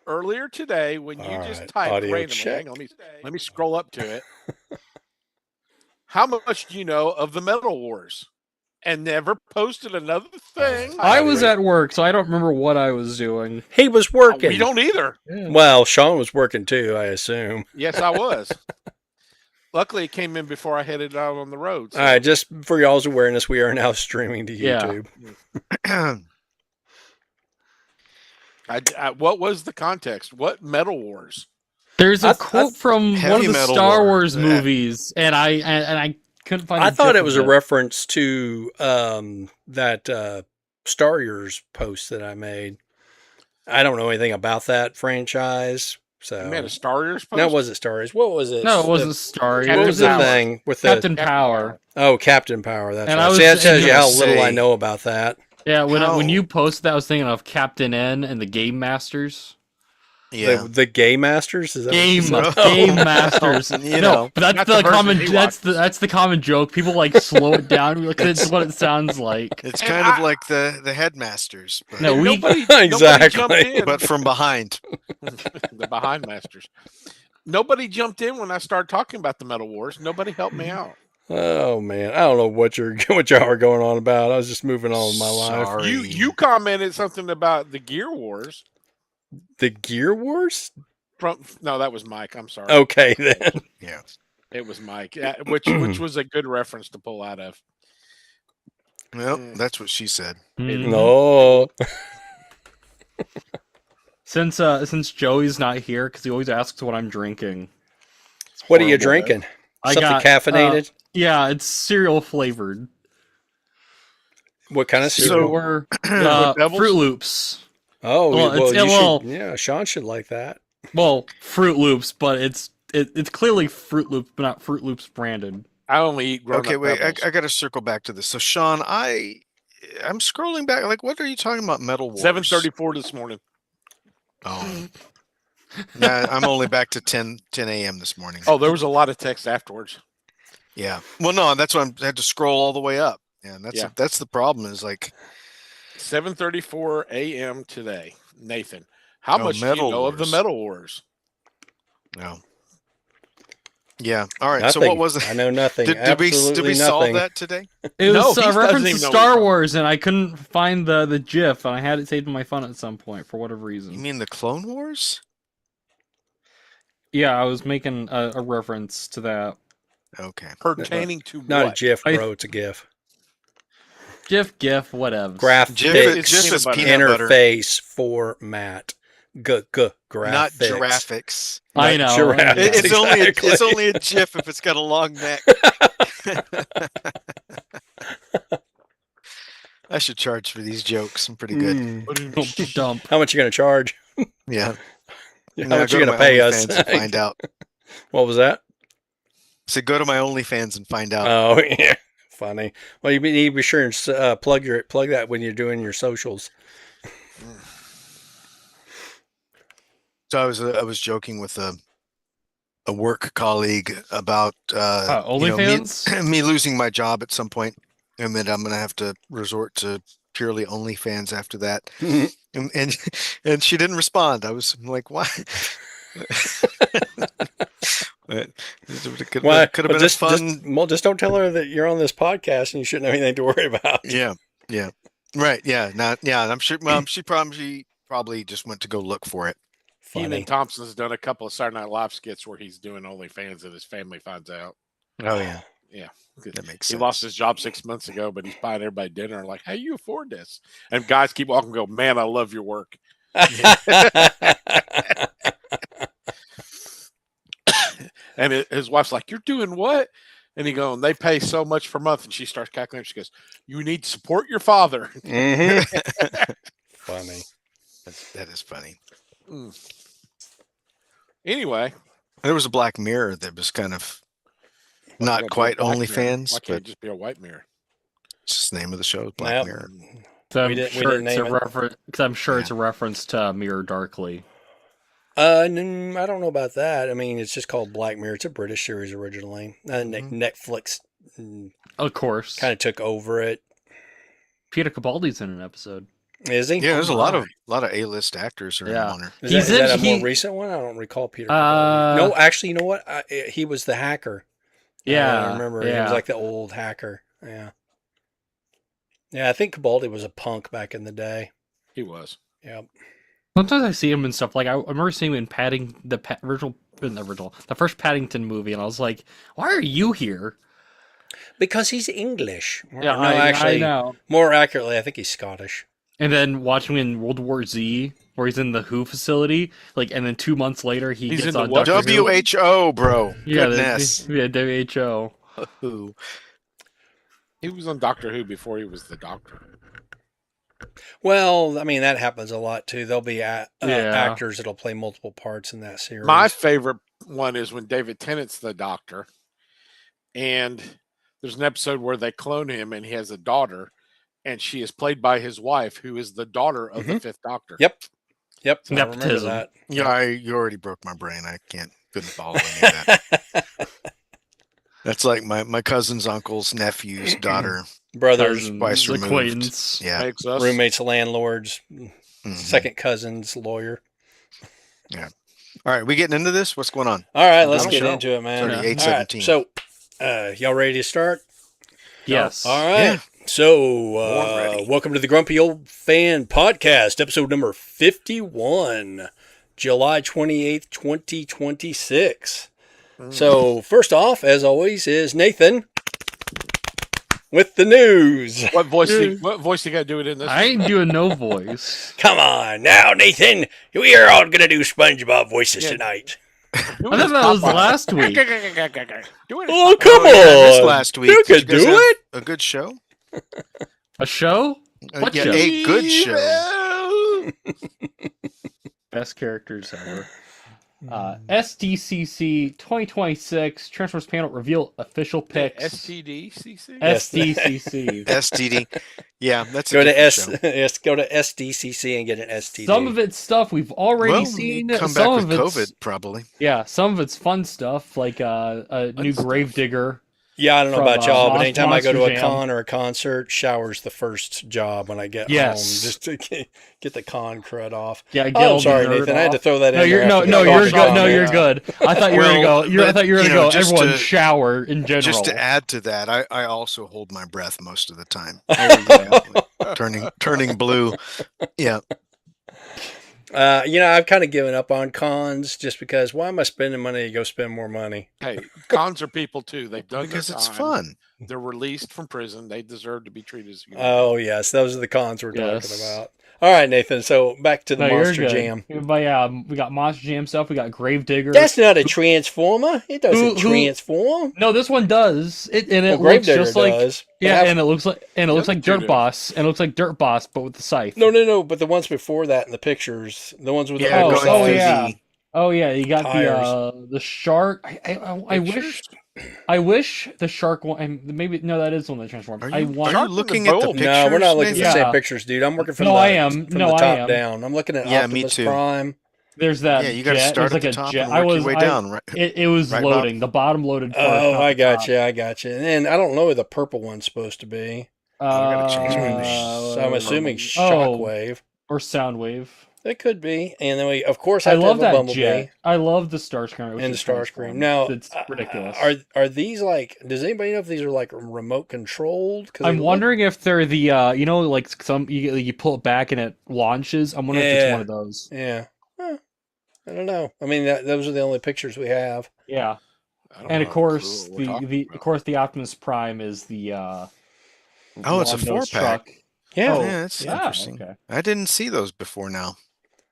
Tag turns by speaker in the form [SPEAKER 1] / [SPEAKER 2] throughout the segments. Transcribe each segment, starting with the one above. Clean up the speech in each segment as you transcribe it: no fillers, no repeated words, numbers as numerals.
[SPEAKER 1] earlier today when you
[SPEAKER 2] All
[SPEAKER 1] just
[SPEAKER 2] right,
[SPEAKER 1] typed
[SPEAKER 2] audio
[SPEAKER 1] randomly.
[SPEAKER 2] check.
[SPEAKER 1] Hang on, let me scroll up to it. How much do you know of the Metal Wars? And never posted another thing.
[SPEAKER 3] I was at work, so I don't remember what I was doing.
[SPEAKER 2] He was working.
[SPEAKER 1] We don't either.
[SPEAKER 3] Yeah.
[SPEAKER 2] Well, Sean was working too, I assume.
[SPEAKER 1] Yes, I was. Luckily, it came in before I headed out on the road. So.
[SPEAKER 2] All right, just for y'all's awareness, we are now streaming to YouTube.
[SPEAKER 1] What was the context? What Metal Wars?
[SPEAKER 3] There's a quote from one
[SPEAKER 4] Heavy
[SPEAKER 3] of the
[SPEAKER 4] Metal
[SPEAKER 3] Star
[SPEAKER 4] War.
[SPEAKER 3] Wars movies, and I couldn't find.
[SPEAKER 2] I thought
[SPEAKER 3] GIF
[SPEAKER 2] it was
[SPEAKER 3] of
[SPEAKER 2] a reference to that Star Wars post that I made. I don't know anything about that franchise. So
[SPEAKER 1] You made a Star Wars post?
[SPEAKER 2] No, it wasn't Star Wars. What was it?
[SPEAKER 3] No, it wasn't Star Wars.
[SPEAKER 2] What was the thing with
[SPEAKER 3] Captain Power?
[SPEAKER 2] Oh, Captain Power. That's
[SPEAKER 3] And
[SPEAKER 2] right.
[SPEAKER 3] I was
[SPEAKER 2] See, that tells you how
[SPEAKER 4] gonna
[SPEAKER 2] little
[SPEAKER 4] say-
[SPEAKER 2] I know about that.
[SPEAKER 3] Yeah, when you posted that, I was thinking of Captain N and the Game Masters.
[SPEAKER 4] Yeah.
[SPEAKER 2] The Gay Masters? Is that what
[SPEAKER 3] Game Masters.
[SPEAKER 4] You
[SPEAKER 3] no,
[SPEAKER 4] know,
[SPEAKER 3] but that's
[SPEAKER 1] not
[SPEAKER 3] the
[SPEAKER 1] the version
[SPEAKER 3] common.
[SPEAKER 1] he
[SPEAKER 3] That's
[SPEAKER 1] watches.
[SPEAKER 3] that's the common joke. People like slow it down because it's what it sounds like.
[SPEAKER 4] it's
[SPEAKER 1] And
[SPEAKER 4] kind of like the headmasters, but,
[SPEAKER 3] No, we
[SPEAKER 1] Nobody
[SPEAKER 2] Exactly.
[SPEAKER 1] jumped in.
[SPEAKER 4] but from behind.
[SPEAKER 1] The Behind Masters. Nobody jumped in when I started talking about the Metal Wars. Nobody helped me out.
[SPEAKER 2] Oh man, I don't know what y'all are going on about. I was just moving on with my life.
[SPEAKER 4] Sorry.
[SPEAKER 1] You commented something about the Gear Wars.
[SPEAKER 2] The Gear Wars?
[SPEAKER 1] No, that was Mike. I'm sorry.
[SPEAKER 2] Okay then.
[SPEAKER 4] Yeah.
[SPEAKER 1] It was Mike, which was a good reference to pull out of.
[SPEAKER 4] Well, that's what she said.
[SPEAKER 3] Mhm.
[SPEAKER 2] No.
[SPEAKER 3] Since Joey's not here, because he always asks what I'm drinking.
[SPEAKER 2] What are you
[SPEAKER 1] Horrible,
[SPEAKER 2] drinking?
[SPEAKER 3] I
[SPEAKER 2] Something
[SPEAKER 3] got,
[SPEAKER 2] caffeinated?
[SPEAKER 3] Yeah, it's cereal flavored.
[SPEAKER 2] What kind of
[SPEAKER 4] So-
[SPEAKER 2] cereal?
[SPEAKER 3] Or
[SPEAKER 1] Pebbles?
[SPEAKER 3] Fruit Loops.
[SPEAKER 2] Oh,
[SPEAKER 3] well,
[SPEAKER 2] well,
[SPEAKER 3] it's-
[SPEAKER 2] you
[SPEAKER 3] well-
[SPEAKER 2] should. Yeah, Sean should like that.
[SPEAKER 3] Well, Fruit Loops, but it's clearly Fruit Loops, but not Fruit Loops branded.
[SPEAKER 1] I only eat grown
[SPEAKER 4] Okay,
[SPEAKER 1] up
[SPEAKER 4] wait.
[SPEAKER 1] Pebbles.
[SPEAKER 4] I got to circle back to this. So, Sean, I'm scrolling back. Like, what are you talking about? Metal Wars.
[SPEAKER 1] 7:34 this morning.
[SPEAKER 4] Oh. Nah, I'm only back to 10 a.m. this morning.
[SPEAKER 1] Oh, there was a lot of text afterwards.
[SPEAKER 4] Yeah. Well, no, that's why I had to scroll all the way up. Yeah, and
[SPEAKER 1] Yeah.
[SPEAKER 4] that's the problem. Is like
[SPEAKER 1] 7:34 a.m. today. Nathan, how
[SPEAKER 4] Oh,
[SPEAKER 1] much do you
[SPEAKER 4] Metal
[SPEAKER 1] know of the
[SPEAKER 4] Wars.
[SPEAKER 1] Metal Wars?
[SPEAKER 4] no. Yeah. All right.
[SPEAKER 2] Nothing.
[SPEAKER 4] So what was it?
[SPEAKER 2] I know nothing.
[SPEAKER 4] Did we
[SPEAKER 2] Absolutely
[SPEAKER 4] solve
[SPEAKER 2] nothing.
[SPEAKER 4] that today?
[SPEAKER 3] It
[SPEAKER 1] No,
[SPEAKER 3] was
[SPEAKER 1] he
[SPEAKER 3] a
[SPEAKER 1] doesn't
[SPEAKER 3] reference to
[SPEAKER 1] even know what
[SPEAKER 3] Star
[SPEAKER 1] we're talking
[SPEAKER 3] Wars, and I couldn't find the GIF, and I had it saved on my phone at some point for whatever
[SPEAKER 4] You
[SPEAKER 3] reason.
[SPEAKER 4] mean the Clone Wars?
[SPEAKER 3] Yeah, I was making a reference to that.
[SPEAKER 4] Okay.
[SPEAKER 1] Pertaining to
[SPEAKER 2] Not
[SPEAKER 1] what?
[SPEAKER 2] a GIF, bro. It's a GIF.
[SPEAKER 3] GIF, whatever.
[SPEAKER 2] Graphics
[SPEAKER 4] GIF
[SPEAKER 1] It's
[SPEAKER 4] is
[SPEAKER 1] peanut butter.
[SPEAKER 4] peanut butter,
[SPEAKER 2] interface format. Graphics.
[SPEAKER 4] not graphics.
[SPEAKER 3] I
[SPEAKER 2] Not
[SPEAKER 3] know.
[SPEAKER 2] giraffe.
[SPEAKER 4] It's
[SPEAKER 2] Exactly.
[SPEAKER 4] only a GIF if it's got a long neck. I should charge for these jokes. I'm pretty good.
[SPEAKER 2] Mm.
[SPEAKER 3] Dump.
[SPEAKER 2] How much you gonna charge?
[SPEAKER 4] Yeah.
[SPEAKER 2] How
[SPEAKER 4] No,
[SPEAKER 2] much
[SPEAKER 4] go
[SPEAKER 2] you
[SPEAKER 4] to
[SPEAKER 2] gonna
[SPEAKER 4] my
[SPEAKER 2] pay us?
[SPEAKER 4] OnlyFans and find out.
[SPEAKER 2] What was that?
[SPEAKER 4] So go to my OnlyFans and find out.
[SPEAKER 2] Oh yeah, funny. Well, you need to be sure and plug that when you're doing your socials.
[SPEAKER 4] So I was joking with a work colleague about
[SPEAKER 3] OnlyFans?
[SPEAKER 4] me losing my job at some point, and that I'm going to have to resort to purely OnlyFans after that. And she didn't respond. I was like, why? It could have been a fun.
[SPEAKER 2] Just don't tell her that you're on this podcast and you shouldn't have anything to worry about.
[SPEAKER 4] Yeah, right. Yeah, I'm sure. Well, she probably just went to go look for it.
[SPEAKER 1] Keenan
[SPEAKER 2] Funny.
[SPEAKER 1] Thompson's done a couple of Saturday Night Live skits where he's doing OnlyFans and his family finds out.
[SPEAKER 4] Oh yeah,
[SPEAKER 1] Yeah.
[SPEAKER 4] that makes
[SPEAKER 1] He
[SPEAKER 4] sense.
[SPEAKER 1] lost his job 6 months ago, but he's buying everybody dinner. Like, how you afford this? And guys keep walking and go, man, I love your work. And his wife's like, you're doing what? And he goes, they pay so much per month. And she starts calculating. She goes, you need to support your father.
[SPEAKER 2] Mhm. Funny.
[SPEAKER 4] That is funny.
[SPEAKER 1] Anyway.
[SPEAKER 4] There was a Black Mirror that was kind of not
[SPEAKER 1] Why
[SPEAKER 4] quite
[SPEAKER 1] can't it be a black mirror?
[SPEAKER 4] OnlyFans,
[SPEAKER 1] Why can't
[SPEAKER 4] but
[SPEAKER 1] it just be a white mirror?
[SPEAKER 4] it's just the name of the show, Black
[SPEAKER 2] Yep.
[SPEAKER 4] Mirror.
[SPEAKER 3] So I'm
[SPEAKER 2] We didn't
[SPEAKER 3] sure it's a
[SPEAKER 2] name it.
[SPEAKER 3] reference. Because I'm sure it's a reference to Mirror Darkly.
[SPEAKER 2] I don't know about that. I mean, it's just called Black Mirror. It's a British series originally. Netflix
[SPEAKER 3] Of course.
[SPEAKER 2] kind of took over it.
[SPEAKER 3] Peter Capaldi's in an episode.
[SPEAKER 2] Is he?
[SPEAKER 4] Yeah, there's a lot
[SPEAKER 1] my.
[SPEAKER 4] of A-list actors are in
[SPEAKER 3] Yeah.
[SPEAKER 4] Warner.
[SPEAKER 2] Is
[SPEAKER 3] He's
[SPEAKER 2] that
[SPEAKER 3] in-
[SPEAKER 2] a more
[SPEAKER 3] he-
[SPEAKER 2] recent one? I don't recall Peter Capaldi. No, actually, you know what? He was the hacker. I
[SPEAKER 3] Yeah.
[SPEAKER 2] remember. He
[SPEAKER 3] Yeah.
[SPEAKER 2] was like the old hacker. Yeah. Yeah, I think Capaldi was a punk back in the day.
[SPEAKER 1] He was.
[SPEAKER 2] Yep.
[SPEAKER 3] Sometimes I see him in stuff like I remember seeing him in the first Paddington movie, and I was like, "Why are you here?"
[SPEAKER 2] Because he's English.
[SPEAKER 3] Yeah,
[SPEAKER 2] no,
[SPEAKER 3] I
[SPEAKER 2] actually,
[SPEAKER 3] know.
[SPEAKER 2] more accurately, I think he's Scottish.
[SPEAKER 3] And then watching him in World War Z, where he's in the WHO facility, like, and then 2 months later he
[SPEAKER 1] He's
[SPEAKER 3] gets
[SPEAKER 1] in the
[SPEAKER 3] on
[SPEAKER 1] what
[SPEAKER 3] Doctor Who.
[SPEAKER 4] WHO, bro.
[SPEAKER 3] Yeah,
[SPEAKER 4] Goodness.
[SPEAKER 3] WHO.
[SPEAKER 4] Who?
[SPEAKER 1] He was on Doctor Who before he was the Doctor.
[SPEAKER 2] Well, I mean, that happens a lot too. There'll be
[SPEAKER 3] Yeah.
[SPEAKER 2] actors that'll play multiple parts in that series.
[SPEAKER 1] My favorite one is when David Tennant's the Doctor, and there's an episode where they clone him, and he has a daughter, and she is played by his wife, who is the daughter of the Fifth Doctor.
[SPEAKER 2] Yep. I remember
[SPEAKER 3] Nepotism.
[SPEAKER 2] that.
[SPEAKER 4] Yeah, you already broke my brain. I couldn't follow any of that. That's like my cousin's uncle's nephew's daughter.
[SPEAKER 2] Brothers,
[SPEAKER 4] Twice removed.
[SPEAKER 3] acquaintance.
[SPEAKER 4] Yeah.
[SPEAKER 1] Makes us
[SPEAKER 2] roommates, landlords,
[SPEAKER 4] Mhm.
[SPEAKER 2] second cousins, lawyer.
[SPEAKER 4] All right, we getting into this? What's going on?
[SPEAKER 2] All right, let's
[SPEAKER 1] Don't
[SPEAKER 2] get
[SPEAKER 1] show.
[SPEAKER 2] into it, man.
[SPEAKER 4] 38-17.
[SPEAKER 2] All right, so, y'all ready to start?
[SPEAKER 3] Yes.
[SPEAKER 2] All right.
[SPEAKER 4] Yeah.
[SPEAKER 2] So,
[SPEAKER 1] Born ready.
[SPEAKER 2] welcome to the Grumpy Old Fan Podcast, episode number 51, July 28th, 2026. So, first off, as always, is Nathan with the news.
[SPEAKER 1] what voice? You got to do it in this?
[SPEAKER 3] I ain't doing no voice.
[SPEAKER 2] Come on now, Nathan. We are all going to do SpongeBob voices
[SPEAKER 1] Yeah.
[SPEAKER 2] tonight.
[SPEAKER 3] I thought that was last week.
[SPEAKER 1] Do it.
[SPEAKER 2] Oh, come
[SPEAKER 4] Oh, yeah,
[SPEAKER 2] on.
[SPEAKER 4] this last week.
[SPEAKER 2] You
[SPEAKER 4] Did
[SPEAKER 2] could
[SPEAKER 4] guys
[SPEAKER 2] do
[SPEAKER 4] have
[SPEAKER 2] it.
[SPEAKER 4] A good show?
[SPEAKER 3] A show? What
[SPEAKER 4] yeah,
[SPEAKER 3] show?
[SPEAKER 4] a good show.
[SPEAKER 3] Best characters ever. SDCC 2026 Transformers panel reveal official picks.
[SPEAKER 1] STDCC.
[SPEAKER 3] SDCC.
[SPEAKER 4] STD. Yeah, that's
[SPEAKER 2] Go
[SPEAKER 4] a
[SPEAKER 2] to
[SPEAKER 4] different show.
[SPEAKER 2] go to SDCC and get an STD.
[SPEAKER 3] Some of it's stuff we've already
[SPEAKER 4] Well,
[SPEAKER 3] seen.
[SPEAKER 4] come
[SPEAKER 3] Some
[SPEAKER 4] back
[SPEAKER 3] of
[SPEAKER 4] with
[SPEAKER 3] it's
[SPEAKER 4] COVID, probably.
[SPEAKER 3] yeah. Some of it's fun stuff like a new
[SPEAKER 1] stuff.
[SPEAKER 3] Gravedigger.
[SPEAKER 2] Yeah, I don't know
[SPEAKER 3] from,
[SPEAKER 2] about y'all, but
[SPEAKER 3] Mon-
[SPEAKER 2] anytime I go to
[SPEAKER 3] Monster
[SPEAKER 2] a
[SPEAKER 3] Jam.
[SPEAKER 2] con or a concert, shower's the first job when I get
[SPEAKER 3] Yes.
[SPEAKER 2] home, just to get the con crud off.
[SPEAKER 3] Yeah, get
[SPEAKER 2] Oh,
[SPEAKER 3] all
[SPEAKER 2] I'm
[SPEAKER 3] the
[SPEAKER 2] sorry,
[SPEAKER 3] nerd
[SPEAKER 2] Nathan. I had to
[SPEAKER 3] off.
[SPEAKER 2] throw that
[SPEAKER 3] No,
[SPEAKER 2] in.
[SPEAKER 3] you're
[SPEAKER 2] there
[SPEAKER 3] no,
[SPEAKER 2] after
[SPEAKER 3] no,
[SPEAKER 2] the
[SPEAKER 3] you're
[SPEAKER 2] talking
[SPEAKER 3] good. No,
[SPEAKER 2] comment.
[SPEAKER 3] you're good. I thought you were gonna
[SPEAKER 4] Well,
[SPEAKER 3] go. I thought you were
[SPEAKER 4] but,
[SPEAKER 3] gonna
[SPEAKER 4] you know,
[SPEAKER 3] go.
[SPEAKER 4] just
[SPEAKER 3] Everyone
[SPEAKER 4] to-
[SPEAKER 3] shower in general.
[SPEAKER 4] Just to add to that, I also hold my breath most of the time.
[SPEAKER 3] There you go.
[SPEAKER 4] turning blue. Yeah.
[SPEAKER 2] I've kind of given up on cons just because why am I spending money to go spend more money?
[SPEAKER 1] Hey, cons are people too. They've done
[SPEAKER 4] Because
[SPEAKER 1] their
[SPEAKER 4] it's
[SPEAKER 1] time.
[SPEAKER 4] fun.
[SPEAKER 1] They're released from prison. They deserve to be treated as human.
[SPEAKER 2] Oh, yes, those are the cons we're talking
[SPEAKER 3] Yes.
[SPEAKER 2] about. All right, Nathan, so back to the
[SPEAKER 3] No, you're
[SPEAKER 2] Monster
[SPEAKER 3] good.
[SPEAKER 2] Jam.
[SPEAKER 3] But yeah, we got Monster Jam stuff. We got Gravedigger.
[SPEAKER 2] That's not a transformer. It doesn't
[SPEAKER 3] Who-
[SPEAKER 2] transform.
[SPEAKER 3] No, this one does. It
[SPEAKER 2] Well,
[SPEAKER 3] looks
[SPEAKER 2] Gravedigger
[SPEAKER 3] just like
[SPEAKER 2] does. But
[SPEAKER 3] yeah,
[SPEAKER 2] how-
[SPEAKER 3] and it looks like
[SPEAKER 1] The other two
[SPEAKER 3] Dirt
[SPEAKER 1] do.
[SPEAKER 3] Boss, and it looks like Dirt Boss, but with the scythe.
[SPEAKER 2] No, but the ones before that in the pictures, the ones with
[SPEAKER 4] Yeah,
[SPEAKER 2] the
[SPEAKER 3] Oh,
[SPEAKER 4] going
[SPEAKER 3] oh,
[SPEAKER 4] through
[SPEAKER 3] yeah.
[SPEAKER 4] the
[SPEAKER 3] Oh yeah, you got
[SPEAKER 2] Tires.
[SPEAKER 3] the shark. I wish the shark one. And maybe no, that is one that transforms.
[SPEAKER 4] Are
[SPEAKER 3] I
[SPEAKER 4] you,
[SPEAKER 3] want.
[SPEAKER 4] are you
[SPEAKER 1] Shark
[SPEAKER 4] looking
[SPEAKER 1] with
[SPEAKER 4] at
[SPEAKER 1] the
[SPEAKER 4] the
[SPEAKER 1] bow.
[SPEAKER 4] pictures?
[SPEAKER 2] No, we're not looking at the
[SPEAKER 3] Yeah.
[SPEAKER 2] same pictures, dude. I'm working from
[SPEAKER 3] No,
[SPEAKER 2] the,
[SPEAKER 3] I am.
[SPEAKER 2] from
[SPEAKER 3] No,
[SPEAKER 2] the
[SPEAKER 3] I
[SPEAKER 2] top
[SPEAKER 3] am.
[SPEAKER 2] down. I'm looking at
[SPEAKER 4] Yeah, me
[SPEAKER 2] Optimus
[SPEAKER 4] too.
[SPEAKER 2] Prime.
[SPEAKER 3] There's that.
[SPEAKER 4] Yeah, you got to
[SPEAKER 3] jet.
[SPEAKER 4] start
[SPEAKER 3] There's
[SPEAKER 4] at
[SPEAKER 3] like
[SPEAKER 4] the
[SPEAKER 3] a
[SPEAKER 4] top
[SPEAKER 3] jet.
[SPEAKER 4] and work your way
[SPEAKER 3] I-
[SPEAKER 4] down, right?
[SPEAKER 3] It was
[SPEAKER 4] Right, Bob?
[SPEAKER 3] loading. The bottom loaded. First,
[SPEAKER 2] Oh,
[SPEAKER 3] not
[SPEAKER 2] I
[SPEAKER 3] the
[SPEAKER 2] got
[SPEAKER 3] top.
[SPEAKER 2] you. I got you. And I don't know who the purple one's supposed to be.
[SPEAKER 4] gotta change my
[SPEAKER 2] So I'm assuming
[SPEAKER 3] Oh,
[SPEAKER 2] Shockwave.
[SPEAKER 3] or Soundwave.
[SPEAKER 2] It could be. And then we, of course,
[SPEAKER 3] I
[SPEAKER 2] have to
[SPEAKER 3] love
[SPEAKER 2] have a
[SPEAKER 3] that
[SPEAKER 2] Bumblebee
[SPEAKER 3] jet. I love the Starscream.
[SPEAKER 2] and the Starscream. Now,
[SPEAKER 3] it's ridiculous.
[SPEAKER 2] Are these like? Does anybody know if these are like remote controlled? 'Cause they
[SPEAKER 3] I'm
[SPEAKER 2] look-
[SPEAKER 3] wondering if they're the like some you pull it back and it launches. I'm wondering if
[SPEAKER 2] Yeah.
[SPEAKER 3] it's one of those.
[SPEAKER 2] Yeah. Huh. I don't know. I mean, those are the only pictures we have.
[SPEAKER 3] Yeah,
[SPEAKER 1] I don't
[SPEAKER 3] and
[SPEAKER 1] know
[SPEAKER 3] of course
[SPEAKER 1] what we're talking
[SPEAKER 3] the
[SPEAKER 1] about.
[SPEAKER 3] of course the Optimus Prime is the
[SPEAKER 4] Oh, it's a
[SPEAKER 3] long-nosed
[SPEAKER 4] 4-pack.
[SPEAKER 3] truck.
[SPEAKER 2] Yeah.
[SPEAKER 3] Oh,
[SPEAKER 4] Yeah, that's interesting.
[SPEAKER 3] Okay.
[SPEAKER 4] I didn't see those before now.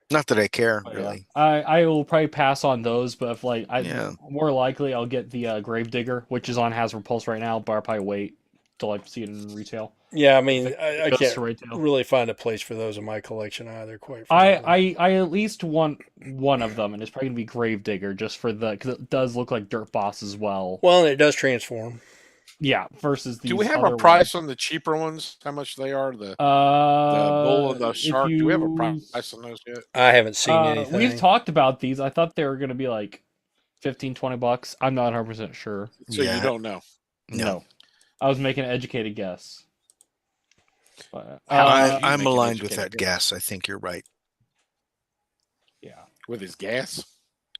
[SPEAKER 4] Not that I care,
[SPEAKER 3] But, yeah.
[SPEAKER 4] really.
[SPEAKER 3] I will probably pass on those, but if
[SPEAKER 4] Yeah.
[SPEAKER 3] more likely I'll get the Gravedigger, which is on Hasbro Pulse right now, but I'll probably wait till I see it in retail.
[SPEAKER 2] Yeah. I mean, I
[SPEAKER 3] Goes
[SPEAKER 2] can't
[SPEAKER 3] to retail.
[SPEAKER 2] really find a place for those in my collection either. Quite frankly.
[SPEAKER 3] I at least want one of them, and it's probably gonna be Gravedigger just for because it does look like Dirt Boss as well.
[SPEAKER 2] Well, and it does transform.
[SPEAKER 3] Yeah, versus these.
[SPEAKER 1] Do we have
[SPEAKER 3] other
[SPEAKER 1] a price on the cheaper ones? How much they are? The bull and the
[SPEAKER 3] if
[SPEAKER 1] shark. Do we have a
[SPEAKER 3] you-
[SPEAKER 1] price on those yet?
[SPEAKER 2] I haven't seen anything.
[SPEAKER 3] We've talked about these. I thought they were gonna be like $15-20. I'm not 100% sure.
[SPEAKER 1] So
[SPEAKER 4] Yeah.
[SPEAKER 1] you don't know.
[SPEAKER 4] No.
[SPEAKER 3] I was making an educated guess. But,
[SPEAKER 1] You
[SPEAKER 4] I'm
[SPEAKER 1] make an
[SPEAKER 4] aligned with
[SPEAKER 1] educated
[SPEAKER 4] that
[SPEAKER 1] guess.
[SPEAKER 4] guess. I think you're right.
[SPEAKER 3] yeah.
[SPEAKER 1] With his gas.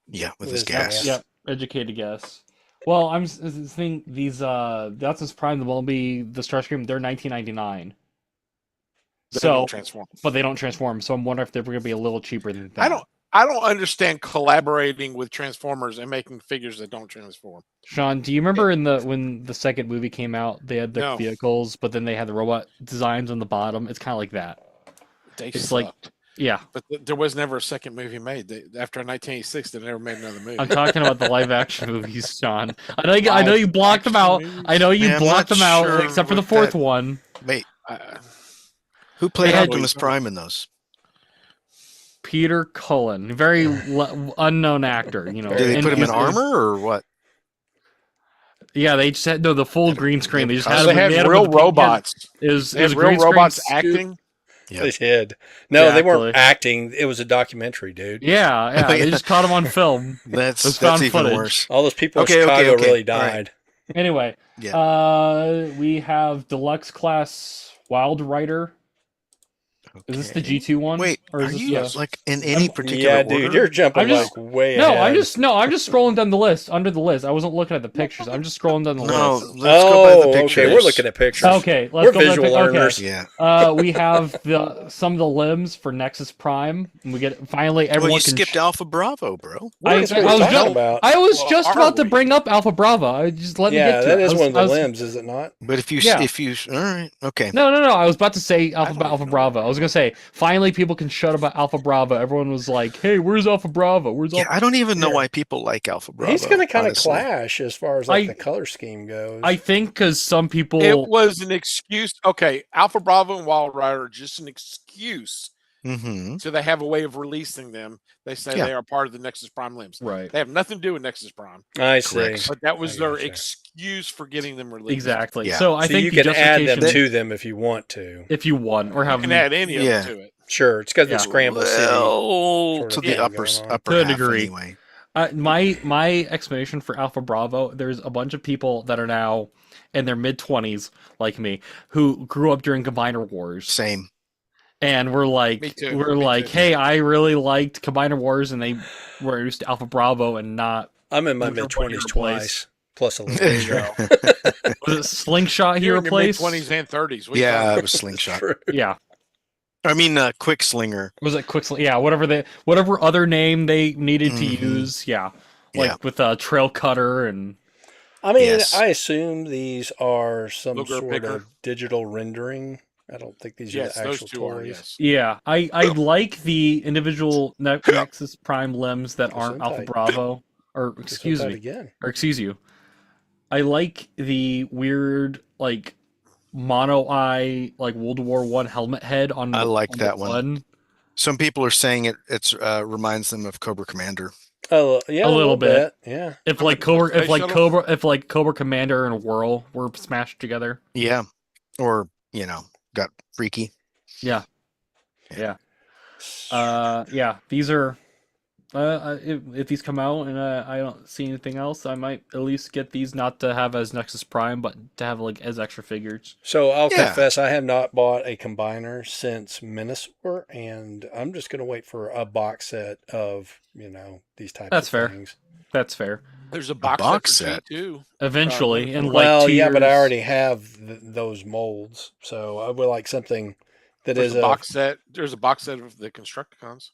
[SPEAKER 4] Yeah, with
[SPEAKER 2] With
[SPEAKER 4] his
[SPEAKER 2] his
[SPEAKER 4] gas.
[SPEAKER 2] gas.
[SPEAKER 3] Yep. Educated guess. Well, I'm think these Optimus Prime, the Bumblebee, the Starscream, they're 1999.
[SPEAKER 1] They
[SPEAKER 3] So,
[SPEAKER 1] don't transform.
[SPEAKER 3] but they don't transform. So I'm wondering if they're going to be a little cheaper than that.
[SPEAKER 1] I don't understand collaborating with Transformers and making figures that don't transform.
[SPEAKER 3] Sean, do you remember when the second movie came out, they had the
[SPEAKER 1] No.
[SPEAKER 3] vehicles, but then they had the robot designs on the bottom? It's kind of like that.
[SPEAKER 1] They
[SPEAKER 3] It's
[SPEAKER 1] sucked.
[SPEAKER 3] like, yeah.
[SPEAKER 1] But there was never a second movie made. After 1986, they never made another movie.
[SPEAKER 3] I'm talking about the live action movies, Sean. I know you blocked them
[SPEAKER 1] Live
[SPEAKER 3] out.
[SPEAKER 1] action
[SPEAKER 3] I know you
[SPEAKER 4] Yeah, I'm
[SPEAKER 3] blocked
[SPEAKER 4] not
[SPEAKER 3] them out,
[SPEAKER 4] sure
[SPEAKER 3] except for the
[SPEAKER 4] what
[SPEAKER 3] fourth
[SPEAKER 4] that-
[SPEAKER 3] one.
[SPEAKER 4] Wait,
[SPEAKER 1] I-
[SPEAKER 4] who played
[SPEAKER 3] They had-
[SPEAKER 4] Optimus Prime in those?
[SPEAKER 3] Peter Cullen, very unknown actor. You know,
[SPEAKER 4] Did they
[SPEAKER 3] and
[SPEAKER 4] put him in
[SPEAKER 3] he's-
[SPEAKER 4] armor or what?
[SPEAKER 3] Yeah, they just had the full
[SPEAKER 4] Had a-
[SPEAKER 3] green screen. They just had
[SPEAKER 1] they
[SPEAKER 3] him.
[SPEAKER 1] had
[SPEAKER 3] him
[SPEAKER 1] real
[SPEAKER 3] with the pink head.
[SPEAKER 1] robots.
[SPEAKER 3] It was
[SPEAKER 1] They had
[SPEAKER 3] a
[SPEAKER 1] real
[SPEAKER 3] green screen
[SPEAKER 1] robots
[SPEAKER 3] suit.
[SPEAKER 1] acting.
[SPEAKER 4] Yeah.
[SPEAKER 2] They did. No, they weren't
[SPEAKER 3] Exactly.
[SPEAKER 2] acting. It was a documentary, dude.
[SPEAKER 3] Yeah, yeah. They just caught him on film.
[SPEAKER 4] That's
[SPEAKER 3] That's found
[SPEAKER 4] even
[SPEAKER 3] footage.
[SPEAKER 4] worse.
[SPEAKER 2] All those people
[SPEAKER 4] Okay,
[SPEAKER 2] in
[SPEAKER 4] okay,
[SPEAKER 2] Chicago
[SPEAKER 4] okay.
[SPEAKER 2] really
[SPEAKER 4] All right.
[SPEAKER 2] died.
[SPEAKER 3] Anyway,
[SPEAKER 4] Yeah.
[SPEAKER 3] we have deluxe class Wild Rider. Is this the
[SPEAKER 4] Okay.
[SPEAKER 3] G2 one?
[SPEAKER 4] Wait,
[SPEAKER 3] or
[SPEAKER 4] are
[SPEAKER 3] is this
[SPEAKER 4] you
[SPEAKER 3] the...
[SPEAKER 4] like in any particular
[SPEAKER 2] Yeah,
[SPEAKER 4] order?
[SPEAKER 2] dude, you're jumping
[SPEAKER 3] I'm just-
[SPEAKER 2] way
[SPEAKER 3] No,
[SPEAKER 2] ahead.
[SPEAKER 3] I'm just scrolling down the list, under the list. I wasn't looking at the pictures. I'm just scrolling down the
[SPEAKER 4] No,
[SPEAKER 3] list.
[SPEAKER 4] let's go by the pictures.
[SPEAKER 2] okay, we're looking at pictures.
[SPEAKER 3] Okay, let's
[SPEAKER 2] We're
[SPEAKER 3] go by the
[SPEAKER 2] visual
[SPEAKER 3] pic- okay.
[SPEAKER 2] learners.
[SPEAKER 4] Yeah.
[SPEAKER 3] We have some of the limbs for Nexus Prime. And we get finally everyone
[SPEAKER 4] Well, you
[SPEAKER 3] can.
[SPEAKER 4] skipped Alpha Bravo, bro.
[SPEAKER 2] What
[SPEAKER 3] I
[SPEAKER 2] is what
[SPEAKER 3] was
[SPEAKER 2] we're talking
[SPEAKER 3] just-
[SPEAKER 2] about?
[SPEAKER 3] I was
[SPEAKER 1] Well,
[SPEAKER 3] just
[SPEAKER 1] are
[SPEAKER 3] about to
[SPEAKER 1] we?
[SPEAKER 3] bring up Alpha Bravo. I just let me
[SPEAKER 2] Yeah,
[SPEAKER 3] get to
[SPEAKER 2] that
[SPEAKER 3] it.
[SPEAKER 2] is
[SPEAKER 3] I was-
[SPEAKER 2] one of
[SPEAKER 3] I
[SPEAKER 2] the
[SPEAKER 3] was-
[SPEAKER 2] limbs, is it not?
[SPEAKER 4] But if you,
[SPEAKER 3] Yeah.
[SPEAKER 4] all right, okay.
[SPEAKER 3] No. I was about to say
[SPEAKER 1] I don't
[SPEAKER 3] Alpha
[SPEAKER 1] even know
[SPEAKER 3] Bravo.
[SPEAKER 1] what
[SPEAKER 3] I was gonna say finally people can shut about Alpha Bravo. Everyone was like, "Hey, where's Alpha Bravo? Where's
[SPEAKER 4] Yeah,
[SPEAKER 3] Alpha?"
[SPEAKER 4] I don't even know
[SPEAKER 2] Yeah.
[SPEAKER 4] why people like Alpha Bravo.
[SPEAKER 2] He's going to kind of
[SPEAKER 4] honestly.
[SPEAKER 2] clash as far as like
[SPEAKER 3] I-
[SPEAKER 2] the color scheme goes.
[SPEAKER 3] I think because some people.
[SPEAKER 1] It was an excuse. Okay, Alpha Bravo and Wild Rider are just an excuse.
[SPEAKER 4] Mm-hmm.
[SPEAKER 1] So they have a way of releasing them. They say
[SPEAKER 4] Yeah.
[SPEAKER 1] they are part of the Nexus Prime limbs.
[SPEAKER 3] Right.
[SPEAKER 1] They have nothing to do with Nexus Prime,
[SPEAKER 2] I see.
[SPEAKER 4] Correct.
[SPEAKER 1] but that was
[SPEAKER 2] I
[SPEAKER 1] their
[SPEAKER 2] gotcha.
[SPEAKER 1] excuse for getting them released.
[SPEAKER 3] Exactly.
[SPEAKER 4] Yeah.
[SPEAKER 3] So I
[SPEAKER 2] So
[SPEAKER 3] think
[SPEAKER 2] you
[SPEAKER 3] the
[SPEAKER 2] can add them
[SPEAKER 3] justification-
[SPEAKER 2] to them if you want to.
[SPEAKER 3] if you want or have
[SPEAKER 1] You can add any
[SPEAKER 4] Yeah.
[SPEAKER 1] of them to it.
[SPEAKER 2] Sure, it's got
[SPEAKER 3] Yeah.
[SPEAKER 2] the Scramble City.
[SPEAKER 4] Well,
[SPEAKER 2] sort
[SPEAKER 4] to
[SPEAKER 2] of
[SPEAKER 4] the
[SPEAKER 2] thing
[SPEAKER 4] upper
[SPEAKER 2] going on.
[SPEAKER 4] upper
[SPEAKER 3] To a
[SPEAKER 4] half
[SPEAKER 3] degree.
[SPEAKER 4] anyway.
[SPEAKER 3] My explanation for Alpha Bravo, there's a bunch of people that are now in their mid-20s, like me, who grew up during Combiner Wars.
[SPEAKER 4] Same.
[SPEAKER 3] And we're
[SPEAKER 1] Me
[SPEAKER 3] like,
[SPEAKER 1] too, me too.
[SPEAKER 3] hey, I really liked Combiner Wars, and they were introduced to Alpha Bravo and not.
[SPEAKER 2] I'm in my
[SPEAKER 3] Which one
[SPEAKER 2] mid-20s
[SPEAKER 3] you
[SPEAKER 2] twice, plus a little
[SPEAKER 1] There you
[SPEAKER 2] extra.
[SPEAKER 1] go.
[SPEAKER 3] Was it Slingshot he
[SPEAKER 1] You're in your
[SPEAKER 3] replaced?
[SPEAKER 1] mid-20s and 30s.
[SPEAKER 4] Yeah, it was Slingshot.
[SPEAKER 2] True.
[SPEAKER 3] Yeah.
[SPEAKER 4] I mean, Quick Slinger.
[SPEAKER 3] Was it Quicksling? Yeah, whatever other name they needed to
[SPEAKER 4] Mhm.
[SPEAKER 3] use. Yeah. Like
[SPEAKER 4] Yeah.
[SPEAKER 3] with Trail Cutter and.
[SPEAKER 2] I mean,
[SPEAKER 4] Yes.
[SPEAKER 2] I assume these are some
[SPEAKER 1] Booger
[SPEAKER 2] sort
[SPEAKER 1] picker.
[SPEAKER 2] of digital rendering. I don't think these
[SPEAKER 1] Yes,
[SPEAKER 2] are the
[SPEAKER 1] those
[SPEAKER 2] actual
[SPEAKER 1] two
[SPEAKER 2] toys.
[SPEAKER 1] are, yes.
[SPEAKER 3] Yeah, I like the individual Nexus Prime limbs that aren't Alpha
[SPEAKER 2] Gesundheit.
[SPEAKER 3] Bravo, or excuse
[SPEAKER 2] Gesundheit
[SPEAKER 3] me,
[SPEAKER 2] again.
[SPEAKER 3] or excuse you. I like the weird like mono eye like World War One helmet head on.
[SPEAKER 4] I like
[SPEAKER 3] on
[SPEAKER 4] that
[SPEAKER 3] the
[SPEAKER 4] one.
[SPEAKER 3] gun.
[SPEAKER 4] Some people are saying it's reminds them of Cobra Commander.
[SPEAKER 2] Oh, yeah,
[SPEAKER 3] A little bit.
[SPEAKER 2] Yeah.
[SPEAKER 3] If
[SPEAKER 1] Like
[SPEAKER 3] like Cobra,
[SPEAKER 1] Space
[SPEAKER 3] if like
[SPEAKER 1] Shuttle?
[SPEAKER 3] Cobra, if like Cobra Commander and Whirl were smashed together.
[SPEAKER 4] Yeah. Or, got freaky.
[SPEAKER 3] Yeah. Yeah. These are. If these come out and I don't see anything else, I might at least get these not to have as Nexus Prime, but to have like as extra figures.
[SPEAKER 2] So I'll
[SPEAKER 4] Yeah.
[SPEAKER 2] confess, I have not bought a combiner since Minosaur, and I'm just going to wait for a box set of, these types
[SPEAKER 3] That's
[SPEAKER 2] of
[SPEAKER 3] fair.
[SPEAKER 2] things.
[SPEAKER 3] That's fair.
[SPEAKER 1] There's a box,
[SPEAKER 4] box
[SPEAKER 1] set,
[SPEAKER 4] set?
[SPEAKER 1] for G2.
[SPEAKER 3] Eventually, in like
[SPEAKER 2] Well,
[SPEAKER 3] 2
[SPEAKER 2] yeah, but I
[SPEAKER 3] years.
[SPEAKER 2] already have those molds, so I would like something that
[SPEAKER 1] There's
[SPEAKER 2] is
[SPEAKER 1] a box set. There's a box set of the Constructicons.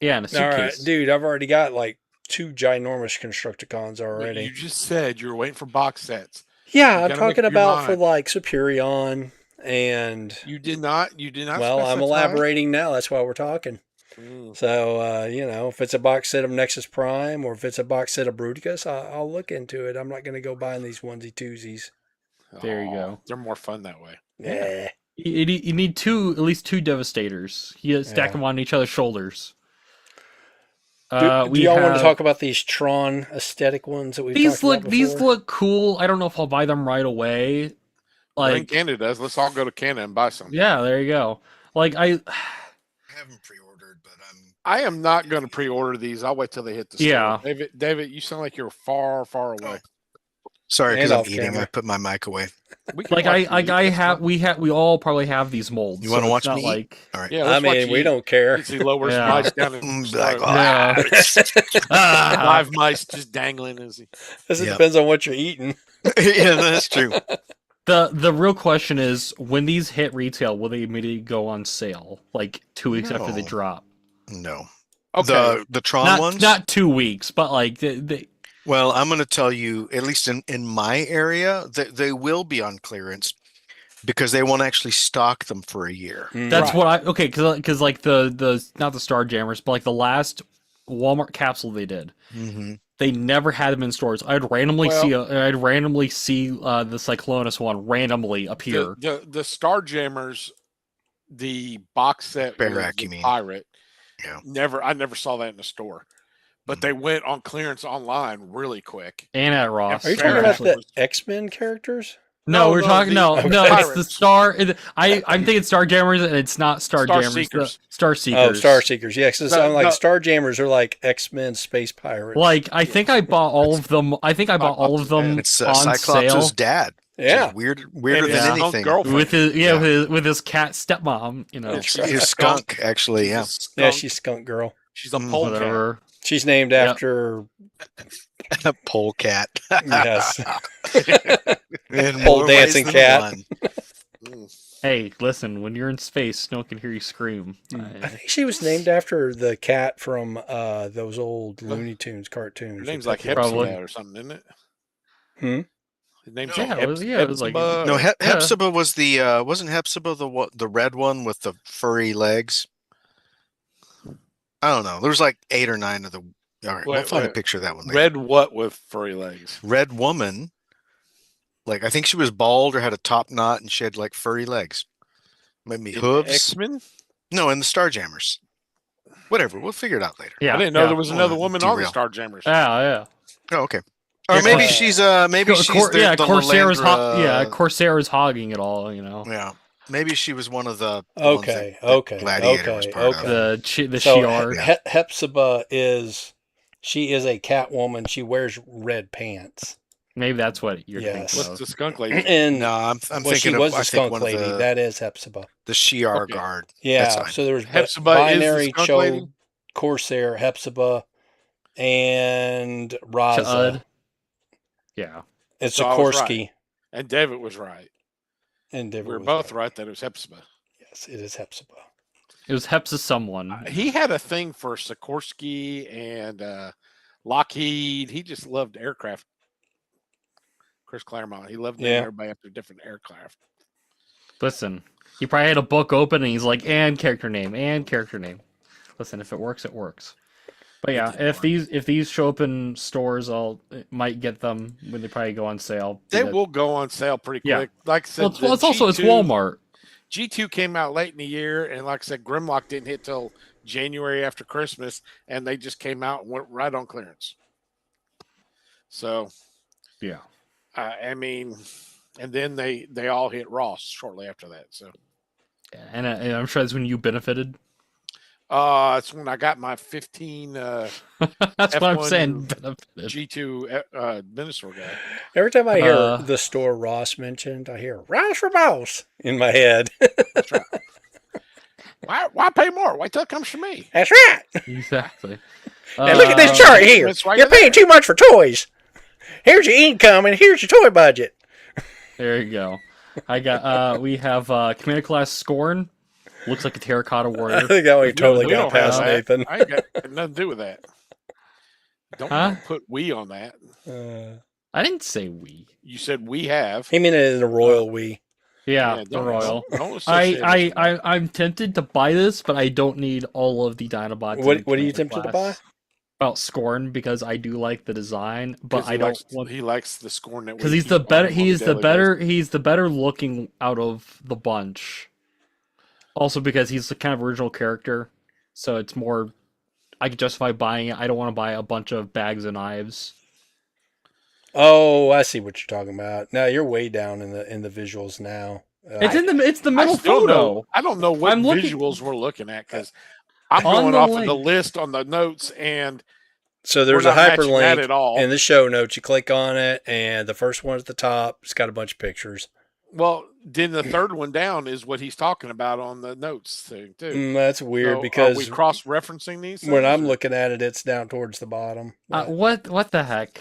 [SPEAKER 3] Yeah, in a
[SPEAKER 2] All right,
[SPEAKER 3] suitcase.
[SPEAKER 2] dude, I've already got like 2 ginormous Constructicons already.
[SPEAKER 1] You just said you were waiting for box sets.
[SPEAKER 2] Yeah,
[SPEAKER 1] You
[SPEAKER 2] I'm
[SPEAKER 1] gotta make
[SPEAKER 2] talking
[SPEAKER 1] up your
[SPEAKER 2] about for
[SPEAKER 1] mind.
[SPEAKER 2] like Superion and.
[SPEAKER 1] You did not. You did not.
[SPEAKER 2] Well, I'm
[SPEAKER 1] specify?
[SPEAKER 2] elaborating now. That's why we're talking.
[SPEAKER 1] Mm.
[SPEAKER 2] So, if it's a box set of Nexus Prime or if it's a box set of Bruticus, I'll look into it. I'm not going to go buying these onesie twosies.
[SPEAKER 3] There you
[SPEAKER 1] Aw,
[SPEAKER 3] go.
[SPEAKER 1] They're more fun that way.
[SPEAKER 2] Yeah.
[SPEAKER 3] You need at least two Devastators. You stack
[SPEAKER 2] Yeah.
[SPEAKER 3] them on each other's shoulders.
[SPEAKER 2] Do
[SPEAKER 3] We
[SPEAKER 2] y'all want to
[SPEAKER 3] have-
[SPEAKER 2] talk about these Tron aesthetic ones that we've
[SPEAKER 3] These
[SPEAKER 2] talked about
[SPEAKER 3] these
[SPEAKER 2] before?
[SPEAKER 3] look cool. I don't know if I'll buy them right away.
[SPEAKER 1] Like
[SPEAKER 3] Like,
[SPEAKER 1] Canada does. Let's all go to Canada and buy some.
[SPEAKER 3] yeah, there you go. Like I
[SPEAKER 4] haven't pre-ordered, but
[SPEAKER 1] I am not going to pre-order these. I'll wait till they hit the store.
[SPEAKER 3] Yeah.
[SPEAKER 1] David, you sound like you're far, far away.
[SPEAKER 4] Sorry, because
[SPEAKER 2] And
[SPEAKER 4] I'm
[SPEAKER 2] off
[SPEAKER 4] eating.
[SPEAKER 2] camera.
[SPEAKER 4] I put my mic away.
[SPEAKER 1] We can
[SPEAKER 3] Like
[SPEAKER 1] watch you eat,
[SPEAKER 3] I
[SPEAKER 1] that's
[SPEAKER 3] have
[SPEAKER 1] fine.
[SPEAKER 3] we all probably have these molds.
[SPEAKER 4] You want to
[SPEAKER 3] so
[SPEAKER 4] watch
[SPEAKER 3] it's not
[SPEAKER 4] me eat?
[SPEAKER 3] like
[SPEAKER 4] All right.
[SPEAKER 1] Yeah,
[SPEAKER 2] I
[SPEAKER 1] let's watch
[SPEAKER 2] mean,
[SPEAKER 1] you
[SPEAKER 2] we
[SPEAKER 1] eat.
[SPEAKER 2] don't care.
[SPEAKER 1] As he lowers
[SPEAKER 3] Yeah.
[SPEAKER 1] mice down and
[SPEAKER 4] Be like,
[SPEAKER 1] starts
[SPEAKER 3] Yeah. Ah.
[SPEAKER 1] live mice just dangling as he.
[SPEAKER 2] This
[SPEAKER 4] Yep.
[SPEAKER 2] depends on what you're eating.
[SPEAKER 4] yeah, that's true.
[SPEAKER 3] The real question is, when these hit retail, will they immediately go on sale? Like 2 weeks after they
[SPEAKER 4] No.
[SPEAKER 3] drop?
[SPEAKER 4] No.
[SPEAKER 1] Okay.
[SPEAKER 4] The Tron ones?
[SPEAKER 3] Not 2 weeks, but like they
[SPEAKER 4] Well, I'm going to tell you, at least in my area, that they will be on clearance because they won't actually stock them for a year.
[SPEAKER 3] that's
[SPEAKER 1] Right.
[SPEAKER 3] what I okay because like the not the Star Jammers, but like the last Walmart capsule they did.
[SPEAKER 4] Mm-hmm.
[SPEAKER 3] They never had them in stores. I'd randomly see the Cyclonus one randomly appear.
[SPEAKER 1] The Starjammers, the box set with
[SPEAKER 4] Barrack,
[SPEAKER 1] the
[SPEAKER 4] you mean?
[SPEAKER 1] pirate.
[SPEAKER 4] Yeah.
[SPEAKER 1] I never saw that in the store, but they went on clearance online really quick.
[SPEAKER 3] And at Ross.
[SPEAKER 2] Are you
[SPEAKER 1] Fair
[SPEAKER 2] talking about
[SPEAKER 1] actually
[SPEAKER 2] the
[SPEAKER 1] was-
[SPEAKER 2] X-Men characters?
[SPEAKER 3] No, we're talking
[SPEAKER 1] the
[SPEAKER 3] it's the
[SPEAKER 1] pirates.
[SPEAKER 3] Star. I'm thinking Star Jammers, and it's not Star Jammers.
[SPEAKER 1] Seekers.
[SPEAKER 3] Star
[SPEAKER 2] Oh,
[SPEAKER 3] Seekers.
[SPEAKER 2] Star Seekers. Yeah, because I'm like
[SPEAKER 1] No.
[SPEAKER 2] Starjammers are like X-Men space pirates.
[SPEAKER 3] Like I think I bought all of them. I think I bought all of them
[SPEAKER 4] It's
[SPEAKER 3] on
[SPEAKER 4] Cyclops'
[SPEAKER 3] sale
[SPEAKER 4] dad.
[SPEAKER 2] yeah.
[SPEAKER 4] Weirder
[SPEAKER 1] And
[SPEAKER 4] than
[SPEAKER 1] his skunk
[SPEAKER 4] anything.
[SPEAKER 1] girlfriend.
[SPEAKER 3] with his
[SPEAKER 4] Yeah.
[SPEAKER 3] with his cat stepmom. You know,
[SPEAKER 1] It's-
[SPEAKER 4] His skunk, actually,
[SPEAKER 1] She's a
[SPEAKER 4] yeah.
[SPEAKER 1] skunk.
[SPEAKER 2] Yeah, she's Skunk Girl.
[SPEAKER 1] She's a
[SPEAKER 4] Mm,
[SPEAKER 1] polecat.
[SPEAKER 3] whatever.
[SPEAKER 2] She's named
[SPEAKER 3] Yep.
[SPEAKER 2] after
[SPEAKER 4] Polecat.
[SPEAKER 2] yes.
[SPEAKER 4] In
[SPEAKER 2] Pole
[SPEAKER 4] more ways
[SPEAKER 2] dancing
[SPEAKER 4] than
[SPEAKER 2] cat.
[SPEAKER 4] one.
[SPEAKER 1] Mm.
[SPEAKER 3] Hey, listen, when you're in space, no one can hear you scream.
[SPEAKER 2] I think she was named after the cat from those old Looney Tunes cartoons.
[SPEAKER 1] Her name's
[SPEAKER 2] with
[SPEAKER 1] like
[SPEAKER 2] Pepe.
[SPEAKER 3] Probably.
[SPEAKER 1] Hepzibah or something, isn't it?
[SPEAKER 2] Hmm?
[SPEAKER 1] His name's
[SPEAKER 4] No.
[SPEAKER 1] like
[SPEAKER 3] Yeah, it was like-
[SPEAKER 1] Hepzibah
[SPEAKER 4] No,
[SPEAKER 1] or-
[SPEAKER 4] Hepzibah was the wasn't Hepzibah the red one with the furry legs? I don't know. There was like 8 or 9 of the. All right, we'll
[SPEAKER 1] Wait,
[SPEAKER 4] find a
[SPEAKER 1] wait.
[SPEAKER 4] picture of that one later.
[SPEAKER 1] red what with furry legs?
[SPEAKER 4] Red woman. Like I think she was bald or had a top knot and she had like furry legs. Maybe hooves.
[SPEAKER 1] X-Men?
[SPEAKER 4] No, in the Starjammers. Whatever, we'll figure it out later.
[SPEAKER 3] Yeah,
[SPEAKER 1] I didn't know
[SPEAKER 3] yeah.
[SPEAKER 1] there was
[SPEAKER 4] Oh,
[SPEAKER 1] another woman on the
[SPEAKER 4] derail.
[SPEAKER 1] Starjammers.
[SPEAKER 3] Yeah.
[SPEAKER 4] Oh, okay. Or
[SPEAKER 3] Yeah,
[SPEAKER 4] maybe
[SPEAKER 3] Cor-
[SPEAKER 4] she's the
[SPEAKER 3] Corsair's
[SPEAKER 4] Lalandra-
[SPEAKER 3] Corsair's hogging it all. You know,
[SPEAKER 4] Yeah. Maybe she was one of the ones
[SPEAKER 2] Okay,
[SPEAKER 4] that
[SPEAKER 2] okay,
[SPEAKER 4] Gladiator was
[SPEAKER 2] okay,
[SPEAKER 4] part
[SPEAKER 2] okay.
[SPEAKER 4] of.
[SPEAKER 3] the
[SPEAKER 2] So
[SPEAKER 3] Shi'ar.
[SPEAKER 2] Hepzibah is a cat woman. She wears red pants.
[SPEAKER 3] Maybe that's what you're
[SPEAKER 2] Yes.
[SPEAKER 3] thinking
[SPEAKER 1] What's
[SPEAKER 3] of.
[SPEAKER 1] the skunk lady?
[SPEAKER 2] And
[SPEAKER 4] No, I'm
[SPEAKER 2] well, she
[SPEAKER 4] thinking
[SPEAKER 2] was
[SPEAKER 4] of
[SPEAKER 2] the
[SPEAKER 4] I think
[SPEAKER 2] skunk
[SPEAKER 4] one
[SPEAKER 2] lady.
[SPEAKER 4] of
[SPEAKER 2] That is Hepzibah.
[SPEAKER 4] the Shi'ar
[SPEAKER 1] Okay.
[SPEAKER 4] guard.
[SPEAKER 2] Yeah.
[SPEAKER 4] That's fine.
[SPEAKER 2] So there was
[SPEAKER 1] Hepzibah is the
[SPEAKER 2] binary
[SPEAKER 1] skunk
[SPEAKER 2] Cho,
[SPEAKER 1] lady?
[SPEAKER 2] Corsair, Hepzibah, and Raza.
[SPEAKER 3] Cha'ud. Yeah.
[SPEAKER 2] It's
[SPEAKER 1] So I was
[SPEAKER 2] Sikorsky.
[SPEAKER 1] And David was right.
[SPEAKER 2] And David
[SPEAKER 1] We were
[SPEAKER 2] was
[SPEAKER 1] both right that it was Hepzibah.
[SPEAKER 2] Yes, it is Hepzibah.
[SPEAKER 3] It was Hepsa someone.
[SPEAKER 1] He had a thing for Sikorsky and Lockheed. He just loved aircraft. Chris Claremont. He loved naming
[SPEAKER 2] Yeah.
[SPEAKER 1] everybody after different aircraft.
[SPEAKER 3] Listen, he probably had a book open and he's like, and character name, and character name. Listen, if it works, it works. But yeah, if these show up in stores, might get them when they probably go on sale.
[SPEAKER 1] They
[SPEAKER 3] Because-
[SPEAKER 1] will go on sale pretty
[SPEAKER 3] Yeah.
[SPEAKER 1] quick. Like I said,
[SPEAKER 3] Well, it's also it's Walmart.
[SPEAKER 1] G2 came out late in the year, and like I said, Grimlock didn't hit till January after Christmas, and they just came out and went right on clearance. So,
[SPEAKER 3] Yeah.
[SPEAKER 1] I mean, and then they all hit Ross shortly after that. So,
[SPEAKER 3] And I'm sure that's when you benefited.
[SPEAKER 1] it's when I got my 15
[SPEAKER 3] That's what I'm
[SPEAKER 1] F1
[SPEAKER 3] saying. Benefited.
[SPEAKER 1] G2 dinosaur guy.
[SPEAKER 2] Every time I hear
[SPEAKER 3] Uh,
[SPEAKER 2] the store Ross mentioned, I hear Ross for Boss in my head.
[SPEAKER 1] That's right. Why pay more? Wait till it comes from me.
[SPEAKER 2] That's right.
[SPEAKER 3] Exactly.
[SPEAKER 2] And look at this chart here.
[SPEAKER 1] that's why
[SPEAKER 2] You're
[SPEAKER 1] you're
[SPEAKER 2] paying
[SPEAKER 1] there.
[SPEAKER 2] too much for toys. Here's your income and here's your toy budget.
[SPEAKER 3] There you go. I got. We have Commander Class Scorn. Looks like a terracotta
[SPEAKER 2] I
[SPEAKER 3] warrior.
[SPEAKER 2] think that we totally
[SPEAKER 1] We
[SPEAKER 2] got
[SPEAKER 1] don't have
[SPEAKER 2] past
[SPEAKER 1] that.
[SPEAKER 2] Nathan.
[SPEAKER 1] I ain't got nothing to do with that. Don't
[SPEAKER 3] Huh?
[SPEAKER 1] put we on that.
[SPEAKER 3] I didn't say we.
[SPEAKER 1] You said we have.
[SPEAKER 2] He meant it in a royal we.
[SPEAKER 3] Yeah, the
[SPEAKER 1] don't-
[SPEAKER 3] royal.
[SPEAKER 1] don't associate us with that.
[SPEAKER 3] I'm tempted to buy this, but I don't need all of the Dinobots.
[SPEAKER 2] What
[SPEAKER 3] in
[SPEAKER 2] are you
[SPEAKER 3] Commander
[SPEAKER 2] tempted to
[SPEAKER 3] Class.
[SPEAKER 2] buy?
[SPEAKER 3] About Scorn because I do like the design, but
[SPEAKER 1] 'Cause
[SPEAKER 3] I
[SPEAKER 1] he
[SPEAKER 3] don't
[SPEAKER 1] likes,
[SPEAKER 3] want
[SPEAKER 1] he likes the scorn that
[SPEAKER 3] because
[SPEAKER 1] we
[SPEAKER 3] he's the
[SPEAKER 1] keep
[SPEAKER 3] better.
[SPEAKER 1] on
[SPEAKER 3] He's
[SPEAKER 1] a
[SPEAKER 3] the
[SPEAKER 1] daily
[SPEAKER 3] better.
[SPEAKER 1] basis.
[SPEAKER 3] He's the better looking out of the bunch. Also because he's the kind of original character, so it's more. I can justify buying it. I don't want to buy a bunch of bags of knives.
[SPEAKER 2] Oh, I see what you're talking about. Now you're way down in the visuals now.
[SPEAKER 3] It's the
[SPEAKER 1] I
[SPEAKER 3] middle
[SPEAKER 1] still
[SPEAKER 3] photo.
[SPEAKER 1] know. I don't know what
[SPEAKER 3] I'm looking-
[SPEAKER 1] visuals we're looking at because I'm
[SPEAKER 3] On
[SPEAKER 1] going
[SPEAKER 3] the
[SPEAKER 1] off of
[SPEAKER 3] link.
[SPEAKER 1] the list on the notes, and
[SPEAKER 2] So there's
[SPEAKER 1] We're
[SPEAKER 2] a
[SPEAKER 1] not matching that
[SPEAKER 2] hyperlink
[SPEAKER 1] at all.
[SPEAKER 2] in the show notes. You click on it, and the first one at the top, it's got a bunch of pictures.
[SPEAKER 1] Well, then the third one down is what he's talking about on the notes thing too.
[SPEAKER 2] That's weird
[SPEAKER 1] So
[SPEAKER 2] because
[SPEAKER 1] are we cross-referencing these
[SPEAKER 2] when
[SPEAKER 1] things,
[SPEAKER 2] I'm
[SPEAKER 1] or-
[SPEAKER 2] looking at it, it's down towards the bottom.
[SPEAKER 3] What the heck?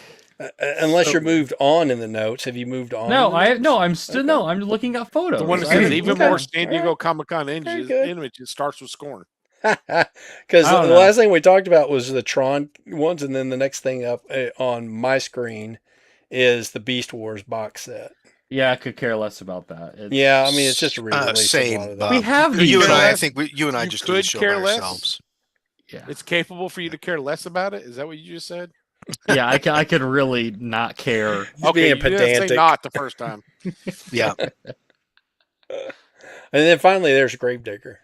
[SPEAKER 2] Unless
[SPEAKER 3] So
[SPEAKER 2] you're moved on in the notes. Have you moved on?
[SPEAKER 3] No,
[SPEAKER 2] in the
[SPEAKER 3] I
[SPEAKER 2] notes?
[SPEAKER 3] no. I'm still
[SPEAKER 2] Okay.
[SPEAKER 3] no. I'm looking at photos.
[SPEAKER 1] the one that
[SPEAKER 3] I
[SPEAKER 1] says
[SPEAKER 3] didn't-
[SPEAKER 1] even
[SPEAKER 3] okay.
[SPEAKER 1] more San Diego
[SPEAKER 2] Alright.
[SPEAKER 1] Comic-Con
[SPEAKER 2] Very good.
[SPEAKER 1] image, it starts with scorn.
[SPEAKER 2] Because
[SPEAKER 3] I don't
[SPEAKER 2] the
[SPEAKER 3] know.
[SPEAKER 2] last thing we talked about was the Tron ones, and then the next thing up on my screen is the Beast Wars box set.
[SPEAKER 3] Yeah, I could care less about that.
[SPEAKER 2] Yeah, I mean it's just a re-release. of a lot
[SPEAKER 4] Same,
[SPEAKER 2] of that.
[SPEAKER 4] Bob.
[SPEAKER 3] We have
[SPEAKER 4] you
[SPEAKER 3] these.
[SPEAKER 4] and I. I
[SPEAKER 1] less?
[SPEAKER 4] think you and I
[SPEAKER 1] You
[SPEAKER 4] just do the
[SPEAKER 1] could
[SPEAKER 4] show
[SPEAKER 1] care
[SPEAKER 4] by
[SPEAKER 1] less?
[SPEAKER 4] ourselves.
[SPEAKER 3] Yeah,
[SPEAKER 1] It's capable for you to care less about it. Is that what you just said?
[SPEAKER 3] yeah. I could really not care.
[SPEAKER 2] Just being
[SPEAKER 1] you didn't say
[SPEAKER 2] pedantic.
[SPEAKER 1] not the first time.
[SPEAKER 4] Yeah,
[SPEAKER 2] And then finally, there's Gravedigger.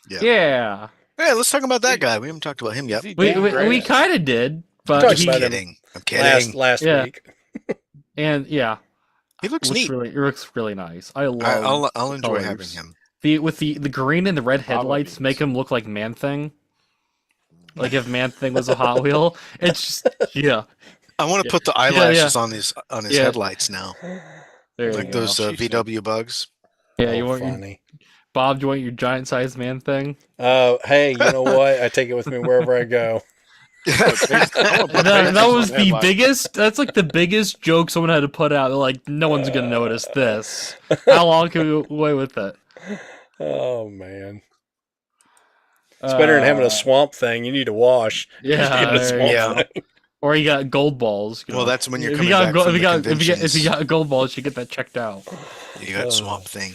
[SPEAKER 3] Yeah,
[SPEAKER 4] Hey, let's talk about that guy. We haven't talked about him yet.
[SPEAKER 1] Is he
[SPEAKER 3] we
[SPEAKER 1] damn great?
[SPEAKER 3] we kind of did, but
[SPEAKER 2] Talked
[SPEAKER 3] he
[SPEAKER 2] about him.
[SPEAKER 4] Kidding. I'm kidding.
[SPEAKER 2] Last
[SPEAKER 3] Yeah.
[SPEAKER 2] week.
[SPEAKER 3] and yeah,
[SPEAKER 4] He looks
[SPEAKER 3] looks
[SPEAKER 4] neat.
[SPEAKER 3] really it looks really nice. I love.
[SPEAKER 4] I'll
[SPEAKER 3] the
[SPEAKER 4] enjoy
[SPEAKER 3] colors.
[SPEAKER 4] having him.
[SPEAKER 3] The green and the red
[SPEAKER 1] Hot
[SPEAKER 3] headlights
[SPEAKER 1] Wheels.
[SPEAKER 3] make him look like Man Thing. Like if Man Thing was a Hot Wheel, it's just yeah.
[SPEAKER 4] I want to
[SPEAKER 3] Yeah.
[SPEAKER 4] put the
[SPEAKER 3] Yeah,
[SPEAKER 4] eyelashes
[SPEAKER 3] yeah.
[SPEAKER 4] on his
[SPEAKER 3] Yeah.
[SPEAKER 4] headlights now,
[SPEAKER 3] There
[SPEAKER 4] like
[SPEAKER 3] you go.
[SPEAKER 4] those
[SPEAKER 1] She's
[SPEAKER 4] VW bugs.
[SPEAKER 3] Yeah,
[SPEAKER 2] Oh,
[SPEAKER 3] you want your,
[SPEAKER 2] funny.
[SPEAKER 3] Bob? Do you want your giant sized Man Thing?
[SPEAKER 2] Hey, you know what? I take it with me wherever I go.
[SPEAKER 3] That was the biggest. That's like the biggest joke someone had to put out. They're like, no one's gonna notice this. How long can we get away with it?
[SPEAKER 2] Oh man, it's better than having a swamp thing. You need to wash.
[SPEAKER 3] Yeah,
[SPEAKER 2] Just get a
[SPEAKER 3] there
[SPEAKER 2] swamp
[SPEAKER 3] you
[SPEAKER 4] Yeah.
[SPEAKER 3] go.
[SPEAKER 2] thing.
[SPEAKER 3] Or you got gold balls. You
[SPEAKER 4] Well,
[SPEAKER 3] know.
[SPEAKER 4] that's when you're
[SPEAKER 3] if
[SPEAKER 4] coming
[SPEAKER 3] you got
[SPEAKER 4] back
[SPEAKER 3] gold,
[SPEAKER 4] from
[SPEAKER 3] if
[SPEAKER 4] the
[SPEAKER 3] you got if you
[SPEAKER 4] conventions.
[SPEAKER 3] got gold balls, you get that checked out.
[SPEAKER 4] You got Swamp Thing.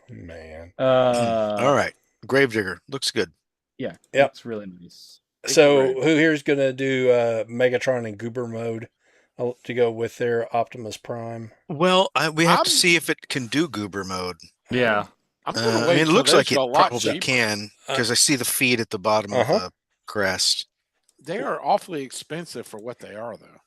[SPEAKER 2] Man.
[SPEAKER 4] All right, Gravedigger looks good.
[SPEAKER 3] Yeah,
[SPEAKER 2] Yep.
[SPEAKER 3] it's really nice.
[SPEAKER 2] So who here's gonna do Megatron and Goober mode to go with their Optimus Prime?
[SPEAKER 4] Well, we have
[SPEAKER 1] I'm-
[SPEAKER 4] to see if it can do Goober mode.
[SPEAKER 3] Yeah,
[SPEAKER 1] I'm
[SPEAKER 4] I
[SPEAKER 1] gonna
[SPEAKER 4] mean,
[SPEAKER 1] wait
[SPEAKER 4] it
[SPEAKER 1] till
[SPEAKER 4] looks
[SPEAKER 1] those
[SPEAKER 4] like it
[SPEAKER 1] go a lot
[SPEAKER 4] probably
[SPEAKER 1] cheaper.
[SPEAKER 4] can because I see the feet at the bottom of the crest.
[SPEAKER 1] They are awfully expensive for what they are, though.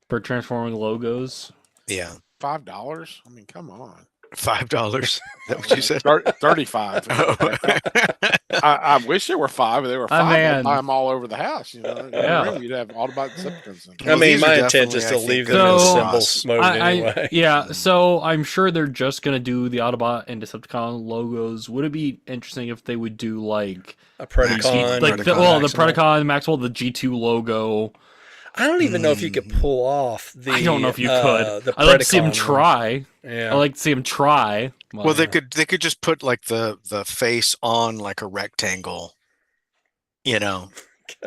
[SPEAKER 3] for transforming logos.
[SPEAKER 4] Yeah,
[SPEAKER 1] $5. I mean, come on.
[SPEAKER 4] $5. Is that what you said?
[SPEAKER 1] 35.
[SPEAKER 4] Oh.
[SPEAKER 1] I wish there were 5. If there were 5,
[SPEAKER 3] man.
[SPEAKER 1] I'd buy them all over the house. You know,
[SPEAKER 3] Yeah.
[SPEAKER 1] you'd have Autobot Decepticons. in.
[SPEAKER 2] I
[SPEAKER 4] Well,
[SPEAKER 2] mean,
[SPEAKER 4] these are
[SPEAKER 2] my intent
[SPEAKER 4] definitely,
[SPEAKER 2] is
[SPEAKER 4] I
[SPEAKER 2] to
[SPEAKER 4] think,
[SPEAKER 2] leave
[SPEAKER 4] good
[SPEAKER 2] them in
[SPEAKER 3] So-
[SPEAKER 2] symbols mode anyway.
[SPEAKER 3] Yeah, so I'm sure they're just gonna do the Autobot and Decepticon logos. Would it be interesting if they would do like
[SPEAKER 2] A
[SPEAKER 3] the
[SPEAKER 2] Predacon.
[SPEAKER 3] like the,
[SPEAKER 4] Predacon
[SPEAKER 3] well the
[SPEAKER 2] Maximal.
[SPEAKER 3] Predacon Maxwell, the G2 logo?
[SPEAKER 2] I don't even know if you could pull off the.
[SPEAKER 3] I don't know if you could.
[SPEAKER 2] The
[SPEAKER 3] I'd like to see him
[SPEAKER 2] Predacon one.
[SPEAKER 3] try.
[SPEAKER 2] Yeah.
[SPEAKER 3] I like to see him try.
[SPEAKER 4] Well, they could just put like the face on like a rectangle. You know,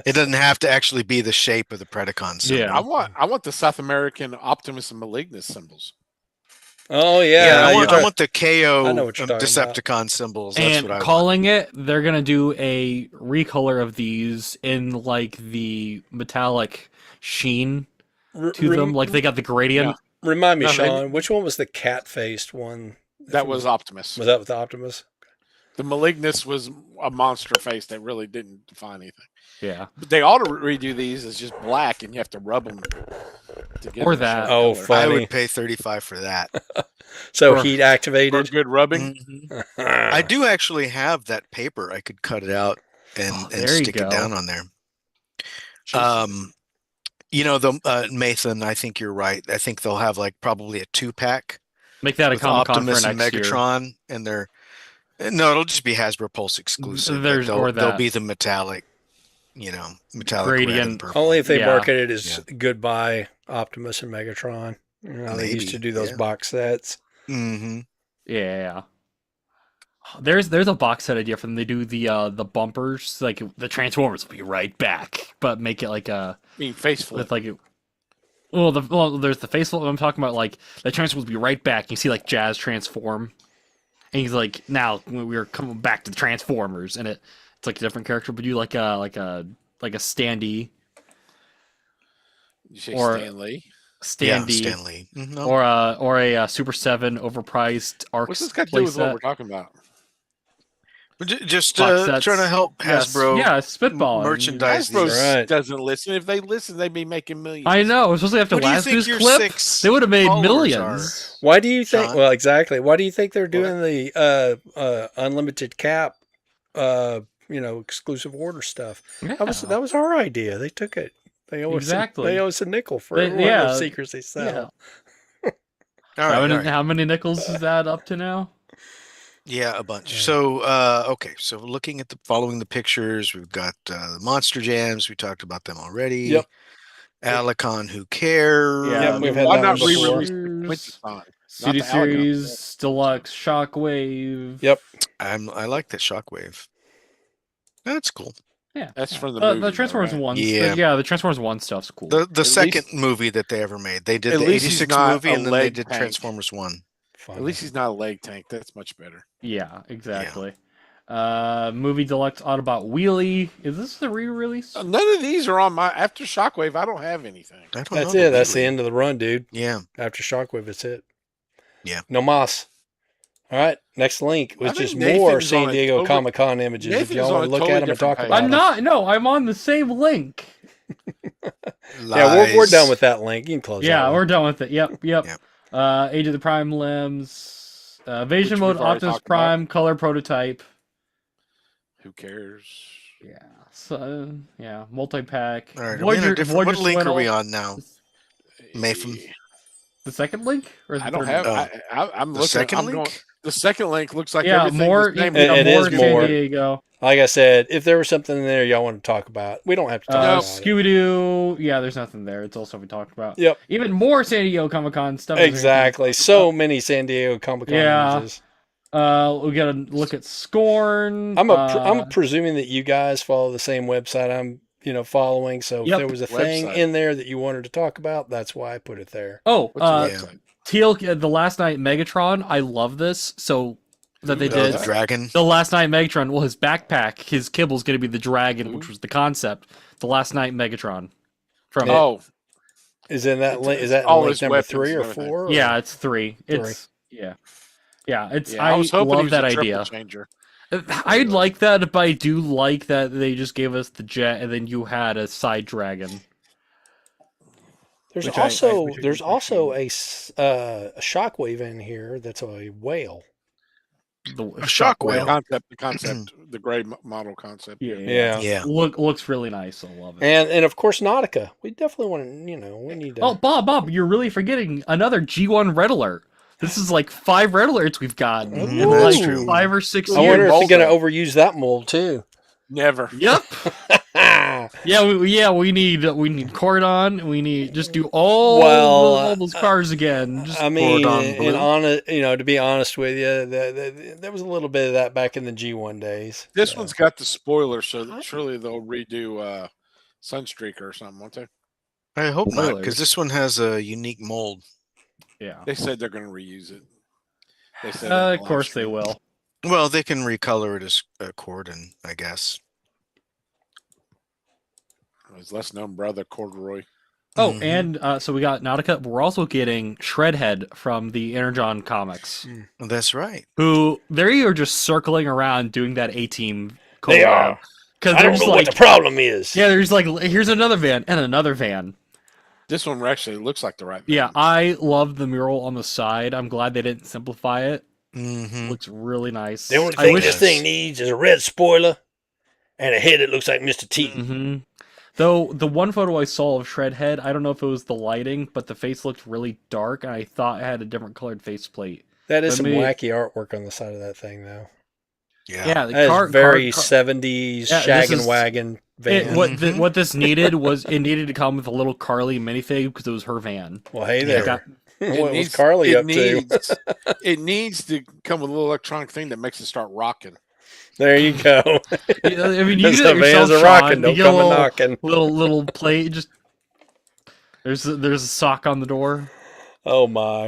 [SPEAKER 4] it doesn't have to actually be the shape of the Predacon symbol.
[SPEAKER 3] Yeah.
[SPEAKER 1] I want the South American Optimus and Malignus symbols.
[SPEAKER 2] Oh
[SPEAKER 4] Yeah,
[SPEAKER 2] yeah.
[SPEAKER 4] I
[SPEAKER 2] you're
[SPEAKER 4] want,
[SPEAKER 2] talking-
[SPEAKER 4] I want the KO
[SPEAKER 2] I know what you're talking
[SPEAKER 4] Decepticon symbols. That's
[SPEAKER 3] And
[SPEAKER 4] what I want.
[SPEAKER 3] calling it, they're gonna do a recolor of these in like the metallic sheen to them. Like they got the gradient.
[SPEAKER 2] Remind me,
[SPEAKER 1] No, they-
[SPEAKER 2] Sean, which one was the cat-faced one?
[SPEAKER 1] That was Optimus.
[SPEAKER 2] Was that with Optimus?
[SPEAKER 1] The Malignus was a monster face that really didn't define anything.
[SPEAKER 3] Yeah.
[SPEAKER 1] But they ought to redo these as just black, and you have to rub them to get
[SPEAKER 3] Or
[SPEAKER 1] them a
[SPEAKER 3] that.
[SPEAKER 1] sharp
[SPEAKER 2] Oh,
[SPEAKER 1] color.
[SPEAKER 2] fun.
[SPEAKER 4] I
[SPEAKER 2] funny.
[SPEAKER 4] would pay $35 for that.
[SPEAKER 2] So
[SPEAKER 3] Or-
[SPEAKER 2] heat
[SPEAKER 1] For
[SPEAKER 2] activated.
[SPEAKER 1] good rubbing.
[SPEAKER 4] Mhm. I do actually have that paper. I could cut it out and,
[SPEAKER 3] Oh,
[SPEAKER 4] and
[SPEAKER 3] there you
[SPEAKER 4] stick
[SPEAKER 3] go.
[SPEAKER 4] it down on there. You know, the Nathan, I think you're right. I think they'll have like probably a 2-pack
[SPEAKER 3] Make that a
[SPEAKER 4] with
[SPEAKER 3] Comic Con for
[SPEAKER 4] Optimus and
[SPEAKER 3] next year.
[SPEAKER 4] Megatron, and they're no, it'll just be Hasbro Pulse exclusive. but
[SPEAKER 3] There's- or
[SPEAKER 4] they'll
[SPEAKER 3] that.
[SPEAKER 4] be the metallic, metallic red and
[SPEAKER 3] Gradient.
[SPEAKER 4] purple.
[SPEAKER 2] Only if they
[SPEAKER 3] Yeah.
[SPEAKER 2] market it as Goodbye Optimus and Megatron. You know, they used
[SPEAKER 4] Maybe,
[SPEAKER 2] to do those
[SPEAKER 4] yeah.
[SPEAKER 2] box sets.
[SPEAKER 4] Mm-hmm.
[SPEAKER 3] Yeah. There's a box set idea for them. They do the bumpers, like the Transformers will be right back, but make it like a
[SPEAKER 1] I mean, face flip.
[SPEAKER 3] with like there's the face flip. I'm talking about like the Transformers will be right back. You see like Jazz transform, and he's like, now we're coming back to the Transformers, and it's like a different character, but you like a standee
[SPEAKER 1] You say
[SPEAKER 3] or-
[SPEAKER 1] Stan Lee.
[SPEAKER 4] Yeah,
[SPEAKER 3] standee
[SPEAKER 4] Stanley. Mhm.
[SPEAKER 3] or a Super 7 overpriced arc.
[SPEAKER 1] What's this got to do with what we're talking about?
[SPEAKER 4] Just
[SPEAKER 3] box sets.
[SPEAKER 4] trying to help
[SPEAKER 3] Yes.
[SPEAKER 4] Hasbro
[SPEAKER 3] Yeah, spitballing.
[SPEAKER 4] merchandise
[SPEAKER 1] Hasbro
[SPEAKER 4] these.
[SPEAKER 2] Right.
[SPEAKER 1] doesn't listen. If they listen, they'd be making millions.
[SPEAKER 3] I know, especially after
[SPEAKER 4] What do you
[SPEAKER 3] last
[SPEAKER 4] think
[SPEAKER 3] news
[SPEAKER 4] your
[SPEAKER 3] clip,
[SPEAKER 4] 6
[SPEAKER 3] they would have made
[SPEAKER 4] followers
[SPEAKER 3] millions.
[SPEAKER 2] Why do you think?
[SPEAKER 4] Sean?
[SPEAKER 2] Well, exactly. Why do you think they're doing the unlimited cap, exclusive order stuff?
[SPEAKER 3] Yeah.
[SPEAKER 2] That was our idea. They took it. They owe
[SPEAKER 3] Exactly.
[SPEAKER 2] They owe us a nickel for
[SPEAKER 3] They-
[SPEAKER 2] every one of
[SPEAKER 3] yeah,
[SPEAKER 2] those secrets they sell.
[SPEAKER 3] yeah.
[SPEAKER 4] All right, all right.
[SPEAKER 3] How many nickels is that up to now?
[SPEAKER 4] Yeah, a bunch. So, okay. So looking at following the pictures, we've got the Monster Jams. We talked about them already.
[SPEAKER 2] Yep.
[SPEAKER 4] Alicon, Who Cares?
[SPEAKER 2] Yep, we've had
[SPEAKER 1] Why
[SPEAKER 2] that
[SPEAKER 1] not
[SPEAKER 2] one before.
[SPEAKER 1] re-release the Quintesson?
[SPEAKER 3] CD
[SPEAKER 1] Not the Alligator.
[SPEAKER 3] Series, Deluxe, Shockwave.
[SPEAKER 2] Yep.
[SPEAKER 4] I like that Shockwave. That's cool.
[SPEAKER 3] Yeah.
[SPEAKER 1] That's
[SPEAKER 3] yeah.
[SPEAKER 1] from the movie,
[SPEAKER 3] The Transformers
[SPEAKER 1] though, right?
[SPEAKER 3] 1.
[SPEAKER 4] Yeah.
[SPEAKER 3] The Transformers 1 stuff's cool.
[SPEAKER 4] The second
[SPEAKER 1] least-
[SPEAKER 4] movie that they ever made. They did
[SPEAKER 1] At
[SPEAKER 4] the
[SPEAKER 1] least he's
[SPEAKER 4] 86
[SPEAKER 1] not
[SPEAKER 4] movie
[SPEAKER 1] a
[SPEAKER 4] and then they
[SPEAKER 1] leg
[SPEAKER 4] did
[SPEAKER 1] tank.
[SPEAKER 4] Transformers 1.
[SPEAKER 1] At least he's not a leg tank. That's much better.
[SPEAKER 3] Yeah, exactly. Movie Deluxe Autobot Wheelie. Is this the re-release?
[SPEAKER 1] None of these are on my. After Shockwave, I don't have anything.
[SPEAKER 4] I don't
[SPEAKER 2] That's
[SPEAKER 4] know
[SPEAKER 2] it. That's the
[SPEAKER 4] really.
[SPEAKER 2] end of the run, dude.
[SPEAKER 4] Yeah.
[SPEAKER 2] After Shockwave, it's it.
[SPEAKER 4] Yeah.
[SPEAKER 2] No mas. All right. Next link was
[SPEAKER 1] I think
[SPEAKER 2] just more
[SPEAKER 1] Nathan's
[SPEAKER 2] San
[SPEAKER 1] on a
[SPEAKER 2] Diego
[SPEAKER 1] totally-
[SPEAKER 2] Comic Con images. If
[SPEAKER 1] Nathan's
[SPEAKER 2] y'all
[SPEAKER 1] on
[SPEAKER 2] want
[SPEAKER 1] a
[SPEAKER 2] to look
[SPEAKER 1] totally
[SPEAKER 2] at them and
[SPEAKER 1] different
[SPEAKER 2] talk
[SPEAKER 1] page.
[SPEAKER 2] about
[SPEAKER 3] I'm
[SPEAKER 2] them.
[SPEAKER 3] not. No, I'm on the same link.
[SPEAKER 2] Yeah, we're
[SPEAKER 4] Lies.
[SPEAKER 2] done with that link. You can close
[SPEAKER 3] Yeah,
[SPEAKER 2] that
[SPEAKER 3] we're
[SPEAKER 2] one.
[SPEAKER 3] done with it. Yep.
[SPEAKER 4] Yep.
[SPEAKER 3] Age of the Prime Limbs. Vision
[SPEAKER 1] Which
[SPEAKER 3] Mode
[SPEAKER 1] we've already
[SPEAKER 3] Optimus
[SPEAKER 1] talked about.
[SPEAKER 3] Prime color prototype.
[SPEAKER 1] Who cares?
[SPEAKER 3] Yeah. So multi-pack.
[SPEAKER 4] All right. Are we in a different, what
[SPEAKER 3] Voyager
[SPEAKER 4] link are we
[SPEAKER 3] Swindle.
[SPEAKER 4] on now? Mayhem.
[SPEAKER 3] The second link? Or the
[SPEAKER 1] I don't
[SPEAKER 3] third
[SPEAKER 1] have.
[SPEAKER 3] link?
[SPEAKER 1] I'm
[SPEAKER 4] The
[SPEAKER 1] looking.
[SPEAKER 4] second
[SPEAKER 1] I'm
[SPEAKER 4] link?
[SPEAKER 1] going. The second link looks like
[SPEAKER 3] Yeah,
[SPEAKER 1] everything
[SPEAKER 3] more.
[SPEAKER 1] the same.
[SPEAKER 3] Yeah,
[SPEAKER 2] It
[SPEAKER 3] more
[SPEAKER 2] is
[SPEAKER 3] San
[SPEAKER 2] more.
[SPEAKER 3] Diego.
[SPEAKER 2] Like I said, if there was something in there y'all want to talk about, we don't have to talk about it.
[SPEAKER 3] Scooby-Doo. Yeah, there's nothing there. It's all stuff we talked about.
[SPEAKER 2] Yep.
[SPEAKER 3] Even more San Diego Comic-Con stuff.
[SPEAKER 2] Exactly. So many San Diego Comic Con
[SPEAKER 3] Yeah.
[SPEAKER 2] images.
[SPEAKER 3] We got to look at Scorn.
[SPEAKER 2] I'm presuming that you guys follow the same website I'm following. So
[SPEAKER 3] Yep.
[SPEAKER 2] if there was a thing
[SPEAKER 1] Website.
[SPEAKER 2] in there that you wanted to talk about, that's why I put it there.
[SPEAKER 3] Oh,
[SPEAKER 1] What's the
[SPEAKER 4] yeah.
[SPEAKER 1] website?
[SPEAKER 3] the Last Night Megatron. I love this. So that they
[SPEAKER 1] Ooh,
[SPEAKER 3] did
[SPEAKER 4] The dragon.
[SPEAKER 3] the Last Night Megatron. Well, his backpack, his kibble's going to be the dragon, which was the concept. The Last Night Megatron. From
[SPEAKER 1] Oh,
[SPEAKER 2] Is in that link? Is
[SPEAKER 1] it's
[SPEAKER 2] that
[SPEAKER 1] all
[SPEAKER 2] link
[SPEAKER 1] his
[SPEAKER 2] number
[SPEAKER 1] weapons
[SPEAKER 2] 3 or
[SPEAKER 1] and everything.
[SPEAKER 2] 4?
[SPEAKER 3] yeah, it's 3. It's yeah. It's
[SPEAKER 1] yeah. I was hoping he
[SPEAKER 3] love
[SPEAKER 1] was
[SPEAKER 3] that
[SPEAKER 1] a triple
[SPEAKER 3] idea.
[SPEAKER 1] changer.
[SPEAKER 3] I like that, but I do like that they just gave us the jet and then you had a side dragon.
[SPEAKER 2] There's
[SPEAKER 3] Which
[SPEAKER 2] also
[SPEAKER 3] which I
[SPEAKER 2] there's
[SPEAKER 3] do
[SPEAKER 2] also a shockwave in here that's a whale.
[SPEAKER 3] The
[SPEAKER 4] A shockwave.
[SPEAKER 1] The concept, the gray model concept.
[SPEAKER 2] Yeah.
[SPEAKER 4] Yeah.
[SPEAKER 3] Looks really nice. I love it.
[SPEAKER 2] And of course Nautica. We definitely want to, we need to.
[SPEAKER 3] Oh, Bob, you're really forgetting another G1 Red Alert. This is like 5 Red Alerts we've gotten in
[SPEAKER 2] Ooh.
[SPEAKER 3] like
[SPEAKER 2] That's true.
[SPEAKER 3] 5 or 6
[SPEAKER 2] I wonder
[SPEAKER 3] years.
[SPEAKER 2] if they're going
[SPEAKER 1] mold
[SPEAKER 2] to overuse that mold too.
[SPEAKER 1] Never.
[SPEAKER 3] Yep. We need Cordon. We need just do all those cars again. Just
[SPEAKER 2] I mean,
[SPEAKER 4] Cordon Bleu.
[SPEAKER 2] and to be honest with you, there was a little bit of that back in the G1 days.
[SPEAKER 1] This
[SPEAKER 2] So.
[SPEAKER 1] one's got the spoiler, so surely they'll redo Sunstreaker or something, won't they?
[SPEAKER 4] I hope not,
[SPEAKER 3] Spoilers.
[SPEAKER 4] because this one has a unique mold.
[SPEAKER 3] yeah.
[SPEAKER 1] They said they're going to reuse it. They said
[SPEAKER 3] Of course they will.
[SPEAKER 4] Well, they can recolor it as Cordon, I guess.
[SPEAKER 1] His less known brother, Corduroy.
[SPEAKER 3] Oh,
[SPEAKER 4] Mhm.
[SPEAKER 3] and so we got Nautica. But we're also getting Shredhead from the Energon comics,
[SPEAKER 4] That's right.
[SPEAKER 3] who they are just circling around doing that A-Team.
[SPEAKER 2] They are.
[SPEAKER 3] Because
[SPEAKER 2] I
[SPEAKER 3] they're
[SPEAKER 2] don't
[SPEAKER 3] just
[SPEAKER 2] know
[SPEAKER 3] like,
[SPEAKER 2] what the problem is.
[SPEAKER 3] yeah, there's like, here's another van and another van.
[SPEAKER 1] This one actually looks like the right.
[SPEAKER 3] Yeah,
[SPEAKER 1] van.
[SPEAKER 3] I love the mural on the side. I'm glad they didn't simplify it.
[SPEAKER 4] Mm-hmm.
[SPEAKER 3] Looks really nice.
[SPEAKER 2] The only
[SPEAKER 3] I
[SPEAKER 2] thing
[SPEAKER 3] wish-
[SPEAKER 2] this thing needs is a red spoiler and a head that looks like Mr. T.
[SPEAKER 3] Mhm. Though the one photo I saw of Shredhead, I don't know if it was the lighting, but the face looked really dark, and I thought it had a different colored faceplate.
[SPEAKER 2] That is
[SPEAKER 3] Let
[SPEAKER 2] some
[SPEAKER 3] me-
[SPEAKER 2] wacky artwork on the side of that thing, though.
[SPEAKER 4] Yeah.
[SPEAKER 3] Yeah, the
[SPEAKER 2] That is very
[SPEAKER 3] car-
[SPEAKER 2] 70s
[SPEAKER 3] Yeah,
[SPEAKER 2] shag
[SPEAKER 3] this
[SPEAKER 2] and
[SPEAKER 3] is-
[SPEAKER 2] wagon van.
[SPEAKER 4] Mhm.
[SPEAKER 3] What this needed was it needed to come with a little Carly minifig because it was her van.
[SPEAKER 2] Well, hey
[SPEAKER 3] It
[SPEAKER 2] there.
[SPEAKER 3] got-
[SPEAKER 2] What was Carly up to?
[SPEAKER 1] needs, it needs to come with a little electronic thing that makes it start rocking.
[SPEAKER 2] There you go.
[SPEAKER 3] I mean, you
[SPEAKER 2] Because
[SPEAKER 3] do
[SPEAKER 2] the
[SPEAKER 3] that
[SPEAKER 2] vans
[SPEAKER 3] yourself,
[SPEAKER 2] are
[SPEAKER 3] Sean.
[SPEAKER 2] rocking.
[SPEAKER 3] You
[SPEAKER 2] Don't
[SPEAKER 3] get a
[SPEAKER 2] come a knocking.
[SPEAKER 3] little plate. Just there's a sock on the door.
[SPEAKER 2] Oh, my.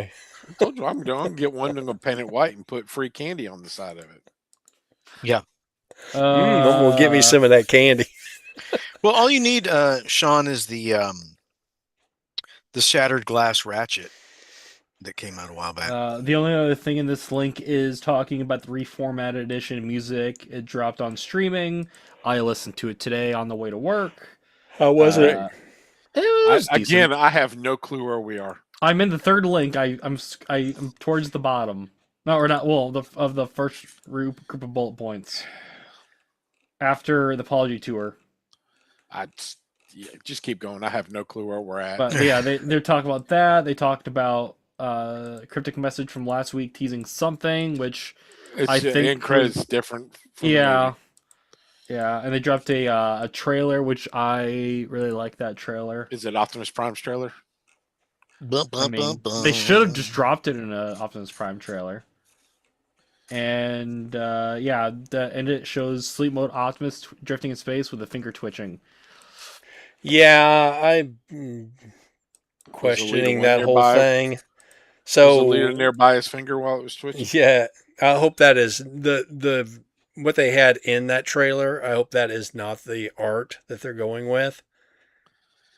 [SPEAKER 1] I told you I'm going to get one and I'm going to paint it white and put free candy on the side of it.
[SPEAKER 2] Well, get me some of that candy.
[SPEAKER 4] Well, all you need, Sean, is the shattered glass ratchet that came out a while back.
[SPEAKER 3] The only other thing in this link is talking about the reformatted edition music. It dropped on streaming. I listened to it today on the way to work.
[SPEAKER 2] How was it?
[SPEAKER 3] It was decent.
[SPEAKER 1] Again, I have no clue where we are.
[SPEAKER 3] I'm in the third link. I'm towards the bottom. No, or not. Well, of the first group of bullet points after the apology tour.
[SPEAKER 1] Yeah, just keep going. I have no clue where we're at.
[SPEAKER 3] But yeah, they're talking about that. They talked about cryptic message from last week teasing something, which
[SPEAKER 1] It's
[SPEAKER 3] I think
[SPEAKER 1] end credits different from the
[SPEAKER 3] yeah,
[SPEAKER 1] movie.
[SPEAKER 3] yeah, and they dropped a trailer, which I really like that trailer.
[SPEAKER 1] Is it Optimus Prime's trailer?
[SPEAKER 3] I mean, they should have just dropped it in an Optimus Prime trailer. And yeah, and it shows sleep mode Optimus drifting in space with a finger twitching.
[SPEAKER 2] Yeah, I'm questioning that whole thing. So
[SPEAKER 1] was the leader nearby his finger while it was twitching?
[SPEAKER 2] Yeah, I hope that is the what they had in that trailer. I hope that is not the art that they're going with.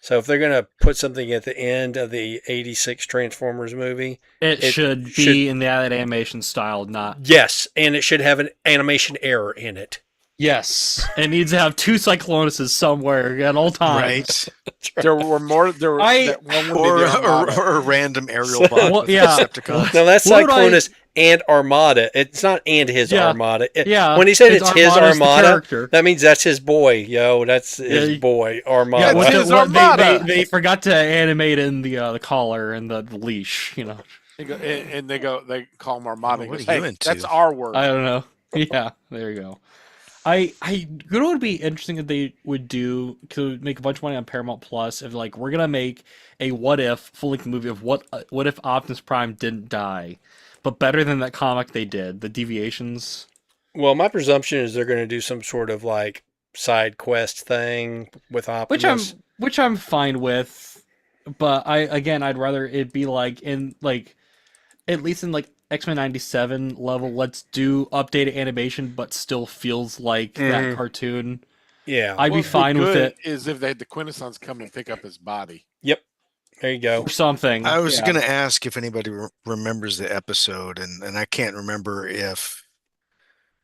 [SPEAKER 2] So if they're going to put something at the end of the 86 Transformers movie,
[SPEAKER 3] it should be in that animation style, not...
[SPEAKER 2] Yes, and it should have an animation error in it.
[SPEAKER 3] Yes. It needs to have two Cyclonuses somewhere at all times.
[SPEAKER 1] Right. There were more... There were,
[SPEAKER 4] or a random aerial bot with Decepticons.
[SPEAKER 2] Now that's Cyclonus and Armada. It's not and his Armada. When he said it's his Armada, that means that's his boy, yo. That's his boy, Armada.
[SPEAKER 1] Yeah, his Armada.
[SPEAKER 3] They forgot to animate in the collar and the leash, you know.
[SPEAKER 1] They call him Armada.
[SPEAKER 4] What
[SPEAKER 1] goes,
[SPEAKER 4] are you
[SPEAKER 1] hey,
[SPEAKER 4] into?
[SPEAKER 1] that's our word.
[SPEAKER 3] I don't know. Yeah, there you go. You know what would be interesting if they would do to make a bunch of money on Paramount Plus if like we're gonna make a what if full-length movie of what if Optimus Prime didn't die, but better than that comic they did, the Deviations.
[SPEAKER 2] Well, my presumption is they're gonna do some sort of like side quest thing with Optimus,
[SPEAKER 3] which I'm fine with, but I'd rather it be like in like at least in like X-Men 97 level, let's do updated animation, but still feels like that cartoon.
[SPEAKER 2] Yeah.
[SPEAKER 3] I'd be fine with it.
[SPEAKER 1] Is if they had the Quintessons come and pick up his body.
[SPEAKER 2] Yep. There you go.
[SPEAKER 3] Or something.
[SPEAKER 4] I was going to ask if anybody remembers the episode, and I can't remember if...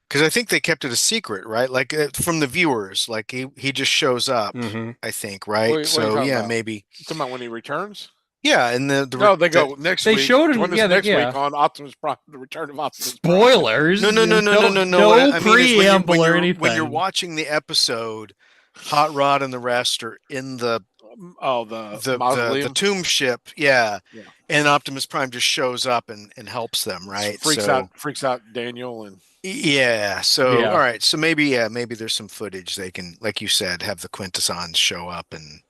[SPEAKER 4] Because I think they kept it a secret, right? Like from the viewers, like he just shows up, I think, right?
[SPEAKER 1] What
[SPEAKER 4] yeah, maybe...
[SPEAKER 1] You talking about when he returns?
[SPEAKER 4] Yeah, and
[SPEAKER 1] they go next
[SPEAKER 3] they
[SPEAKER 1] week.
[SPEAKER 3] Showed him
[SPEAKER 1] next week on Optimus Prime, the Return of Optimus
[SPEAKER 3] Spoilers.
[SPEAKER 1] Prime.
[SPEAKER 3] No preamble or anything.
[SPEAKER 4] When you're watching the episode, Hot Rod and the rest are in the tomb ship, yeah. And Optimus Prime just shows up and helps them, right?
[SPEAKER 1] Freaks out Daniel and
[SPEAKER 4] all right, so maybe there's some footage they can, like you said, have the Quintessons show up and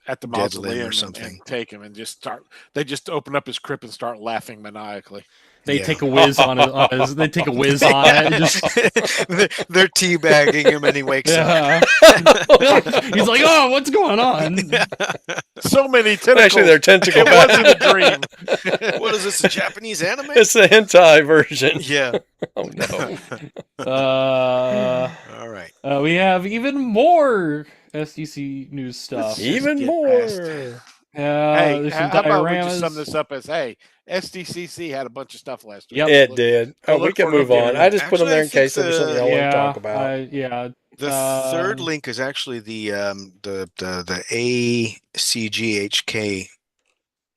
[SPEAKER 1] at the mausoleum or something, and take him and just start. They just open up his crypt and start laughing maniacally.
[SPEAKER 3] They take a whiz on his. They take a whiz on it. And just...
[SPEAKER 4] They're teabagging him and he wakes up.
[SPEAKER 3] He's like, "Oh, what's going on?"
[SPEAKER 1] So many tentacles.
[SPEAKER 2] Actually, they're tentacle.
[SPEAKER 1] It wasn't a dream.
[SPEAKER 4] What is this? A Japanese anime?
[SPEAKER 2] It's the hentai version.
[SPEAKER 4] Yeah.
[SPEAKER 2] Oh no.
[SPEAKER 4] All right.
[SPEAKER 3] We have even more SDC news stuff.
[SPEAKER 2] Even more.
[SPEAKER 1] Hey, how about we just sum this up as, hey, SDCC had a bunch of stuff last week.
[SPEAKER 3] Yep.
[SPEAKER 2] It did. We can move on. I just put them there in case there was something y'all want to talk about.
[SPEAKER 4] The third link is actually the ACGHK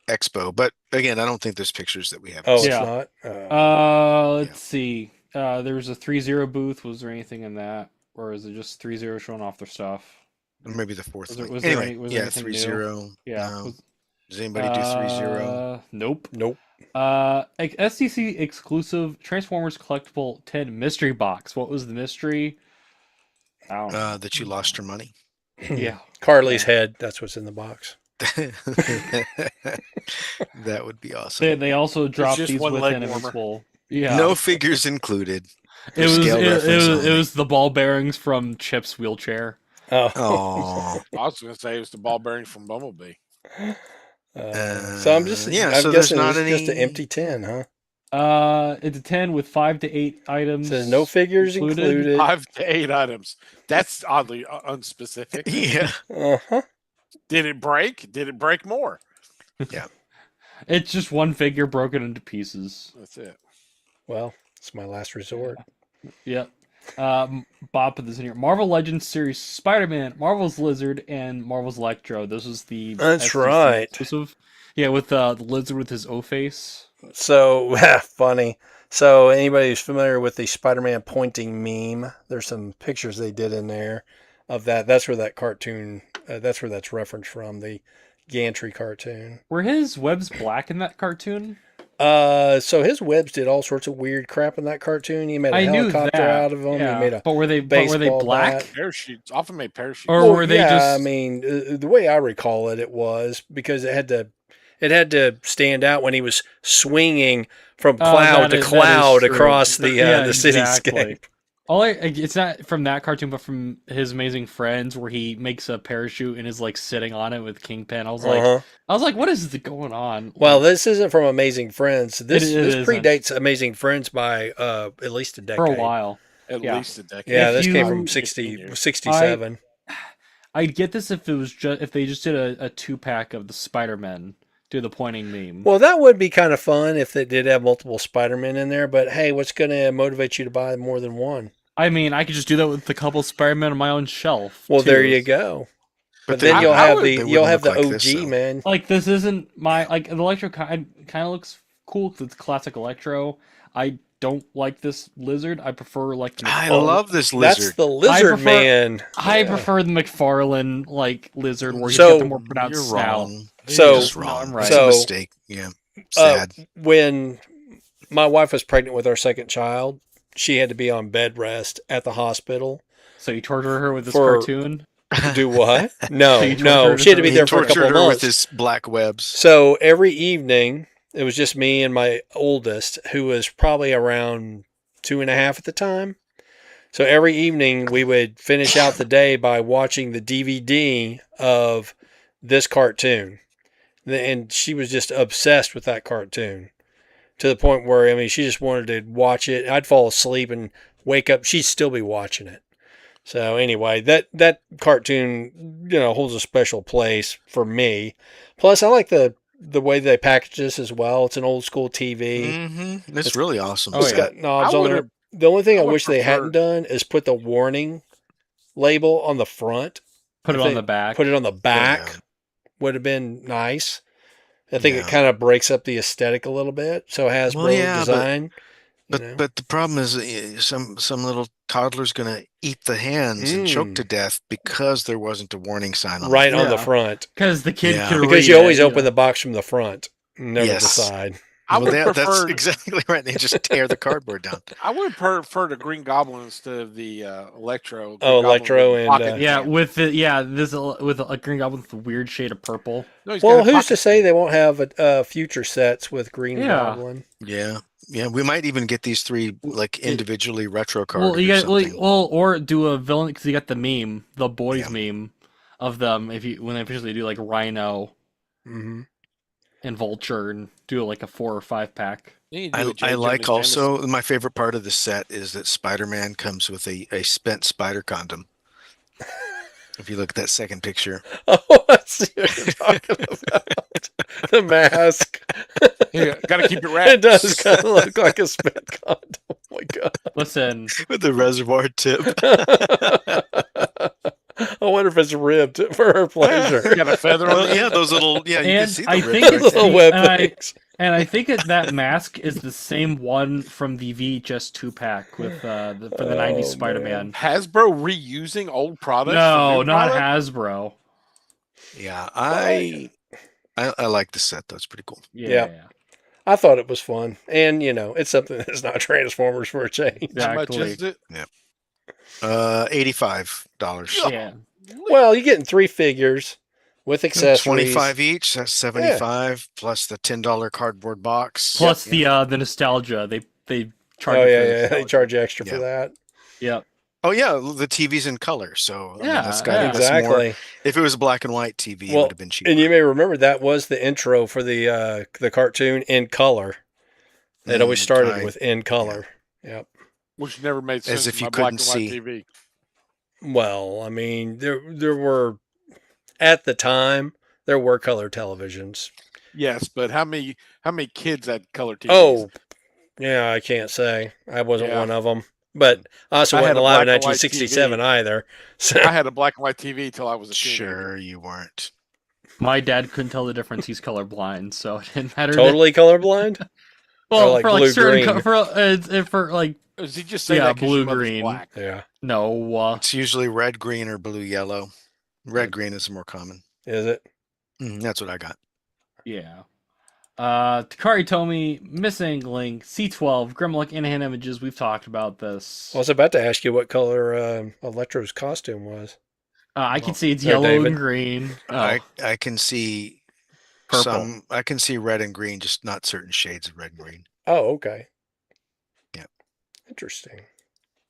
[SPEAKER 4] Expo, but again, I don't think there's pictures that we have.
[SPEAKER 2] Oh, it's not?
[SPEAKER 3] Let's see. There was a 3-0 booth. Was there anything in that? Or is it just 3-0 showing off their stuff?
[SPEAKER 4] Or maybe the fourth link.
[SPEAKER 3] Was
[SPEAKER 4] anyway,
[SPEAKER 3] there
[SPEAKER 4] 3-0.
[SPEAKER 3] Yeah.
[SPEAKER 4] No. Does anybody do 3-0?
[SPEAKER 3] Nope. STC exclusive Transformers collectible 10 mystery box. What was the mystery? I don't know.
[SPEAKER 4] That you lost your money.
[SPEAKER 3] Yeah.
[SPEAKER 2] Carly's head. That's what's in the box.
[SPEAKER 4] That would be awesome.
[SPEAKER 3] They also dropped these with an Invincible. Yeah.
[SPEAKER 4] No figures included.
[SPEAKER 3] It was the ball bearings from Chip's wheelchair.
[SPEAKER 4] Oh.
[SPEAKER 1] I was going to say it was the ball bearings from Bumblebee.
[SPEAKER 2] So I'm just I'm guessing it's just an empty 10, huh?
[SPEAKER 3] It's a 10 with 5 to 8 items.
[SPEAKER 2] Says no figures included.
[SPEAKER 1] 5 to 8 items. That's oddly unspecific.
[SPEAKER 4] Yeah.
[SPEAKER 1] Did it break? Did it break more?
[SPEAKER 4] Yeah.
[SPEAKER 3] It's just one figure broken into pieces.
[SPEAKER 1] That's it.
[SPEAKER 2] Well, it's my last resort.
[SPEAKER 3] Yep. Bob put this in here. Marvel Legends series Spider-Man, Marvel's Lizard, and Marvel's Electro. This was the
[SPEAKER 2] That's right.
[SPEAKER 3] Exclusive. Yeah, with the lizard with his O face.
[SPEAKER 2] So funny. So anybody who's familiar with the Spider-Man pointing meme, there's some pictures they did in there of that. That's where that cartoon That's where that's referenced from, the Gantry cartoon.
[SPEAKER 3] Were his webs black in that cartoon?
[SPEAKER 2] So his webs did all sorts of weird crap in that cartoon. He made a
[SPEAKER 3] I knew
[SPEAKER 2] helicopter
[SPEAKER 3] that.
[SPEAKER 2] out of them.
[SPEAKER 3] Yeah.
[SPEAKER 2] He made a
[SPEAKER 3] But were they
[SPEAKER 2] baseball
[SPEAKER 3] black?
[SPEAKER 2] bat.
[SPEAKER 1] Parachutes often made parachutes.
[SPEAKER 3] Or
[SPEAKER 2] Well,
[SPEAKER 3] were they
[SPEAKER 2] yeah,
[SPEAKER 3] just?
[SPEAKER 2] I mean, the way I recall it, it was because it had to stand out when he was swinging from cloud to cloud across the cityscape.
[SPEAKER 3] It's not from that cartoon, but from his Amazing Friends, where he makes a parachute and is like sitting on it with Kingpin. I was like, what is going on?
[SPEAKER 2] Well, this isn't from Amazing Friends. This predates
[SPEAKER 3] isn't.
[SPEAKER 2] Amazing Friends by at least a decade.
[SPEAKER 3] For a while.
[SPEAKER 1] At least a decade.
[SPEAKER 2] Yeah, this came from 67.
[SPEAKER 3] I'd get this if it was if they just did a 2-pack of the Spider-Man. Do the pointing meme.
[SPEAKER 2] Well, that would be kind of fun if they did have multiple Spider-Men in there, but hey, what's going to motivate you to buy more than one?
[SPEAKER 3] I mean, I could just do that with a couple Spider-Man on my own shelf.
[SPEAKER 2] Well, there you go. But then you'll have the OG, man.
[SPEAKER 3] Like, this isn't my the Electro kind of looks cool because it's classic Electro. I don't like this lizard. I prefer like the
[SPEAKER 4] I love this lizard.
[SPEAKER 2] That's the lizard man.
[SPEAKER 3] I prefer the McFarlane like lizard where he's got the more pronounced snout.
[SPEAKER 2] So
[SPEAKER 4] wrong.
[SPEAKER 3] Right.
[SPEAKER 4] It's a mistake. Yeah. Sad.
[SPEAKER 2] When my wife was pregnant with our second child, she had to be on bed rest at the hospital.
[SPEAKER 3] So you torture her with this cartoon?
[SPEAKER 2] Do what? No. She had to be there for a couple of months
[SPEAKER 4] with his black webs.
[SPEAKER 2] So every evening, it was just me and my oldest, who was probably around 2.5 at the time. So every evening, we would finish out the day by watching the DVD of this cartoon. And she was just obsessed with that cartoon to the point where, I mean, she just wanted to watch it. I'd fall asleep and wake up. She'd still be watching it. So anyway, that cartoon, holds a special place for me. Plus, I like the way they package this as well. It's an old school TV.
[SPEAKER 4] Mm-hmm. It's really awesome.
[SPEAKER 2] It's got knobs on there. The only thing I wish they hadn't done is put the warning label on the front.
[SPEAKER 3] Put it on the back.
[SPEAKER 2] Put it on the back. Yeah. Would have been nice. I think it kind of breaks up the aesthetic a little bit. So Hasbro design.
[SPEAKER 4] But the problem is some little toddler's going to eat the hands and choke to death because there wasn't a warning sign on
[SPEAKER 2] on the front.
[SPEAKER 3] Because the kid could
[SPEAKER 2] because you always open the box from the front, never the side.
[SPEAKER 4] That's exactly right. They just tear the cardboard down.
[SPEAKER 1] I would prefer the Green Goblin instead of the Electro.
[SPEAKER 2] Electro and
[SPEAKER 3] with a Green Goblin with a weird shade of purple.
[SPEAKER 2] No, who's to say they won't have future sets with Green Goblin?
[SPEAKER 4] Yeah, we might even get these three like individually retro cards.
[SPEAKER 3] Or do a villain because you got the meme, the boys meme of them. When they officially do like Rhino.
[SPEAKER 2] Mm-hmm.
[SPEAKER 3] And Vulture and do like a 4 or 5 pack.
[SPEAKER 4] I like also my favorite part of the set is that Spider-Man comes with a spent spider condom. If you look at that second picture.
[SPEAKER 2] Oh, I see what you're talking about. The mask.
[SPEAKER 1] Gotta keep it wrapped.
[SPEAKER 2] It does kind of look like a spent condom. Oh my god.
[SPEAKER 3] Listen.
[SPEAKER 4] With the reservoir tip.
[SPEAKER 2] I wonder if it's ribbed for her pleasure.
[SPEAKER 1] Got a feather on it.
[SPEAKER 4] Yeah, those little. Yeah, you can see the
[SPEAKER 2] little web things.
[SPEAKER 3] And I think that mask is the same one from the VHS 2-pack with for the 90s Spider-Man.
[SPEAKER 1] Hasbro reusing old products?
[SPEAKER 3] No, not Hasbro.
[SPEAKER 4] Yeah, I like the set. That's pretty cool.
[SPEAKER 2] Yeah. I thought it was fun, and it's something that's not Transformers for a change.
[SPEAKER 3] Exactly.
[SPEAKER 1] How much is it?
[SPEAKER 4] Yeah. $85.
[SPEAKER 3] Yeah.
[SPEAKER 2] Well, you're getting 3 figures with accessories.
[SPEAKER 4] $25 each. That's $75 plus the $10 cardboard box.
[SPEAKER 3] Plus the nostalgia. They charge.
[SPEAKER 2] They charge extra for that.
[SPEAKER 3] Yep.
[SPEAKER 4] Oh yeah, the TV's in color, so
[SPEAKER 2] exactly.
[SPEAKER 4] More, if it was a black and white TV, it would have been cheaper.
[SPEAKER 2] And you may remember that was the intro for the cartoon in color. It always started with in color. Yep.
[SPEAKER 1] Which never made sense
[SPEAKER 4] as if you
[SPEAKER 1] couldn't
[SPEAKER 4] see.
[SPEAKER 1] TV.
[SPEAKER 2] Well, I mean, there were at the time there were color televisions.
[SPEAKER 1] Yes, but how many kids had color TVs?
[SPEAKER 2] Oh, yeah, I can't say. I wasn't one of them. But I also wasn't alive in 1967 either. So.
[SPEAKER 1] I had a black and white TV till I was a teenager.
[SPEAKER 4] Sure, you weren't.
[SPEAKER 3] My dad couldn't tell the difference. He's colorblind, so it didn't matter.
[SPEAKER 2] Totally colorblind?
[SPEAKER 3] Well,
[SPEAKER 2] like
[SPEAKER 3] for
[SPEAKER 2] blue,
[SPEAKER 3] like certain
[SPEAKER 2] green.
[SPEAKER 3] for like.
[SPEAKER 1] Does he just say that
[SPEAKER 3] blue green?
[SPEAKER 1] Black?
[SPEAKER 2] Yeah.
[SPEAKER 3] No.
[SPEAKER 4] It's usually red, green, or blue, yellow. Red green is more common.
[SPEAKER 2] Is it?
[SPEAKER 4] That's what I got.
[SPEAKER 3] Yeah. Takari Tomy, Missing Link, C12, Grimlock in-hand images. We've talked about this.
[SPEAKER 2] I was about to ask you what color Electro's costume was.
[SPEAKER 3] I can see it's
[SPEAKER 2] Oh,
[SPEAKER 3] yellow
[SPEAKER 2] David.
[SPEAKER 3] and green. Oh,
[SPEAKER 4] I can see
[SPEAKER 3] purple.
[SPEAKER 4] I can see red and green, just not certain shades of red and green.
[SPEAKER 2] Oh, okay.
[SPEAKER 4] Yeah.
[SPEAKER 2] Interesting.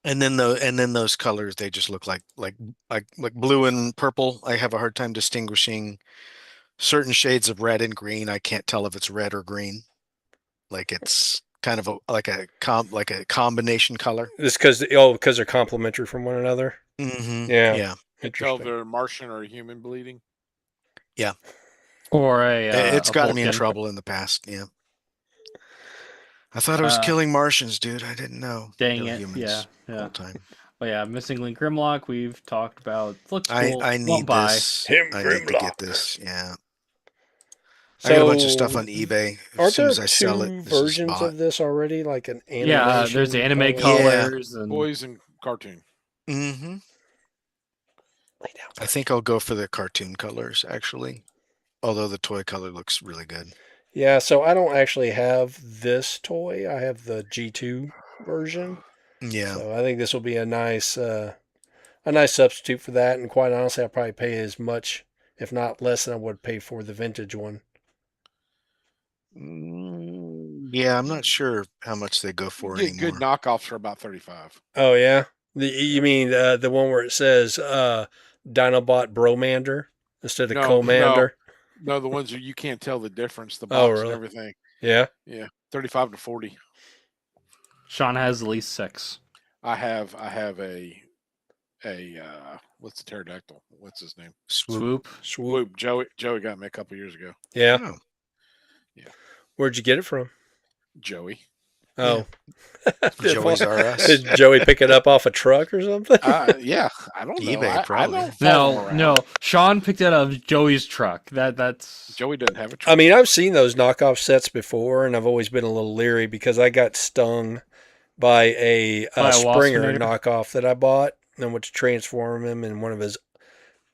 [SPEAKER 4] And then those colors, they just look like blue and purple. I have a hard time distinguishing certain shades of red and green. I can't tell if it's red or green. Like it's kind of like a combination color.
[SPEAKER 2] It's because they're complementary from one another.
[SPEAKER 4] Mm-hmm.
[SPEAKER 2] Yeah.
[SPEAKER 4] Yeah.
[SPEAKER 1] You tell if they're Martian or human bleeding.
[SPEAKER 4] Yeah.
[SPEAKER 3] Or
[SPEAKER 4] It's
[SPEAKER 3] a
[SPEAKER 4] gotten me in
[SPEAKER 3] Vulcan.
[SPEAKER 4] trouble in the past. Yeah. I thought I was killing Martians, dude. I didn't know.
[SPEAKER 3] Dang
[SPEAKER 4] They were
[SPEAKER 3] it.
[SPEAKER 4] humans the
[SPEAKER 3] Yeah.
[SPEAKER 4] whole time.
[SPEAKER 3] But yeah, Missing Link Grimlock, we've talked about. Looks cool.
[SPEAKER 4] I
[SPEAKER 3] Won't
[SPEAKER 4] need
[SPEAKER 3] buy.
[SPEAKER 4] this.
[SPEAKER 2] Him
[SPEAKER 4] I need to get
[SPEAKER 2] Grimlock.
[SPEAKER 4] this. Yeah.
[SPEAKER 2] So,
[SPEAKER 4] I got a bunch of stuff on eBay. As
[SPEAKER 2] aren't
[SPEAKER 4] soon
[SPEAKER 2] there
[SPEAKER 4] as I sell it,
[SPEAKER 2] two
[SPEAKER 4] this is
[SPEAKER 2] versions
[SPEAKER 4] bought.
[SPEAKER 2] of this already? Like an animation?
[SPEAKER 3] Yeah, there's anime colors and
[SPEAKER 1] Boys and cartoon.
[SPEAKER 4] Mm-hmm. I think I'll go for the cartoon colors, actually. Although the toy color looks really good.
[SPEAKER 2] Yeah, so I don't actually have this toy. I have the G2 version.
[SPEAKER 4] Yeah.
[SPEAKER 2] So I think this will be a nice substitute for that. And quite honestly, I'll probably pay as much, if not less, than I would pay for the vintage one.
[SPEAKER 4] Yeah, I'm not sure how much they go for
[SPEAKER 1] You get
[SPEAKER 4] anymore.
[SPEAKER 1] good knockoffs for about $35.
[SPEAKER 2] Oh yeah, you mean the one where it says Dinobot Bromander instead of Commander?
[SPEAKER 1] No, the ones that you can't tell the difference, the
[SPEAKER 2] Oh,
[SPEAKER 1] box
[SPEAKER 2] really?
[SPEAKER 1] and everything.
[SPEAKER 2] Yeah.
[SPEAKER 1] Yeah, 35 to 40.
[SPEAKER 3] Sean has at least 6.
[SPEAKER 1] I have a what's the pterodactyl? What's his name?
[SPEAKER 3] Swoop.
[SPEAKER 1] Swoop. Joey got me a couple years ago.
[SPEAKER 2] Yeah.
[SPEAKER 4] Oh.
[SPEAKER 1] Yeah.
[SPEAKER 2] Where'd you get it from?
[SPEAKER 1] Joey.
[SPEAKER 2] Oh.
[SPEAKER 4] Joey's R Us.
[SPEAKER 2] Did Joey pick it up off a truck or something?
[SPEAKER 1] Yeah, I don't know.
[SPEAKER 4] eBay,
[SPEAKER 1] I
[SPEAKER 4] probably.
[SPEAKER 1] don't follow him around.
[SPEAKER 3] No. Sean picked it up of Joey's truck. That's
[SPEAKER 1] Joey doesn't have a truck.
[SPEAKER 2] I mean, I've seen those knockoff sets before, and I've always been a little leery because I got stung by a Springer
[SPEAKER 3] waspinator?
[SPEAKER 2] knockoff that I bought, and went to transform him, and one of his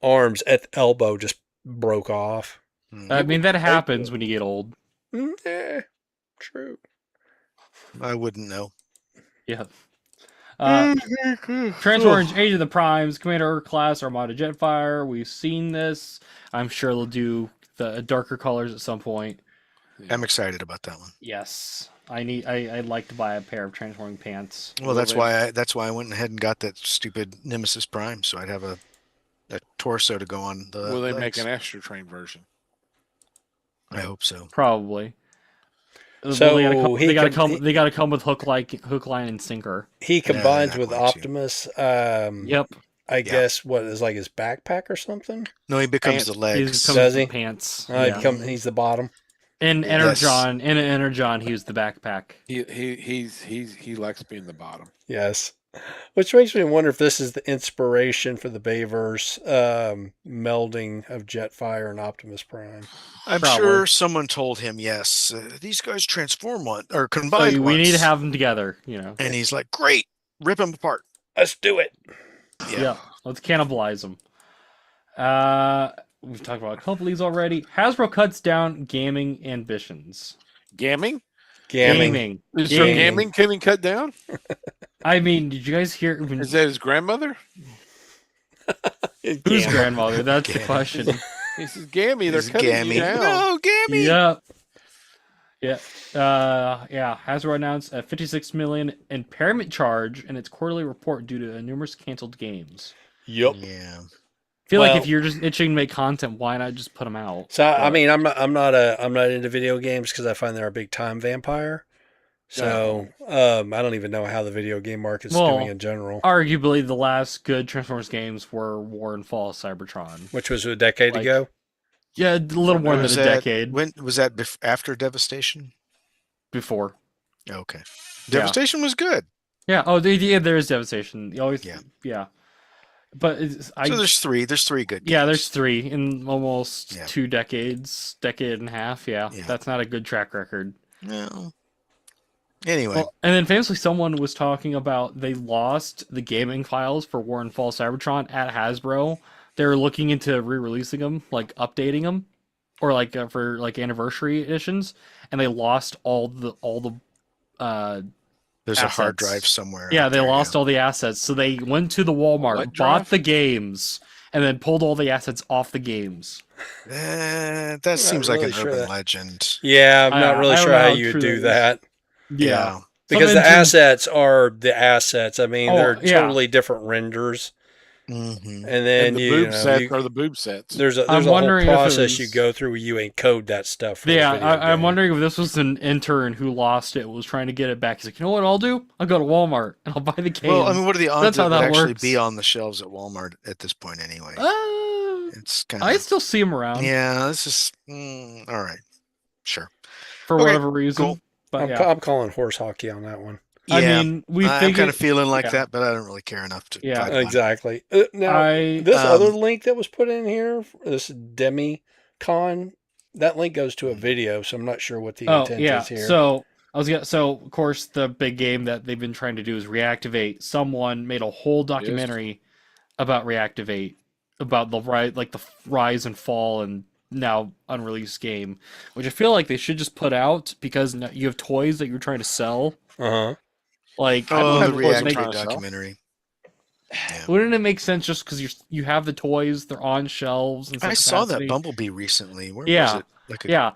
[SPEAKER 2] arms at the elbow just broke off.
[SPEAKER 3] I mean, that happens when you get old.
[SPEAKER 2] True.
[SPEAKER 4] I wouldn't know.
[SPEAKER 3] Yeah. Transformers Age of the Primes, Commander Class Armada Jetfire. We've seen this. I'm sure they'll do the darker colors at some point.
[SPEAKER 4] I'm excited about that one.
[SPEAKER 3] Yes. I'd like to buy a pair of transforming pants.
[SPEAKER 4] Well, that's why I went ahead and got that stupid Nemesis Prime, so I'd have a torso to go on the
[SPEAKER 1] Will they make
[SPEAKER 4] legs.
[SPEAKER 1] an Astro Train version?
[SPEAKER 4] I hope so.
[SPEAKER 3] Probably.
[SPEAKER 2] So
[SPEAKER 3] they gotta come with hook, line, and sinker.
[SPEAKER 2] He combines
[SPEAKER 4] that
[SPEAKER 2] with
[SPEAKER 4] one too.
[SPEAKER 2] Optimus.
[SPEAKER 3] Yep.
[SPEAKER 2] I guess what is like his backpack or something.
[SPEAKER 4] No, he becomes
[SPEAKER 1] Pants.
[SPEAKER 4] the legs.
[SPEAKER 2] Does he?
[SPEAKER 3] Pants.
[SPEAKER 2] He's the bottom.
[SPEAKER 3] And Energon, he was the backpack.
[SPEAKER 1] He likes being the bottom.
[SPEAKER 2] Yes. Which makes me wonder if this is the inspiration for the Bayverse melding of Jetfire and Optimus Prime.
[SPEAKER 4] I'm
[SPEAKER 3] Probably.
[SPEAKER 4] sure someone told him, yes, these guys transform combined
[SPEAKER 3] So we
[SPEAKER 4] once.
[SPEAKER 3] need to have them together, you know.
[SPEAKER 4] And he's like, great, rip them apart.
[SPEAKER 2] Let's do it.
[SPEAKER 3] Yeah. Let's cannibalize them. We've talked about a couple of these already. Hasbro cuts down gaming ambitions.
[SPEAKER 1] Gamming?
[SPEAKER 2] Gamming.
[SPEAKER 1] Is your gamming getting cut down?
[SPEAKER 3] I mean, did you guys hear?
[SPEAKER 1] Is that his grandmother?
[SPEAKER 3] Whose grandmother? That's the question.
[SPEAKER 1] He says, Gammy, they're
[SPEAKER 4] He's
[SPEAKER 1] cutting
[SPEAKER 4] Gammy.
[SPEAKER 1] you down.
[SPEAKER 4] No, Gammy.
[SPEAKER 3] Yep. Yeah. Hasbro announced a $56 million impairment charge in its quarterly report due to numerous canceled games.
[SPEAKER 2] Yep.
[SPEAKER 4] Yeah.
[SPEAKER 3] I feel like if you're just itching to make content, why not just put them out?
[SPEAKER 2] So I mean, I'm not into video games because I find they're a big time vampire. So I don't even know how the video game market's doing in general.
[SPEAKER 3] Arguably, the last good Transformers games were War and Fall of Cybertron,
[SPEAKER 2] Which was a decade ago.
[SPEAKER 3] Yeah, a little more than a decade.
[SPEAKER 4] When was that? After Devastation?
[SPEAKER 3] Before.
[SPEAKER 4] Okay. Devastation was good.
[SPEAKER 3] Yeah. Oh, there is Devastation. You always.
[SPEAKER 4] Yeah.
[SPEAKER 3] Yeah. But
[SPEAKER 4] so there's three. There's three good games.
[SPEAKER 3] Yeah, there's 3 in almost 2 decade and a half. Yeah,
[SPEAKER 4] Yeah.
[SPEAKER 3] That's not a good track record.
[SPEAKER 4] No. Anyway.
[SPEAKER 3] Well, and then famously, someone was talking about they lost the gaming files for War and Fall Cybertron at Hasbro they're looking into re-releasing them, like updating them, or like for like anniversary editions, and they lost all the
[SPEAKER 4] There's a hard
[SPEAKER 3] assets.
[SPEAKER 4] drive somewhere.
[SPEAKER 3] Yeah,
[SPEAKER 4] out
[SPEAKER 3] they
[SPEAKER 4] there,
[SPEAKER 3] lost all the assets, so they went to the Walmart,
[SPEAKER 1] What
[SPEAKER 3] bought
[SPEAKER 1] drive?
[SPEAKER 3] the games, and then pulled all the assets off the games.
[SPEAKER 4] That seems like
[SPEAKER 2] really
[SPEAKER 4] an
[SPEAKER 2] sure
[SPEAKER 4] urban
[SPEAKER 2] that-
[SPEAKER 4] legend.
[SPEAKER 2] Yeah, I'm not really
[SPEAKER 3] I don't
[SPEAKER 2] sure
[SPEAKER 3] know
[SPEAKER 2] how
[SPEAKER 3] how
[SPEAKER 2] you would
[SPEAKER 3] true
[SPEAKER 2] do
[SPEAKER 3] that is.
[SPEAKER 2] that.
[SPEAKER 3] Yeah.
[SPEAKER 2] Because
[SPEAKER 3] Some
[SPEAKER 2] the
[SPEAKER 3] interns-
[SPEAKER 2] assets are the assets. I mean,
[SPEAKER 3] Oh,
[SPEAKER 2] they're
[SPEAKER 3] yeah.
[SPEAKER 2] totally different renders.
[SPEAKER 4] Mm-hmm.
[SPEAKER 2] And then
[SPEAKER 1] And the
[SPEAKER 2] you
[SPEAKER 1] boob
[SPEAKER 2] know,
[SPEAKER 1] sets
[SPEAKER 2] you,
[SPEAKER 1] are the boob sets.
[SPEAKER 2] there's a
[SPEAKER 3] I'm
[SPEAKER 2] whole
[SPEAKER 3] wondering if it
[SPEAKER 2] process you
[SPEAKER 3] was-
[SPEAKER 2] go through where you encode that stuff for
[SPEAKER 3] Yeah,
[SPEAKER 2] a video
[SPEAKER 3] I'm
[SPEAKER 2] game.
[SPEAKER 3] wondering if this was an intern who lost it, was trying to get it back. He's like, you know what I'll do? I'll go to Walmart and I'll buy the games.
[SPEAKER 4] Well, I mean, what are the odds
[SPEAKER 3] That's how
[SPEAKER 4] that would
[SPEAKER 3] that
[SPEAKER 4] actually
[SPEAKER 3] works.
[SPEAKER 4] be on the shelves at Walmart at this point anyway? It's kind
[SPEAKER 3] I
[SPEAKER 4] of
[SPEAKER 3] still see him around
[SPEAKER 4] yeah. This is all right. Sure.
[SPEAKER 3] for
[SPEAKER 4] Okay,
[SPEAKER 3] whatever reason.
[SPEAKER 4] cool.
[SPEAKER 3] But yeah,
[SPEAKER 2] I'm calling horse hockey on that one.
[SPEAKER 3] I
[SPEAKER 4] Yeah,
[SPEAKER 3] mean, we
[SPEAKER 4] I'm
[SPEAKER 3] figured
[SPEAKER 4] kind of feeling like
[SPEAKER 3] yeah.
[SPEAKER 4] that, but I don't really care enough to.
[SPEAKER 3] Yeah.
[SPEAKER 4] fight about it.
[SPEAKER 2] Exactly. Now,
[SPEAKER 3] I
[SPEAKER 2] this other
[SPEAKER 4] Um,
[SPEAKER 2] link that was put in here, this Demi-Con, that link goes to a video, so I'm not sure what the intent is here.
[SPEAKER 3] So of course the big game that they've been trying to do is reactivate. Someone made a whole documentary about reactivate, about the rise and fall and now unreleased game, which I feel like they should just put out because now you have toys that you're trying to sell.
[SPEAKER 2] Uh-huh.
[SPEAKER 3] Like, I
[SPEAKER 4] Oh,
[SPEAKER 3] don't
[SPEAKER 4] the
[SPEAKER 3] know if it would
[SPEAKER 1] trying
[SPEAKER 4] reactivate
[SPEAKER 1] to sell.
[SPEAKER 4] documentary. Yeah.
[SPEAKER 3] wouldn't it make sense just because you have the toys, they're on shelves and
[SPEAKER 4] I saw that Bumblebee recently. Where was
[SPEAKER 3] Yeah.
[SPEAKER 4] it? Like a
[SPEAKER 3] Yeah.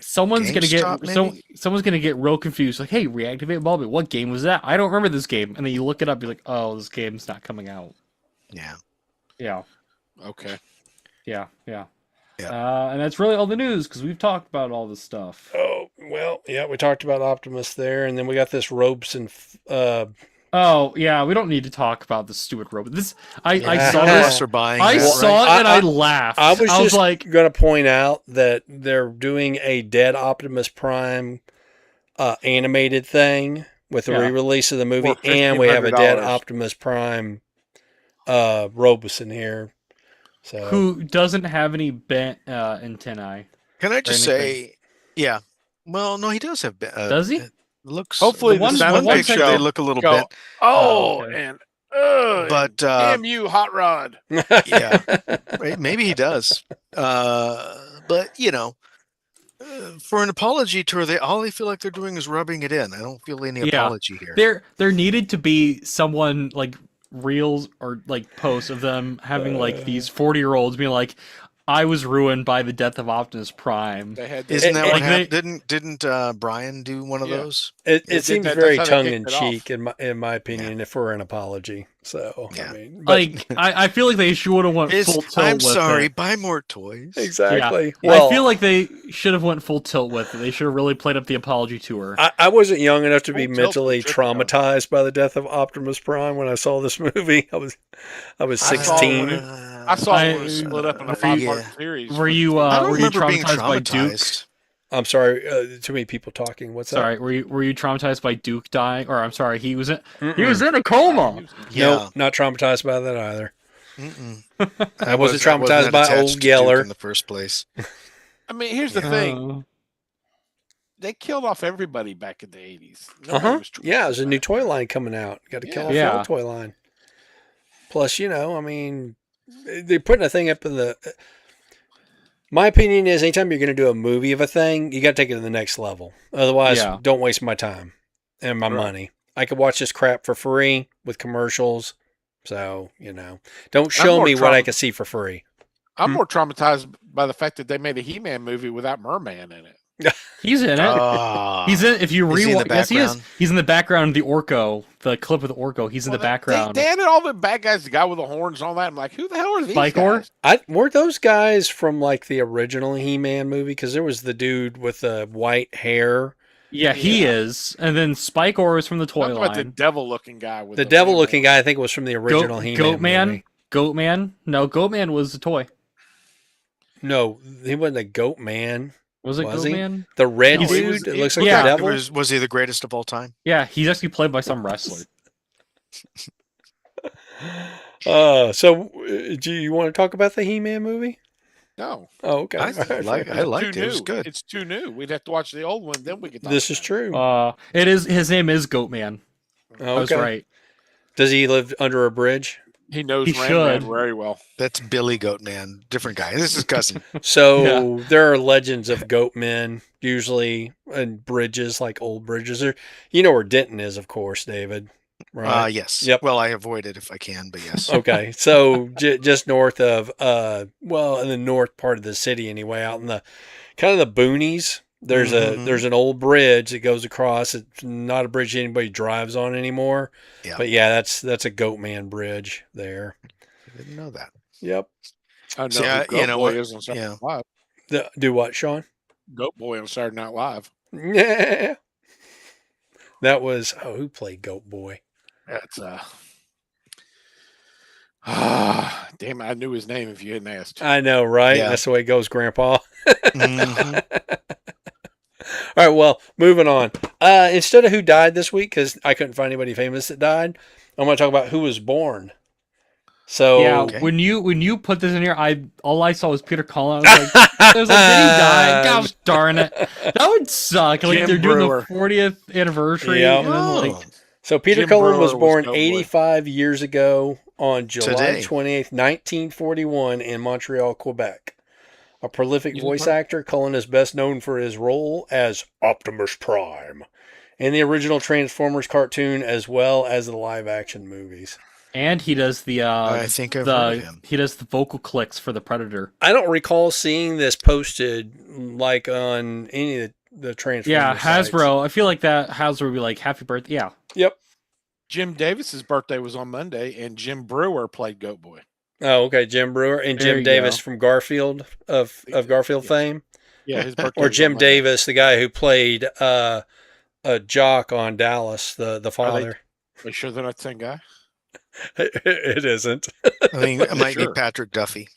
[SPEAKER 3] Someone's gonna
[SPEAKER 4] GameStop,
[SPEAKER 3] get
[SPEAKER 4] maybe?
[SPEAKER 3] someone's gonna get real confused. Like, hey, reactivate Bumblebee. What game was that? I don't remember this game. And then you look it up. You're like, oh, this game's not coming out.
[SPEAKER 4] Yeah.
[SPEAKER 3] Yeah,
[SPEAKER 1] Okay.
[SPEAKER 3] yeah.
[SPEAKER 4] Yeah.
[SPEAKER 3] And that's really all the news because we've talked about all this stuff.
[SPEAKER 2] Oh, well, yeah, we talked about Optimus there, and then we got this ropes and
[SPEAKER 3] Oh yeah, we don't need to talk about the stupid robot. I
[SPEAKER 2] Yeah.
[SPEAKER 3] saw
[SPEAKER 4] None of
[SPEAKER 3] this.
[SPEAKER 4] us are buying
[SPEAKER 3] I
[SPEAKER 4] that,
[SPEAKER 3] saw
[SPEAKER 4] right?
[SPEAKER 3] it and I laughed.
[SPEAKER 2] I was just
[SPEAKER 3] like,
[SPEAKER 2] going to point out that they're doing a Dead Optimus Prime animated thing with the
[SPEAKER 3] Yeah.
[SPEAKER 2] re-release of the movie,
[SPEAKER 1] For
[SPEAKER 2] and we have a Dead
[SPEAKER 1] $1,500.
[SPEAKER 2] Optimus Prime Robus in here. So
[SPEAKER 3] who doesn't have any bent antennae?
[SPEAKER 4] Can I just
[SPEAKER 3] anything.
[SPEAKER 4] say, yeah. Well, no, he does have.
[SPEAKER 3] Does he?
[SPEAKER 4] It looks.
[SPEAKER 1] Hopefully
[SPEAKER 4] the one,
[SPEAKER 1] the
[SPEAKER 4] one
[SPEAKER 1] Sonic
[SPEAKER 4] picture
[SPEAKER 1] show
[SPEAKER 4] they look a little
[SPEAKER 1] go,
[SPEAKER 4] bent.
[SPEAKER 1] Oh,
[SPEAKER 3] okay.
[SPEAKER 1] and
[SPEAKER 4] But,
[SPEAKER 1] damn you, Hot Rod.
[SPEAKER 4] Yeah. Right, maybe he does. But you know, for an apology tour, all they feel like they're doing is rubbing it in. I don't feel any
[SPEAKER 3] Yeah.
[SPEAKER 4] apology here.
[SPEAKER 3] There needed to be someone like reels or like posts of them having like these 40-year-olds being like, I was ruined by the death of Optimus Prime.
[SPEAKER 1] They had
[SPEAKER 4] Isn't that
[SPEAKER 3] Like
[SPEAKER 4] what
[SPEAKER 3] they-
[SPEAKER 4] happened? Didn't Brian do one of
[SPEAKER 1] Yeah.
[SPEAKER 4] those?
[SPEAKER 2] It
[SPEAKER 1] That's
[SPEAKER 2] seems
[SPEAKER 1] how
[SPEAKER 2] very
[SPEAKER 1] they kicked
[SPEAKER 2] tongue
[SPEAKER 1] it
[SPEAKER 2] in cheek in my opinion, if we're an apology. So
[SPEAKER 4] Yeah.
[SPEAKER 2] I mean, but-
[SPEAKER 3] Like I feel like they should have went full tilt
[SPEAKER 4] I'm
[SPEAKER 3] with
[SPEAKER 4] sorry.
[SPEAKER 3] it.
[SPEAKER 4] Buy more toys.
[SPEAKER 2] exactly.
[SPEAKER 3] Yeah.
[SPEAKER 2] Well,
[SPEAKER 3] I feel like they should have went full tilt with it. They should have really played up the apology tour.
[SPEAKER 2] I wasn't young enough to be
[SPEAKER 1] Full tilt
[SPEAKER 2] mentally
[SPEAKER 1] was tricky, though.
[SPEAKER 2] traumatized by the death of Optimus Prime when I saw this movie. I was
[SPEAKER 1] I saw
[SPEAKER 2] 16.
[SPEAKER 1] it I saw it when it was split up in a
[SPEAKER 3] Were
[SPEAKER 1] 5-part
[SPEAKER 4] you-
[SPEAKER 1] series.
[SPEAKER 3] Were you
[SPEAKER 4] I don't
[SPEAKER 3] were you
[SPEAKER 4] remember being
[SPEAKER 3] traumatized by Duke?
[SPEAKER 4] traumatized.
[SPEAKER 2] I'm sorry, too many people talking. What's
[SPEAKER 3] Sorry,
[SPEAKER 2] that?
[SPEAKER 3] were you traumatized by Duke dying? Or I'm sorry, he was in
[SPEAKER 2] Mm-mm.
[SPEAKER 3] in a coma.
[SPEAKER 4] Yeah.
[SPEAKER 2] Nope, not traumatized by that either.
[SPEAKER 4] Mm-mm.
[SPEAKER 2] I wasn't
[SPEAKER 4] I
[SPEAKER 2] traumatized
[SPEAKER 4] that
[SPEAKER 2] by
[SPEAKER 4] attached
[SPEAKER 2] Old
[SPEAKER 4] to Duke
[SPEAKER 2] Yeller.
[SPEAKER 4] in the first place.
[SPEAKER 1] I mean, here's the thing. They killed off everybody back in the 80s. Nobody was
[SPEAKER 2] Yeah, there's a new
[SPEAKER 1] traumatized.
[SPEAKER 2] toy line coming out. Got to kill off the
[SPEAKER 3] Yeah.
[SPEAKER 2] old toy line. Plus, you know, I mean, they're putting a thing up in the. My opinion is, anytime you're going to do a movie of a thing, you got to take it to the next level. Otherwise,
[SPEAKER 3] Yeah.
[SPEAKER 2] don't waste my time and my
[SPEAKER 1] Right.
[SPEAKER 2] money. I could watch this crap for free with commercials. So, you know, don't show
[SPEAKER 1] more
[SPEAKER 2] me what I can see for free.
[SPEAKER 1] I'm more traumatized by the fact that they made a He-Man movie without Merman in it.
[SPEAKER 3] He's in it.
[SPEAKER 4] Ah.
[SPEAKER 3] He's in. If you
[SPEAKER 4] Is he in the
[SPEAKER 3] rewatch, yes, he is.
[SPEAKER 4] background?
[SPEAKER 3] He's in the background of the Orko, the clip with the Orko. He's in the background.
[SPEAKER 1] They added all the bad guys, the guy with the horns and all that. I'm like, who the hell are these
[SPEAKER 3] Spike-Or?
[SPEAKER 1] guys?
[SPEAKER 2] Weren't those guys from like the original He-Man movie? Because there was the dude with the white hair.
[SPEAKER 3] Yeah, he
[SPEAKER 1] Yeah.
[SPEAKER 3] is. And then Spike-Or is from the
[SPEAKER 1] I'm
[SPEAKER 3] toy
[SPEAKER 1] talking about the
[SPEAKER 3] line.
[SPEAKER 1] devil-looking guy with
[SPEAKER 2] The devil-looking guy, I think, was from the original He-Man
[SPEAKER 3] Goatman.
[SPEAKER 2] movie.
[SPEAKER 3] Goatman. No, Goatman was the toy.
[SPEAKER 2] No, he wasn't a goat man.
[SPEAKER 3] Was it
[SPEAKER 2] Was he?
[SPEAKER 3] Goatman?
[SPEAKER 2] The red
[SPEAKER 1] No, he
[SPEAKER 2] dude
[SPEAKER 1] was-
[SPEAKER 2] that
[SPEAKER 1] he-
[SPEAKER 2] looks like
[SPEAKER 3] Yeah.
[SPEAKER 2] the devil.
[SPEAKER 4] Was he the greatest of all time?
[SPEAKER 3] Yeah, he's actually played by some wrestler.
[SPEAKER 2] Do you want to talk about the He-Man movie?
[SPEAKER 1] No,
[SPEAKER 2] Oh, okay.
[SPEAKER 4] I liked it.
[SPEAKER 1] too
[SPEAKER 4] It was
[SPEAKER 1] new.
[SPEAKER 4] good.
[SPEAKER 1] It's too new. We'd have to watch the old one, then we could talk
[SPEAKER 2] This is
[SPEAKER 1] about
[SPEAKER 2] true.
[SPEAKER 3] It is. His name is Goatman. I was
[SPEAKER 2] Okay.
[SPEAKER 3] right.
[SPEAKER 2] Does he live under a bridge?
[SPEAKER 1] He knows
[SPEAKER 3] He
[SPEAKER 1] Ram Man
[SPEAKER 3] should.
[SPEAKER 1] very well.
[SPEAKER 4] That's Billy Goat Man, different guy. This is cousin.
[SPEAKER 2] So there are legends of goat men, usually in bridges, like old bridges. Or you know where Denton is, of course, David. Right?
[SPEAKER 4] Yes.
[SPEAKER 2] Yep.
[SPEAKER 4] Well, I avoid it if I can, but yes.
[SPEAKER 2] Okay. So just north of, in the north part of the city anyway, out in the kind of the boonies. There's there's an old bridge that goes across. It's not a bridge anybody drives on anymore.
[SPEAKER 4] Yeah.
[SPEAKER 2] But yeah, that's a Goat Man Bridge there.
[SPEAKER 4] I didn't know that.
[SPEAKER 2] Yep.
[SPEAKER 1] I know
[SPEAKER 4] See,
[SPEAKER 1] who Goat
[SPEAKER 4] you know
[SPEAKER 1] Boy
[SPEAKER 4] what?
[SPEAKER 1] is on Saturday
[SPEAKER 4] Yeah.
[SPEAKER 1] Night Live.
[SPEAKER 2] Do what, Sean?
[SPEAKER 1] Goat Boy on Saturday Night Live.
[SPEAKER 2] Yeah. That was who played Goat Boy?
[SPEAKER 1] That's damn! I knew his name if you hadn't asked.
[SPEAKER 2] I know, right?
[SPEAKER 4] Yeah.
[SPEAKER 2] That's the way it goes, Grandpa.
[SPEAKER 4] Mhm.
[SPEAKER 2] All right, well, moving on. Instead of who died this week, because I couldn't find anybody famous that died, I'm going to talk about who was born. So
[SPEAKER 3] Yeah,
[SPEAKER 4] Okay.
[SPEAKER 3] when you put this in here, all I saw was Peter Cullen. I was like, did he die? Gosh darn it, that would suck. Like
[SPEAKER 1] Jim
[SPEAKER 3] they're doing
[SPEAKER 1] Brewer.
[SPEAKER 3] the 40th anniversary,
[SPEAKER 2] Yep.
[SPEAKER 3] and then like
[SPEAKER 4] Oh,
[SPEAKER 2] So Peter
[SPEAKER 1] Jim
[SPEAKER 2] Cullen was
[SPEAKER 1] Brewer was
[SPEAKER 2] born
[SPEAKER 1] Goat Boy.
[SPEAKER 2] 85 years ago on July
[SPEAKER 4] Today.
[SPEAKER 2] 28th, 1941 in Montreal, Quebec. A prolific
[SPEAKER 1] He's
[SPEAKER 2] voice
[SPEAKER 1] a-
[SPEAKER 2] actor, Cullen is best known for his role as Optimus Prime in the original Transformers cartoon as well as the live-action movies.
[SPEAKER 3] and he does the
[SPEAKER 4] I think I've heard of him.
[SPEAKER 3] he does the vocal clicks for the Predator.
[SPEAKER 2] I don't recall seeing this posted like on any of the Transformers
[SPEAKER 3] Yeah,
[SPEAKER 2] sites.
[SPEAKER 3] Hasbro. I feel like that Hasbro would be like, "Happy birthday!" Yeah,
[SPEAKER 2] Yep.
[SPEAKER 1] Jim Davis's birthday was on Monday, and Jim Brewer played Goat Boy.
[SPEAKER 2] Oh, okay. Jim Brewer and
[SPEAKER 3] There
[SPEAKER 2] Jim
[SPEAKER 3] you
[SPEAKER 2] Davis
[SPEAKER 3] go.
[SPEAKER 2] from Garfield of Garfield
[SPEAKER 1] Yes.
[SPEAKER 2] fame.
[SPEAKER 1] Yeah, his birthday.
[SPEAKER 2] Or
[SPEAKER 1] was on
[SPEAKER 2] Jim
[SPEAKER 1] Monday.
[SPEAKER 2] Davis, the guy who played a jock on Dallas, the father.
[SPEAKER 1] Are you sure they're not the same guy?
[SPEAKER 2] It isn't.
[SPEAKER 4] I think it might
[SPEAKER 1] Sure.
[SPEAKER 4] be Patrick Duffy.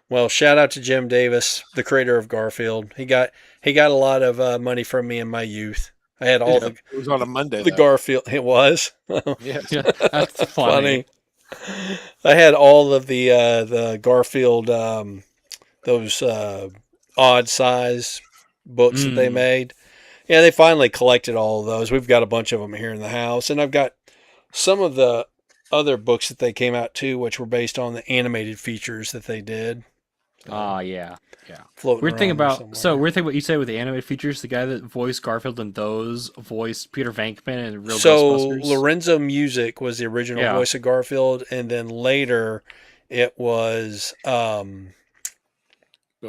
[SPEAKER 2] Well, shout out to Jim Davis, the creator of Garfield. He got a lot of money from me in my youth. I had all
[SPEAKER 1] It was on a Monday.
[SPEAKER 2] the
[SPEAKER 1] though.
[SPEAKER 2] Garfield. It was
[SPEAKER 1] Yes.
[SPEAKER 3] yeah, that's funny.
[SPEAKER 2] I had all of the Garfield those odd size books that they made. Yeah, they finally collected all of those. We've got a bunch of them here in the house, and I've got some of the other books that they came out too, which were based on the animated features that they did.
[SPEAKER 3] Yeah.
[SPEAKER 2] Floating
[SPEAKER 3] Weird thing
[SPEAKER 2] around there
[SPEAKER 3] about
[SPEAKER 2] somewhere.
[SPEAKER 3] weird thing what you say with the animated features. The guy that voiced Garfield and those voiced Peter Venkman in Real
[SPEAKER 2] So
[SPEAKER 3] Ghostbusters.
[SPEAKER 2] Lorenzo Music was the original
[SPEAKER 3] Yeah.
[SPEAKER 2] voice of Garfield, and then later it was
[SPEAKER 1] Bill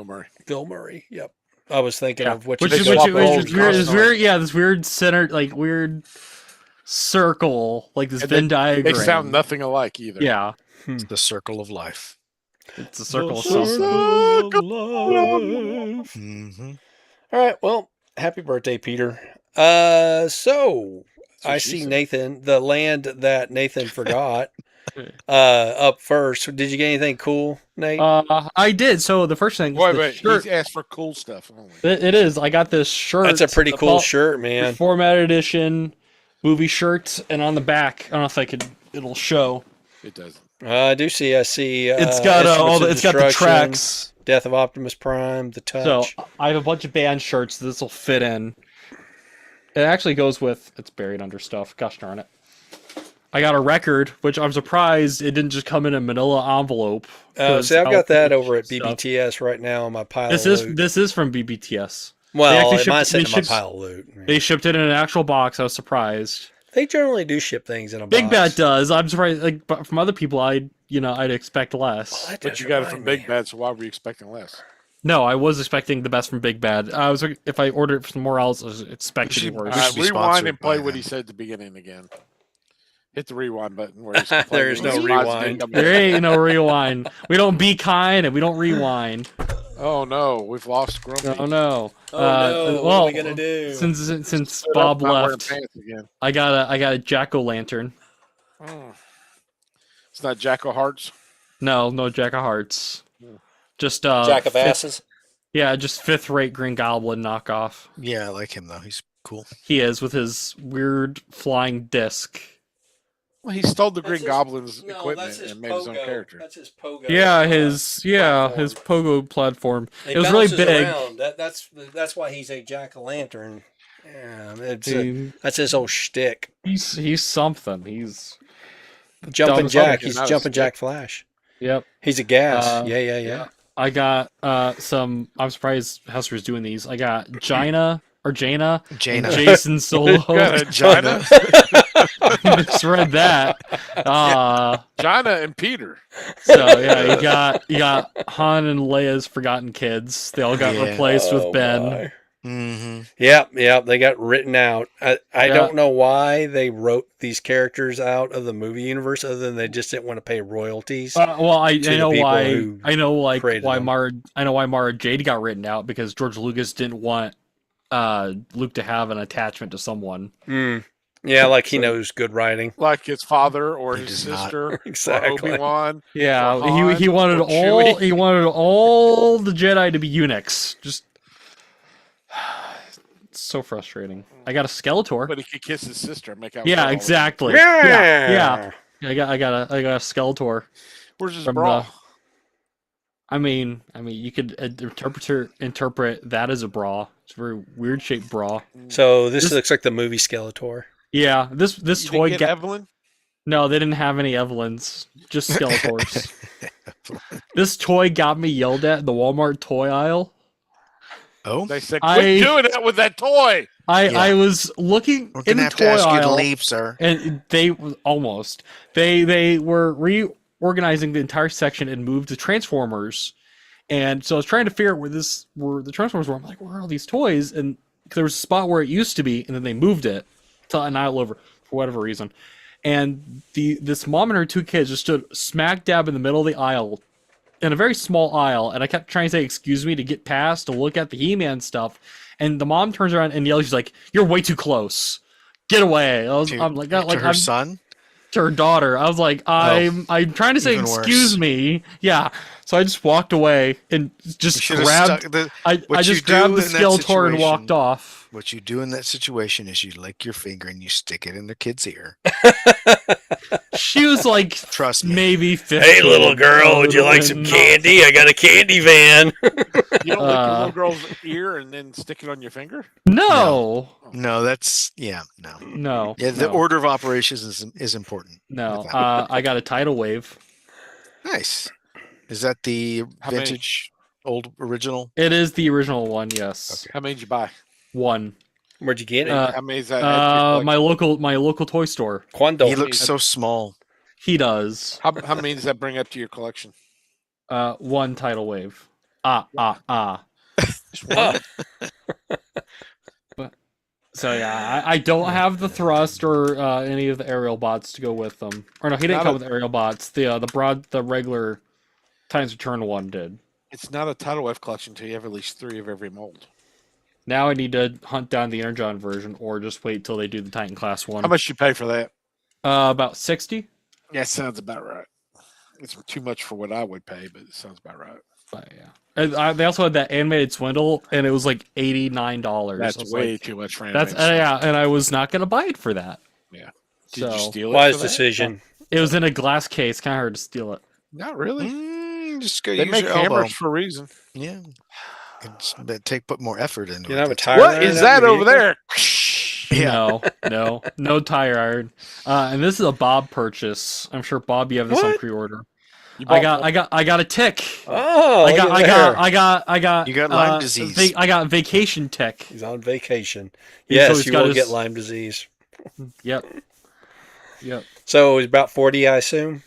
[SPEAKER 1] Murray.
[SPEAKER 2] Bill Murray. Yep, I was thinking
[SPEAKER 3] Yeah.
[SPEAKER 2] of which
[SPEAKER 3] which
[SPEAKER 1] they
[SPEAKER 3] is
[SPEAKER 1] swap
[SPEAKER 3] which
[SPEAKER 1] roles
[SPEAKER 3] is weird. It's
[SPEAKER 1] constantly.
[SPEAKER 3] weird. Yeah, this weird center, like weird circle, like this
[SPEAKER 1] And
[SPEAKER 3] Venn
[SPEAKER 1] They
[SPEAKER 3] diagram.
[SPEAKER 1] sound nothing alike either.
[SPEAKER 3] Yeah,
[SPEAKER 4] It's the circle of life.
[SPEAKER 3] it's a circle of
[SPEAKER 2] The
[SPEAKER 3] something.
[SPEAKER 2] circle of life.
[SPEAKER 4] Hmm
[SPEAKER 2] All right, well, happy birthday, Peter. So
[SPEAKER 1] So
[SPEAKER 2] I
[SPEAKER 1] she
[SPEAKER 2] see
[SPEAKER 1] said.
[SPEAKER 2] Nathan, the land that Nathan forgot, up first. Did you get anything cool, Nate?
[SPEAKER 3] I did. So the first thing,
[SPEAKER 1] Wait,
[SPEAKER 3] the
[SPEAKER 1] wait.
[SPEAKER 3] shirt.
[SPEAKER 1] He's asked for cool stuff only.
[SPEAKER 3] It is. I got this shirt.
[SPEAKER 2] That's a pretty
[SPEAKER 3] the
[SPEAKER 2] cool shirt, man.
[SPEAKER 3] Formatted edition movie shirt, and on the back, I don't know if it'll show.
[SPEAKER 1] It doesn't.
[SPEAKER 2] I do see. I see.
[SPEAKER 3] It's got
[SPEAKER 2] Instruments of
[SPEAKER 3] it's got the
[SPEAKER 2] Destruction,
[SPEAKER 3] tracks.
[SPEAKER 2] Death of Optimus Prime, The
[SPEAKER 3] So
[SPEAKER 2] Touch.
[SPEAKER 3] I have a bunch of band shirts this will fit in. It actually goes with. It's buried under stuff. Gosh darn it! I got a record, which I'm surprised it didn't just come in a Manila envelope.
[SPEAKER 2] See, I've got that over at
[SPEAKER 3] stuff.
[SPEAKER 2] BBTS right now on my pile
[SPEAKER 3] This
[SPEAKER 2] of
[SPEAKER 3] is
[SPEAKER 2] loot.
[SPEAKER 3] this is from BBTS.
[SPEAKER 2] Well,
[SPEAKER 3] actually
[SPEAKER 2] mine's
[SPEAKER 3] shipped-
[SPEAKER 2] sitting
[SPEAKER 3] they
[SPEAKER 2] in my
[SPEAKER 3] shipped-
[SPEAKER 2] pile of loot.
[SPEAKER 3] They shipped it in an actual box. I was surprised.
[SPEAKER 2] They generally do ship things in a
[SPEAKER 3] Big
[SPEAKER 2] box.
[SPEAKER 3] Bad does. I'm surprised. Like, but from other people, I'd expect less.
[SPEAKER 2] Well, that
[SPEAKER 1] But
[SPEAKER 2] does
[SPEAKER 1] you got it from
[SPEAKER 2] remind
[SPEAKER 1] Big
[SPEAKER 2] me.
[SPEAKER 1] Bad, so why were you expecting less?
[SPEAKER 3] No, I was expecting the best from Big Bad. If I ordered it from somewhere else, I was expecting
[SPEAKER 4] We
[SPEAKER 3] worse.
[SPEAKER 4] should be
[SPEAKER 1] Rewind
[SPEAKER 4] sponsored
[SPEAKER 1] and play
[SPEAKER 4] by
[SPEAKER 1] what
[SPEAKER 4] them.
[SPEAKER 1] he said at the beginning again. Hit the rewind button where he's
[SPEAKER 2] There is no rewind.
[SPEAKER 3] There ain't no rewind. We don't be kind and we don't rewind.
[SPEAKER 1] Oh no, we've lost Grumpy.
[SPEAKER 3] Oh no.
[SPEAKER 2] Oh no! What
[SPEAKER 3] well,
[SPEAKER 2] are we gonna do?
[SPEAKER 3] Since
[SPEAKER 1] Stood up,
[SPEAKER 3] Bob
[SPEAKER 1] not wearing
[SPEAKER 3] left,
[SPEAKER 1] pants again.
[SPEAKER 3] I got a jack-o'-lantern.
[SPEAKER 1] It's not Jack o' Hearts.
[SPEAKER 3] No jack of hearts. Just
[SPEAKER 2] Jack of
[SPEAKER 3] fifth-
[SPEAKER 2] asses.
[SPEAKER 3] Yeah, just fifth-rate Green Goblin knockoff.
[SPEAKER 4] Yeah, I like him though. He's cool.
[SPEAKER 3] He is with his weird flying disc.
[SPEAKER 1] Well, he stole the
[SPEAKER 2] That's
[SPEAKER 1] Green
[SPEAKER 2] his-
[SPEAKER 1] Goblin's
[SPEAKER 2] No,
[SPEAKER 1] equipment
[SPEAKER 2] that's his
[SPEAKER 1] and made his own
[SPEAKER 2] pogo.
[SPEAKER 1] character.
[SPEAKER 2] That's his pogo.
[SPEAKER 3] Yeah, his pogo platform.
[SPEAKER 2] He
[SPEAKER 3] It was really
[SPEAKER 2] bounces
[SPEAKER 3] big.
[SPEAKER 2] around. That's why he's a jack o' lantern. Yeah,
[SPEAKER 3] He-
[SPEAKER 2] that's his old shtick.
[SPEAKER 3] he's something. He's
[SPEAKER 2] Jumping Jack.
[SPEAKER 1] okay,
[SPEAKER 2] He's
[SPEAKER 1] not a
[SPEAKER 2] Jumping
[SPEAKER 1] stick.
[SPEAKER 2] Jack Flash.
[SPEAKER 3] Yep.
[SPEAKER 2] He's a gas.
[SPEAKER 3] Uh,
[SPEAKER 2] Yeah.
[SPEAKER 3] I got some. I'm surprised Hustler's doing these. I got Jaina and
[SPEAKER 4] Jaina.
[SPEAKER 3] Jason Solo.
[SPEAKER 1] Got a Gina,
[SPEAKER 3] Just read that.
[SPEAKER 1] Gina and Peter.
[SPEAKER 3] So yeah, you got Han and Leia's forgotten kids. They all got
[SPEAKER 4] Yeah.
[SPEAKER 3] replaced with Ben.
[SPEAKER 2] My.
[SPEAKER 4] Mm-hmm.
[SPEAKER 2] Yeah, they got written out. I
[SPEAKER 3] Yeah.
[SPEAKER 2] don't know why they wrote these characters out of the movie universe, other than they just didn't want to pay royalties.
[SPEAKER 3] Well, I
[SPEAKER 2] the
[SPEAKER 3] know
[SPEAKER 2] people
[SPEAKER 3] why.
[SPEAKER 2] who
[SPEAKER 3] I know like
[SPEAKER 2] created
[SPEAKER 3] why
[SPEAKER 2] them.
[SPEAKER 3] I know why Mara Jade got written out because George Lucas didn't want Luke to have an attachment to someone.
[SPEAKER 2] Yeah, like he
[SPEAKER 1] So-
[SPEAKER 2] knows good writing.
[SPEAKER 1] Like his father or
[SPEAKER 4] He
[SPEAKER 1] his
[SPEAKER 4] does not.
[SPEAKER 1] sister
[SPEAKER 2] Exactly.
[SPEAKER 1] or
[SPEAKER 2] Oh,
[SPEAKER 1] Obi-Wan.
[SPEAKER 3] Yeah,
[SPEAKER 1] Or Han,
[SPEAKER 3] he wanted
[SPEAKER 1] or
[SPEAKER 3] all
[SPEAKER 1] Chewie.
[SPEAKER 3] he wanted all the Jedi to be eunuchs. Just it's so frustrating. I got a Skeletor.
[SPEAKER 1] But he could kiss his sister and make out with her
[SPEAKER 3] Yeah,
[SPEAKER 1] all the time.
[SPEAKER 3] exactly.
[SPEAKER 2] Yeah.
[SPEAKER 3] I got a Skeletor.
[SPEAKER 1] Where's his
[SPEAKER 3] From
[SPEAKER 1] bra?
[SPEAKER 3] the- I mean, you could interpret that as a bra. It's a very weird shaped bra.
[SPEAKER 2] So this
[SPEAKER 3] This-
[SPEAKER 2] looks like the movie Skeletor.
[SPEAKER 3] Yeah, this
[SPEAKER 1] You
[SPEAKER 3] toy
[SPEAKER 1] didn't get Evelyn?
[SPEAKER 3] No, they didn't have any Evelyns, just Skeletors. This toy got me yelled at in the Walmart toy aisle.
[SPEAKER 4] Oh,
[SPEAKER 1] They said,
[SPEAKER 3] I-
[SPEAKER 1] quit doing that with that toy.
[SPEAKER 3] I was looking
[SPEAKER 4] we're
[SPEAKER 3] in
[SPEAKER 4] gonna
[SPEAKER 3] the
[SPEAKER 4] have
[SPEAKER 3] toy
[SPEAKER 4] to ask you to
[SPEAKER 3] aisle,
[SPEAKER 4] leave, sir.
[SPEAKER 3] and they were reorganizing the entire section and moved the Transformers. And so I was trying to figure out where the Transformers were. I'm like, where are all these toys? And there was a spot where it used to be, and then they moved it to an aisle over for whatever reason. And this mom and her two kids just stood smack dab in the middle of the aisle, in a very small aisle. And I kept trying to say, "Excuse me," to get past to look at the He-Man stuff. And the mom turns around and yells, "She's like, you're way too close. Get away!" I'm like,
[SPEAKER 4] To her
[SPEAKER 3] I'm,
[SPEAKER 4] son?
[SPEAKER 3] to her daughter. I was like, I'm trying to say,
[SPEAKER 4] even worse.
[SPEAKER 3] "Excuse me." Yeah. So I just walked away and
[SPEAKER 4] You
[SPEAKER 3] just
[SPEAKER 4] should have
[SPEAKER 3] grabbed.
[SPEAKER 4] stuck the.
[SPEAKER 3] I
[SPEAKER 4] what you
[SPEAKER 3] just
[SPEAKER 4] do
[SPEAKER 3] grabbed the
[SPEAKER 4] in that
[SPEAKER 3] Skeletor and walked
[SPEAKER 4] situation-
[SPEAKER 3] off.
[SPEAKER 4] What you do in that situation is you lick your finger and you stick it in the kid's ear.
[SPEAKER 3] She was like
[SPEAKER 4] Trust me.
[SPEAKER 3] maybe 15.
[SPEAKER 2] Hey, little girl, would you like some candy? I got a candy van.
[SPEAKER 1] You don't lick your little girl's ear and then stick it on your finger?
[SPEAKER 3] No.
[SPEAKER 4] No, that's no.
[SPEAKER 3] No.
[SPEAKER 4] Yeah, the
[SPEAKER 3] no,
[SPEAKER 4] order of operations is important.
[SPEAKER 3] No.
[SPEAKER 4] with that.
[SPEAKER 3] I got a tidal wave.
[SPEAKER 4] Nice. Is that the
[SPEAKER 1] How many?
[SPEAKER 4] vintage, old, original?
[SPEAKER 3] It is the original one, yes.
[SPEAKER 1] How many did you buy?
[SPEAKER 3] One.
[SPEAKER 2] Where'd you get it?
[SPEAKER 3] Uh,
[SPEAKER 1] How many is that? add to your
[SPEAKER 3] my
[SPEAKER 1] collection?
[SPEAKER 3] local toy store.
[SPEAKER 2] Quando.
[SPEAKER 4] He looks so small.
[SPEAKER 3] He does.
[SPEAKER 1] How many does that bring up to your collection?
[SPEAKER 3] One tidal wave.
[SPEAKER 1] Just one?
[SPEAKER 3] So yeah, I don't have the thrust or any of the aerial bots to go with them. Or no, he didn't
[SPEAKER 1] Not
[SPEAKER 3] come
[SPEAKER 1] a-
[SPEAKER 3] with aerial bots. The regular Times Return one did.
[SPEAKER 1] It's not a tidal wave collection until you have at least 3 of every mold.
[SPEAKER 3] Now I need to hunt down the Energon version, or just wait till they do the Titan class one.
[SPEAKER 1] How much you pay for that?
[SPEAKER 3] About 60.
[SPEAKER 1] Yeah, sounds about right. It's too much for what I would pay, but it sounds about right.
[SPEAKER 3] But yeah, and they also had that animated swindle, and it was like $89.
[SPEAKER 1] That's way too much for
[SPEAKER 3] That's
[SPEAKER 1] animation.
[SPEAKER 3] yeah, and I was not gonna buy it for that.
[SPEAKER 1] Did
[SPEAKER 3] So
[SPEAKER 1] you steal it?
[SPEAKER 2] Wise
[SPEAKER 1] for that?
[SPEAKER 2] decision.
[SPEAKER 3] it was in a glass case. Kind of hard to steal it.
[SPEAKER 1] Not really.
[SPEAKER 4] Just go
[SPEAKER 1] They
[SPEAKER 4] use
[SPEAKER 1] make
[SPEAKER 4] your
[SPEAKER 1] hammers
[SPEAKER 4] elbow.
[SPEAKER 1] for a reason.
[SPEAKER 4] Yeah. Put more effort into
[SPEAKER 2] You
[SPEAKER 4] it.
[SPEAKER 2] have a
[SPEAKER 4] That's-
[SPEAKER 2] tire
[SPEAKER 1] What
[SPEAKER 2] iron
[SPEAKER 1] is
[SPEAKER 2] on
[SPEAKER 1] that
[SPEAKER 2] your
[SPEAKER 1] over
[SPEAKER 2] vehicle?
[SPEAKER 1] there?
[SPEAKER 4] Yeah.
[SPEAKER 3] No tire iron. And this is a Bob purchase. I'm sure Bob, you have this on
[SPEAKER 2] What?
[SPEAKER 3] pre-order.
[SPEAKER 1] You
[SPEAKER 3] I
[SPEAKER 1] bought
[SPEAKER 3] got a tick.
[SPEAKER 2] Oh,
[SPEAKER 3] I
[SPEAKER 2] look
[SPEAKER 3] got
[SPEAKER 2] at
[SPEAKER 4] You got Lyme disease.
[SPEAKER 3] I got vacation tick.
[SPEAKER 2] He's on vacation.
[SPEAKER 3] So
[SPEAKER 2] Yes,
[SPEAKER 3] he's
[SPEAKER 2] you
[SPEAKER 3] got
[SPEAKER 2] will
[SPEAKER 3] his-
[SPEAKER 2] get Lyme disease.
[SPEAKER 3] Yep.
[SPEAKER 2] So it's about 40, I assume.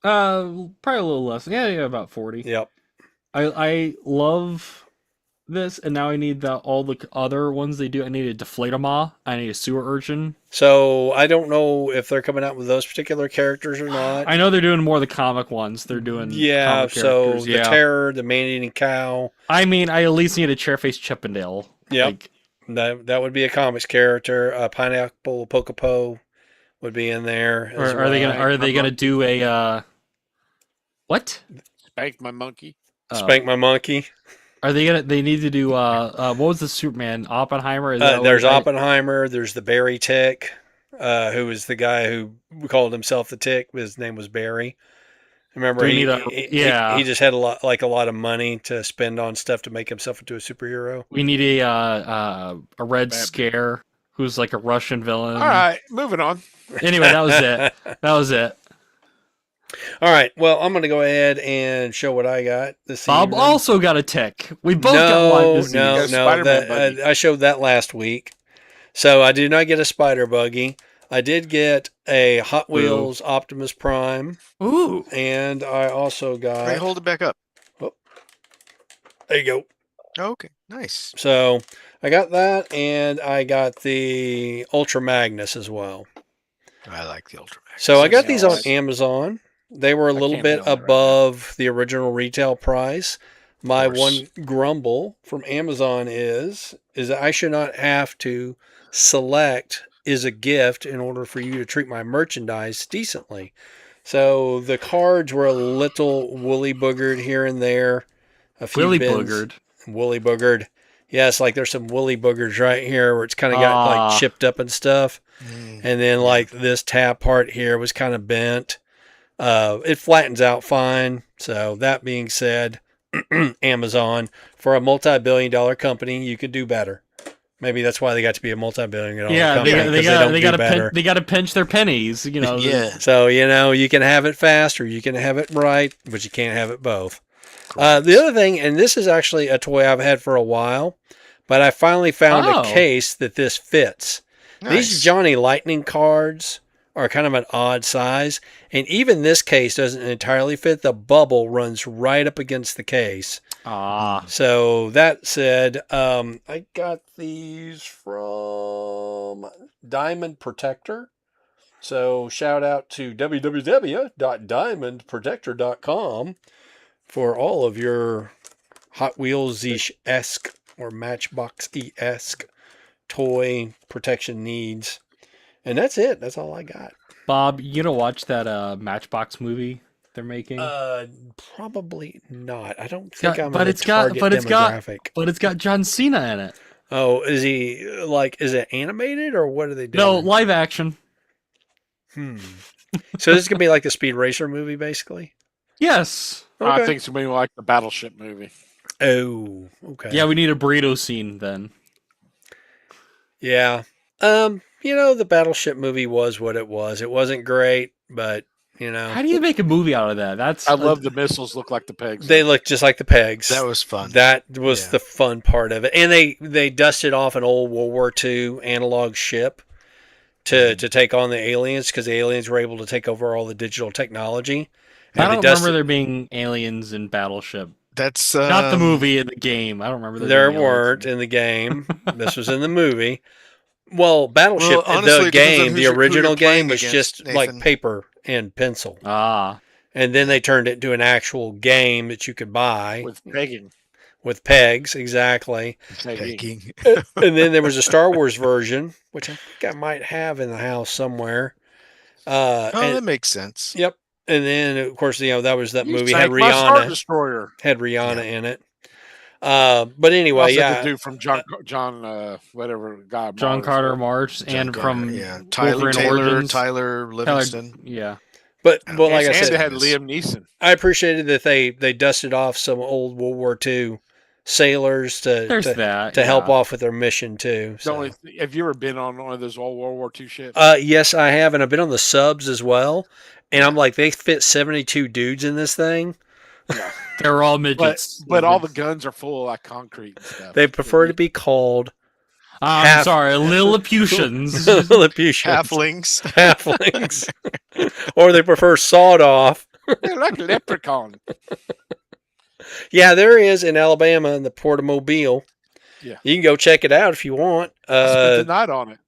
[SPEAKER 3] Probably a little less. Yeah, about 40.
[SPEAKER 2] Yep.
[SPEAKER 3] I love this, and now I need all the other ones they do. I need a Deflatama. I need a sewer urchin.
[SPEAKER 2] So I don't know if they're coming out with those particular characters or not.
[SPEAKER 3] I know they're doing more of the comic ones. They're doing
[SPEAKER 2] Yeah,
[SPEAKER 3] comic
[SPEAKER 2] so
[SPEAKER 3] characters.
[SPEAKER 2] the
[SPEAKER 3] Yeah.
[SPEAKER 2] Terror, the Man-Eating Cow.
[SPEAKER 3] I mean, I at least need a Chairface Chippendale.
[SPEAKER 2] Yep.
[SPEAKER 3] Like,
[SPEAKER 2] That would be a comics character. Pineapple Pocopo would be in there.
[SPEAKER 3] or
[SPEAKER 2] as
[SPEAKER 3] are they
[SPEAKER 2] well.
[SPEAKER 3] gonna do a what?
[SPEAKER 1] Spank my monkey.
[SPEAKER 2] Spank My Monkey?
[SPEAKER 3] Are they need to do what was the Superman Oppenheimer? Is that
[SPEAKER 2] There's
[SPEAKER 3] what-
[SPEAKER 2] Oppenheimer. There's the Barry Tick, who was the guy who called himself the Tick. His name was Barry. Remember,
[SPEAKER 3] Do we
[SPEAKER 2] he,
[SPEAKER 3] need a-
[SPEAKER 2] he-
[SPEAKER 3] yeah.
[SPEAKER 2] he just had a lot of money to spend on stuff to make himself into a superhero.
[SPEAKER 3] We need a Red
[SPEAKER 1] Bad.
[SPEAKER 3] Scare who's like a Russian villain.
[SPEAKER 1] All right, moving on.
[SPEAKER 3] Anyway, that was it. That was it.
[SPEAKER 2] All right. Well, I'm going to go ahead and show what I got this
[SPEAKER 3] Bob
[SPEAKER 2] evening.
[SPEAKER 3] also got a tick. We both got Lyme disease.
[SPEAKER 2] No.
[SPEAKER 1] Spider-Man buggy.
[SPEAKER 2] I showed that last week. So I did not get a spider buggy. I did get a Hot Wheels Optimus Prime.
[SPEAKER 3] Ooh.
[SPEAKER 2] And I also got...
[SPEAKER 4] Hey, hold it back up.
[SPEAKER 2] Oh, there you go.
[SPEAKER 4] Okay, nice.
[SPEAKER 2] So I got that, and I got the Ultra Magnus as well.
[SPEAKER 4] I like the Ultra Magnus.
[SPEAKER 2] So I got these on Amazon. They were a little
[SPEAKER 1] can't
[SPEAKER 2] bit
[SPEAKER 1] be on it right
[SPEAKER 2] above the original retail price. My
[SPEAKER 4] course.
[SPEAKER 2] one grumble from Amazon is that I should not have to select is a gift in order for you to treat my merchandise decently. So the cards were a little woolly boogered here and there. A few
[SPEAKER 3] Willy
[SPEAKER 2] bins.
[SPEAKER 3] boogered.
[SPEAKER 2] Woolly boogered. Yes, like there's some woolly boogers right here where it's kind of got like chipped up and stuff. And then like this tab part here was kind of bent. It flattens out fine. So that being said, Amazon, for a multi-billion-dollar company, you could do better. Maybe that's why they got to be a multi-billion-dollar company.
[SPEAKER 3] They got to pinch their pennies, you know.
[SPEAKER 4] Yeah.
[SPEAKER 2] So, you know, you can have it fast or you can have it right, but you can't have it both. The other thing, and this is actually a toy I've had for a while, but I finally found a case that this fits.
[SPEAKER 4] Nice.
[SPEAKER 2] These Johnny Lightning cards are kind of an odd size, and even this case doesn't entirely fit. The bubble runs right up against the case. So that said, I got these from Diamond Protector. So shout out to www.diamondprotector.com for all of your Hot Wheels-esque or Matchbox-esque toy protection needs. And that's it. That's all I got.
[SPEAKER 3] Bob, you gonna watch that Matchbox movie they're making?
[SPEAKER 2] Probably not. I don't think I'm
[SPEAKER 3] but
[SPEAKER 2] in the target demographic.
[SPEAKER 3] But it's got John Cena in it.
[SPEAKER 2] Oh, is he is it animated or what are they doing?
[SPEAKER 3] No, live action.
[SPEAKER 2] So this is gonna be like the Speed Racer movie, basically?
[SPEAKER 3] Yes.
[SPEAKER 2] Okay.
[SPEAKER 1] I think it's going to be like the Battleship movie.
[SPEAKER 2] Oh, okay.
[SPEAKER 3] Yeah, we need a burrito scene then.
[SPEAKER 2] Yeah. You know, the Battleship movie was what it was. It wasn't great, but, you know.
[SPEAKER 3] How do you make a movie out of that?
[SPEAKER 1] I love the missiles look like the pegs.
[SPEAKER 2] They look just like the pegs.
[SPEAKER 4] That was fun.
[SPEAKER 2] That was the fun part of it. And they dusted off an old World War II analog ship to take on the aliens because the aliens were able to take over all the digital technology.
[SPEAKER 3] I don't remember there being aliens in Battleship.
[SPEAKER 4] That's
[SPEAKER 3] not the movie, in the game. I don't remember
[SPEAKER 2] there weren't in the game. This was in the movie. Well, Battleship, honestly, the game, the original game was just Nathan. Like paper and pencil. And then they turned it into an actual game that you could buy.
[SPEAKER 1] With pegging.
[SPEAKER 2] With pegs, exactly.
[SPEAKER 4] Pegging.
[SPEAKER 2] And then there was a Star Wars version, which I think I might have in the house somewhere.
[SPEAKER 4] That makes sense.
[SPEAKER 2] Yep. And then, of course, you know, that was that movie
[SPEAKER 1] had Rihanna. Destroyer.
[SPEAKER 2] Had Rihanna in it. But anyway,
[SPEAKER 1] the dude from John whatever guy.
[SPEAKER 3] John Carter March and from
[SPEAKER 4] Tyler Livingston.
[SPEAKER 2] But like I said,
[SPEAKER 1] they had Liam Neeson.
[SPEAKER 2] I appreciated that they dusted off some old World War II sailors to help off with their mission too. So.
[SPEAKER 1] Have you ever been on one of those old World War II ships?
[SPEAKER 2] Yes, I have, and I've been on the subs as well. And I'm like, they fit 72 dudes in this thing.
[SPEAKER 1] Yeah.
[SPEAKER 3] They're all midgets.
[SPEAKER 1] But all the guns are full of like concrete and stuff.
[SPEAKER 2] They prefer to be called
[SPEAKER 3] Lilliputians.
[SPEAKER 2] Lilliputians. Halflings. Or they prefer sawed off.
[SPEAKER 1] They're like a leprechaun.
[SPEAKER 2] Yeah, there is in Alabama in the Port of Mobile.
[SPEAKER 1] Yeah.
[SPEAKER 2] You can go check it out if you want.
[SPEAKER 1] I spent the night on it.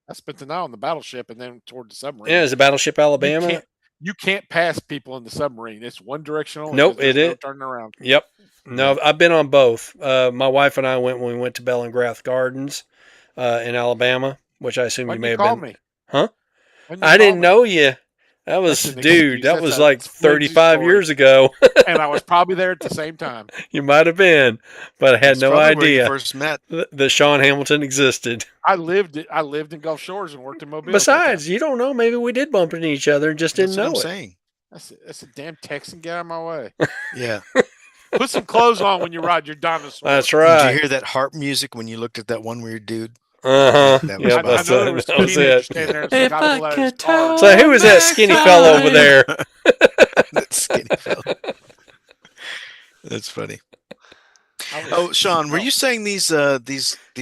[SPEAKER 2] I
[SPEAKER 1] spent the night on the battleship and then toward the submarine.
[SPEAKER 2] Yeah, it's a Battleship Alabama.
[SPEAKER 1] You can't pass people in the submarine. It's one direction only.
[SPEAKER 2] Nope, it is.
[SPEAKER 1] No turning around.
[SPEAKER 2] Yep. No, I've been on both. My wife and I went when we went to Bellingrath Gardens in Alabama, which I assume you may have been.
[SPEAKER 1] Me?
[SPEAKER 2] Huh? I didn't know you. That was, dude, that was like 35 years ago.
[SPEAKER 1] And I was probably there at the same time.
[SPEAKER 2] You might have been, but I had no idea.
[SPEAKER 4] Where you first met
[SPEAKER 2] that Sean Hamilton existed.
[SPEAKER 1] I lived in Gulf Shores and worked in Mobile.
[SPEAKER 2] Besides, you don't know. Maybe we did bump into each other and just didn't know it.
[SPEAKER 4] Saying.
[SPEAKER 1] That's a damn Texan. Get out of my way.
[SPEAKER 4] Yeah.
[SPEAKER 1] Put some clothes on when you ride your dinosaur.
[SPEAKER 2] That's right.
[SPEAKER 4] Did you hear that harp music when you looked at that one weird dude?
[SPEAKER 2] Uh-huh.
[SPEAKER 4] That was
[SPEAKER 2] Yeah,
[SPEAKER 1] I
[SPEAKER 2] that's
[SPEAKER 1] know there was
[SPEAKER 2] that was
[SPEAKER 1] teenagers
[SPEAKER 2] it.
[SPEAKER 1] standing there, so
[SPEAKER 3] If
[SPEAKER 1] gotta
[SPEAKER 3] I
[SPEAKER 1] pull out
[SPEAKER 3] could
[SPEAKER 1] his card.
[SPEAKER 2] So who was that skinny fellow over there?
[SPEAKER 4] that skinny fella. That's funny.
[SPEAKER 1] I was-
[SPEAKER 4] Oh, Sean, were
[SPEAKER 1] oh,
[SPEAKER 4] you saying these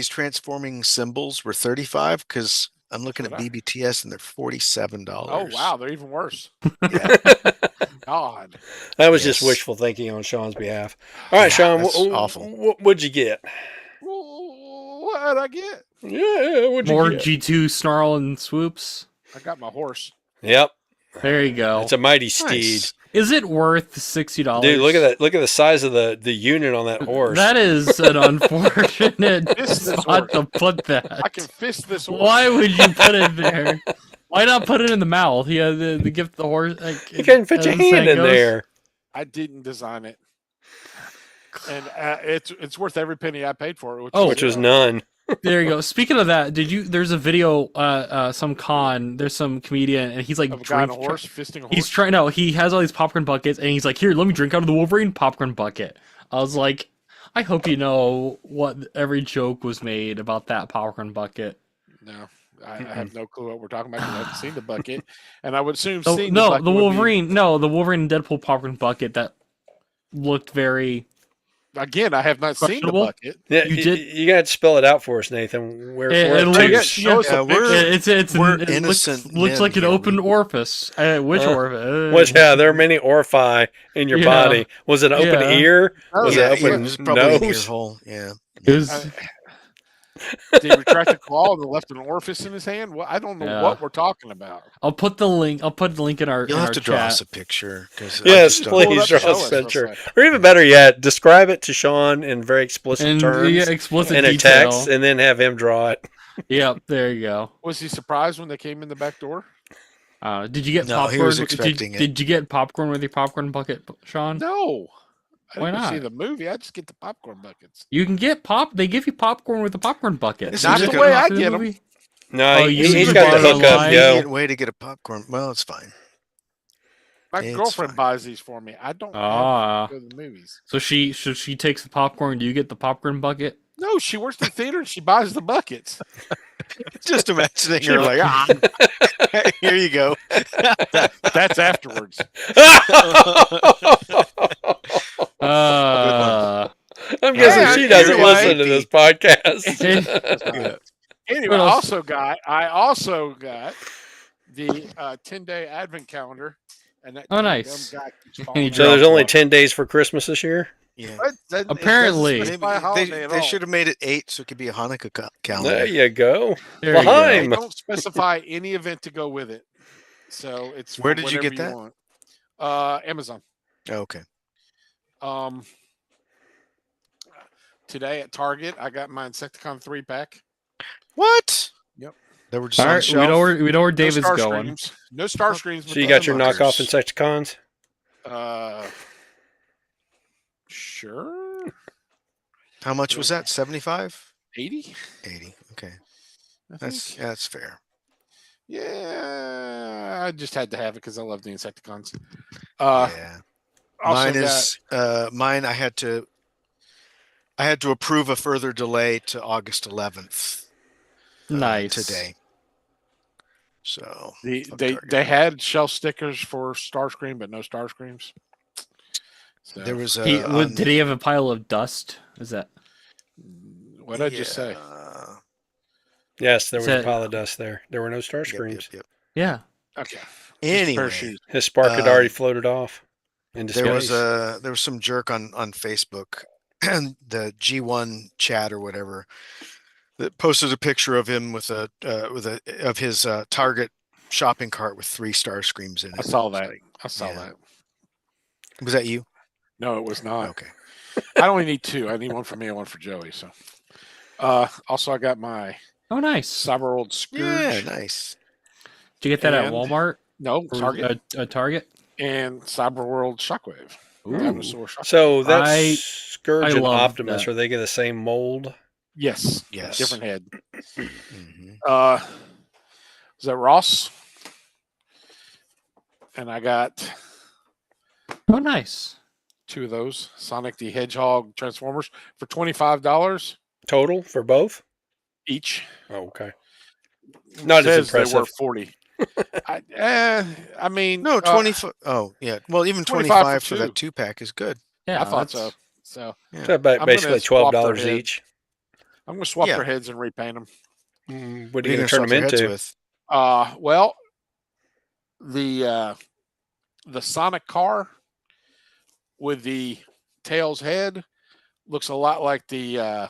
[SPEAKER 4] transforming symbols were 35? Because I'm looking at
[SPEAKER 1] Should I?
[SPEAKER 4] BBTS and they're $47.
[SPEAKER 1] Oh wow, they're even worse.
[SPEAKER 4] Yeah.
[SPEAKER 1] God,
[SPEAKER 2] That was just
[SPEAKER 4] Yes.
[SPEAKER 2] wishful thinking on Sean's behalf. All right,
[SPEAKER 4] Yeah,
[SPEAKER 2] Sean,
[SPEAKER 4] that's awful.
[SPEAKER 2] what'd you get?
[SPEAKER 1] what'd I get?
[SPEAKER 2] Yeah, what'd you
[SPEAKER 3] More
[SPEAKER 2] get?
[SPEAKER 3] G2 snarl and swoops.
[SPEAKER 1] I got my horse.
[SPEAKER 2] Yep,
[SPEAKER 3] There you go.
[SPEAKER 2] it's a mighty steed.
[SPEAKER 4] Nice.
[SPEAKER 3] Is it worth $60?
[SPEAKER 2] Dude, look at that! Look at the size of the unit on that horse.
[SPEAKER 3] That is an unfortunate
[SPEAKER 1] Fist this
[SPEAKER 3] spot
[SPEAKER 1] horse.
[SPEAKER 3] to put
[SPEAKER 1] I
[SPEAKER 3] that.
[SPEAKER 1] can fist this horse.
[SPEAKER 3] Why would you put it there? Why not put it in the mouth? Yeah, the gift the horse. Like,
[SPEAKER 2] You couldn't fit your
[SPEAKER 3] as the saying
[SPEAKER 2] hand in
[SPEAKER 3] goes.
[SPEAKER 2] there.
[SPEAKER 1] I didn't design it, and it's worth every penny I paid for it.
[SPEAKER 3] Oh,
[SPEAKER 2] Which was none.
[SPEAKER 3] There you go. Speaking of that, there's a video, some con, there's some comedian, and he's like,
[SPEAKER 1] of a guy on a horse fisting a horse.
[SPEAKER 3] he's trying, no, he has all these popcorn buckets, and he's like, here, let me drink out of the Wolverine popcorn bucket. I was like, I hope you know what every joke was made about that popcorn bucket.
[SPEAKER 1] No, I have no clue what we're talking about because I haven't seen the bucket, and I would assume
[SPEAKER 3] The,
[SPEAKER 1] seeing
[SPEAKER 3] no,
[SPEAKER 1] bucket
[SPEAKER 3] the
[SPEAKER 1] would be-
[SPEAKER 3] Wolverine, no, the Wolverine and Deadpool popcorn bucket that looked very.
[SPEAKER 1] Again, I have not seen the
[SPEAKER 3] Questionable?
[SPEAKER 1] bucket.
[SPEAKER 2] Yeah,
[SPEAKER 3] You
[SPEAKER 2] you
[SPEAKER 3] did-
[SPEAKER 2] got to spell it out for us, Nathan. Where
[SPEAKER 3] It
[SPEAKER 2] where
[SPEAKER 3] looks-
[SPEAKER 2] to?
[SPEAKER 1] Yeah, show us
[SPEAKER 4] Yeah,
[SPEAKER 1] a
[SPEAKER 4] we're-
[SPEAKER 1] picture.
[SPEAKER 4] we're
[SPEAKER 3] it
[SPEAKER 4] innocent
[SPEAKER 3] looks
[SPEAKER 4] men
[SPEAKER 3] like an
[SPEAKER 4] here.
[SPEAKER 3] open orifice. Which
[SPEAKER 2] Uh,
[SPEAKER 3] orifice?
[SPEAKER 2] Which, yeah, there are many orifi in your
[SPEAKER 3] Yeah.
[SPEAKER 2] body. Was it an open
[SPEAKER 3] Yeah.
[SPEAKER 2] ear?
[SPEAKER 1] Oh,
[SPEAKER 2] Was
[SPEAKER 4] yeah,
[SPEAKER 2] it open
[SPEAKER 4] it's probably an ear
[SPEAKER 2] nose?
[SPEAKER 4] hole. Yeah.
[SPEAKER 3] It was,
[SPEAKER 1] Did he retract the claw and left an orifice in his hand? Well, I don't know
[SPEAKER 3] Yeah.
[SPEAKER 1] what we're talking about.
[SPEAKER 3] I'll put the link. I'll put the link in our.
[SPEAKER 4] You'll
[SPEAKER 3] in
[SPEAKER 4] have
[SPEAKER 3] our
[SPEAKER 4] to draw
[SPEAKER 3] chat.
[SPEAKER 4] us a picture. 'Cause I
[SPEAKER 2] Yes,
[SPEAKER 4] just don't
[SPEAKER 1] Pull it
[SPEAKER 2] please
[SPEAKER 1] up
[SPEAKER 2] draw
[SPEAKER 1] and
[SPEAKER 2] us
[SPEAKER 1] show
[SPEAKER 2] a
[SPEAKER 1] us,
[SPEAKER 2] picture.
[SPEAKER 1] let's say.
[SPEAKER 2] Or even better yet, describe it to Sean in very explicit
[SPEAKER 3] And
[SPEAKER 2] terms
[SPEAKER 3] yeah, explicit
[SPEAKER 2] in a
[SPEAKER 3] detail.
[SPEAKER 2] text, and then have him draw it.
[SPEAKER 3] Yep, there you go.
[SPEAKER 1] Was he surprised when they came in the back door?
[SPEAKER 3] Did you get
[SPEAKER 4] No,
[SPEAKER 3] popcorn?
[SPEAKER 4] he was expecting it.
[SPEAKER 3] Did you get popcorn with your popcorn bucket, Sean?
[SPEAKER 1] No. I
[SPEAKER 3] Why
[SPEAKER 1] didn't see
[SPEAKER 3] not?
[SPEAKER 1] the movie. I just get the popcorn buckets.
[SPEAKER 3] You can get pop. They give you popcorn with a popcorn bucket.
[SPEAKER 4] This
[SPEAKER 1] Not
[SPEAKER 4] is
[SPEAKER 1] the
[SPEAKER 4] a-
[SPEAKER 1] way I
[SPEAKER 3] See the
[SPEAKER 1] get them.
[SPEAKER 3] movie?
[SPEAKER 2] No,
[SPEAKER 3] Oh, you
[SPEAKER 2] he's
[SPEAKER 3] even
[SPEAKER 2] got the
[SPEAKER 3] bought it
[SPEAKER 2] hookup,
[SPEAKER 3] online?
[SPEAKER 2] yo.
[SPEAKER 4] Convenient way to get a popcorn. Well, it's fine.
[SPEAKER 1] My
[SPEAKER 4] It's
[SPEAKER 1] girlfriend
[SPEAKER 4] fine.
[SPEAKER 1] buys these for me. I don't
[SPEAKER 3] Ah.
[SPEAKER 1] have to go to the movies.
[SPEAKER 3] So she takes the popcorn. Do you get the popcorn bucket?
[SPEAKER 1] No, she works in the theater and she buys the buckets.
[SPEAKER 4] Just imagining her like, here you go.
[SPEAKER 1] That's afterwards.
[SPEAKER 2] I'm guessing
[SPEAKER 1] Yeah,
[SPEAKER 2] she doesn't
[SPEAKER 1] anyway.
[SPEAKER 2] listen to this podcast.
[SPEAKER 4] Yeah.
[SPEAKER 1] Anyway,
[SPEAKER 3] What else?
[SPEAKER 1] I also got the 10-day advent calendar. And that
[SPEAKER 3] Oh, nice.
[SPEAKER 1] dumb guy keeps
[SPEAKER 3] And
[SPEAKER 1] following
[SPEAKER 3] he
[SPEAKER 1] me.
[SPEAKER 2] So there's
[SPEAKER 3] dropped
[SPEAKER 2] only
[SPEAKER 3] one.
[SPEAKER 2] 10 days for Christmas this year?
[SPEAKER 4] Yeah.
[SPEAKER 1] What? It
[SPEAKER 3] Apparently.
[SPEAKER 1] doesn't specify a holiday at
[SPEAKER 4] They
[SPEAKER 1] all.
[SPEAKER 4] should have made it 8 so it could be a Hanukkah calendar.
[SPEAKER 2] There you go.
[SPEAKER 3] There you go.
[SPEAKER 1] They
[SPEAKER 2] Lime.
[SPEAKER 1] don't specify any event to go with it. So it's
[SPEAKER 4] Where
[SPEAKER 1] for
[SPEAKER 4] did you
[SPEAKER 1] whatever
[SPEAKER 4] get that?
[SPEAKER 1] want. Amazon.
[SPEAKER 4] Oh, okay.
[SPEAKER 1] Today at Target, I got my Insecticon 3-pack.
[SPEAKER 4] What?
[SPEAKER 1] Yep.
[SPEAKER 4] They were just
[SPEAKER 3] All
[SPEAKER 4] on the
[SPEAKER 3] right,
[SPEAKER 4] shelf.
[SPEAKER 3] we know where David's
[SPEAKER 1] no
[SPEAKER 3] going.
[SPEAKER 1] Starscreams. No Starscreams.
[SPEAKER 2] So you got your
[SPEAKER 4] Buckers.
[SPEAKER 2] knockoff Insecticons?
[SPEAKER 1] Sure.
[SPEAKER 4] How much was that? 75?
[SPEAKER 1] 80?
[SPEAKER 4] 80. Okay.
[SPEAKER 1] I
[SPEAKER 4] That's
[SPEAKER 1] think.
[SPEAKER 4] yeah, that's fair.
[SPEAKER 1] Yeah, I just had to have it because I love the Insecticons.
[SPEAKER 4] Yeah.
[SPEAKER 1] Also
[SPEAKER 4] Mine is mine I had to approve a further delay to August 11th
[SPEAKER 3] Nice.
[SPEAKER 4] today. So
[SPEAKER 1] they
[SPEAKER 4] from
[SPEAKER 1] they
[SPEAKER 4] Target.
[SPEAKER 1] they had shelf stickers for Starscream, but no Starscreams. So,
[SPEAKER 4] there was a
[SPEAKER 3] Did he have a pile of dust? Is that?
[SPEAKER 1] what did I just say?
[SPEAKER 2] Yes, there was a
[SPEAKER 3] Said-
[SPEAKER 2] pile of dust there. There were no star
[SPEAKER 4] Yep,
[SPEAKER 2] screams.
[SPEAKER 4] yep.
[SPEAKER 3] Yeah.
[SPEAKER 1] Okay. Just a pair
[SPEAKER 4] Anyway,
[SPEAKER 1] of shoes.
[SPEAKER 2] His spark had already floated off into
[SPEAKER 4] there was
[SPEAKER 2] space.
[SPEAKER 4] there was some jerk on Facebook and the G1 chat or whatever that posted a picture of him with of his Target shopping cart with 3 star screams in it.
[SPEAKER 1] I saw
[SPEAKER 4] It's
[SPEAKER 1] that.
[SPEAKER 4] like,
[SPEAKER 1] I saw
[SPEAKER 4] yeah.
[SPEAKER 1] that.
[SPEAKER 4] was that you?
[SPEAKER 1] No, it was not.
[SPEAKER 4] Okay.
[SPEAKER 1] I only need 2. I need one for me and one for Joey. So, also I got my
[SPEAKER 3] Oh, nice.
[SPEAKER 1] Cyberworld Scourge.
[SPEAKER 4] Yeah, nice.
[SPEAKER 3] Did you get that at
[SPEAKER 1] And-
[SPEAKER 3] Walmart?
[SPEAKER 1] No,
[SPEAKER 3] Or
[SPEAKER 1] Target
[SPEAKER 3] A Target?
[SPEAKER 1] and Cyberworld Shockwave.
[SPEAKER 3] Ooh.
[SPEAKER 1] Dinosaur Shockwave.
[SPEAKER 2] So that's
[SPEAKER 3] I
[SPEAKER 2] Scourge and
[SPEAKER 3] love
[SPEAKER 2] Optimus.
[SPEAKER 3] that.
[SPEAKER 2] Are they get the same mold?
[SPEAKER 1] Yes.
[SPEAKER 4] Yes.
[SPEAKER 1] Different head.
[SPEAKER 4] Mhm.
[SPEAKER 1] Is that Ross? And I got
[SPEAKER 3] Oh, nice.
[SPEAKER 1] 2 of those Sonic the Hedgehog Transformers for $25.
[SPEAKER 2] Total for both?
[SPEAKER 1] each.
[SPEAKER 2] Oh, okay. Not as
[SPEAKER 1] Says they were
[SPEAKER 2] impressive.
[SPEAKER 1] 40. I mean,
[SPEAKER 4] No, 20. Oh, yeah. Well, even
[SPEAKER 1] 25
[SPEAKER 4] 25
[SPEAKER 1] for
[SPEAKER 4] for that
[SPEAKER 1] two.
[SPEAKER 4] 2-pack is good.
[SPEAKER 3] Yeah,
[SPEAKER 1] I thought
[SPEAKER 3] that's
[SPEAKER 1] so. So
[SPEAKER 4] Yeah.
[SPEAKER 2] So about
[SPEAKER 1] I'm going to
[SPEAKER 2] basically
[SPEAKER 1] swap their
[SPEAKER 2] $12
[SPEAKER 1] heads.
[SPEAKER 2] each.
[SPEAKER 1] I'm going to swap
[SPEAKER 4] Yeah.
[SPEAKER 1] their heads and repaint them.
[SPEAKER 2] What are you
[SPEAKER 4] What are
[SPEAKER 2] going to turn
[SPEAKER 4] swap
[SPEAKER 2] them
[SPEAKER 4] their heads
[SPEAKER 2] into?
[SPEAKER 4] with?
[SPEAKER 1] Well, the Sonic car with the Tails head looks a lot like the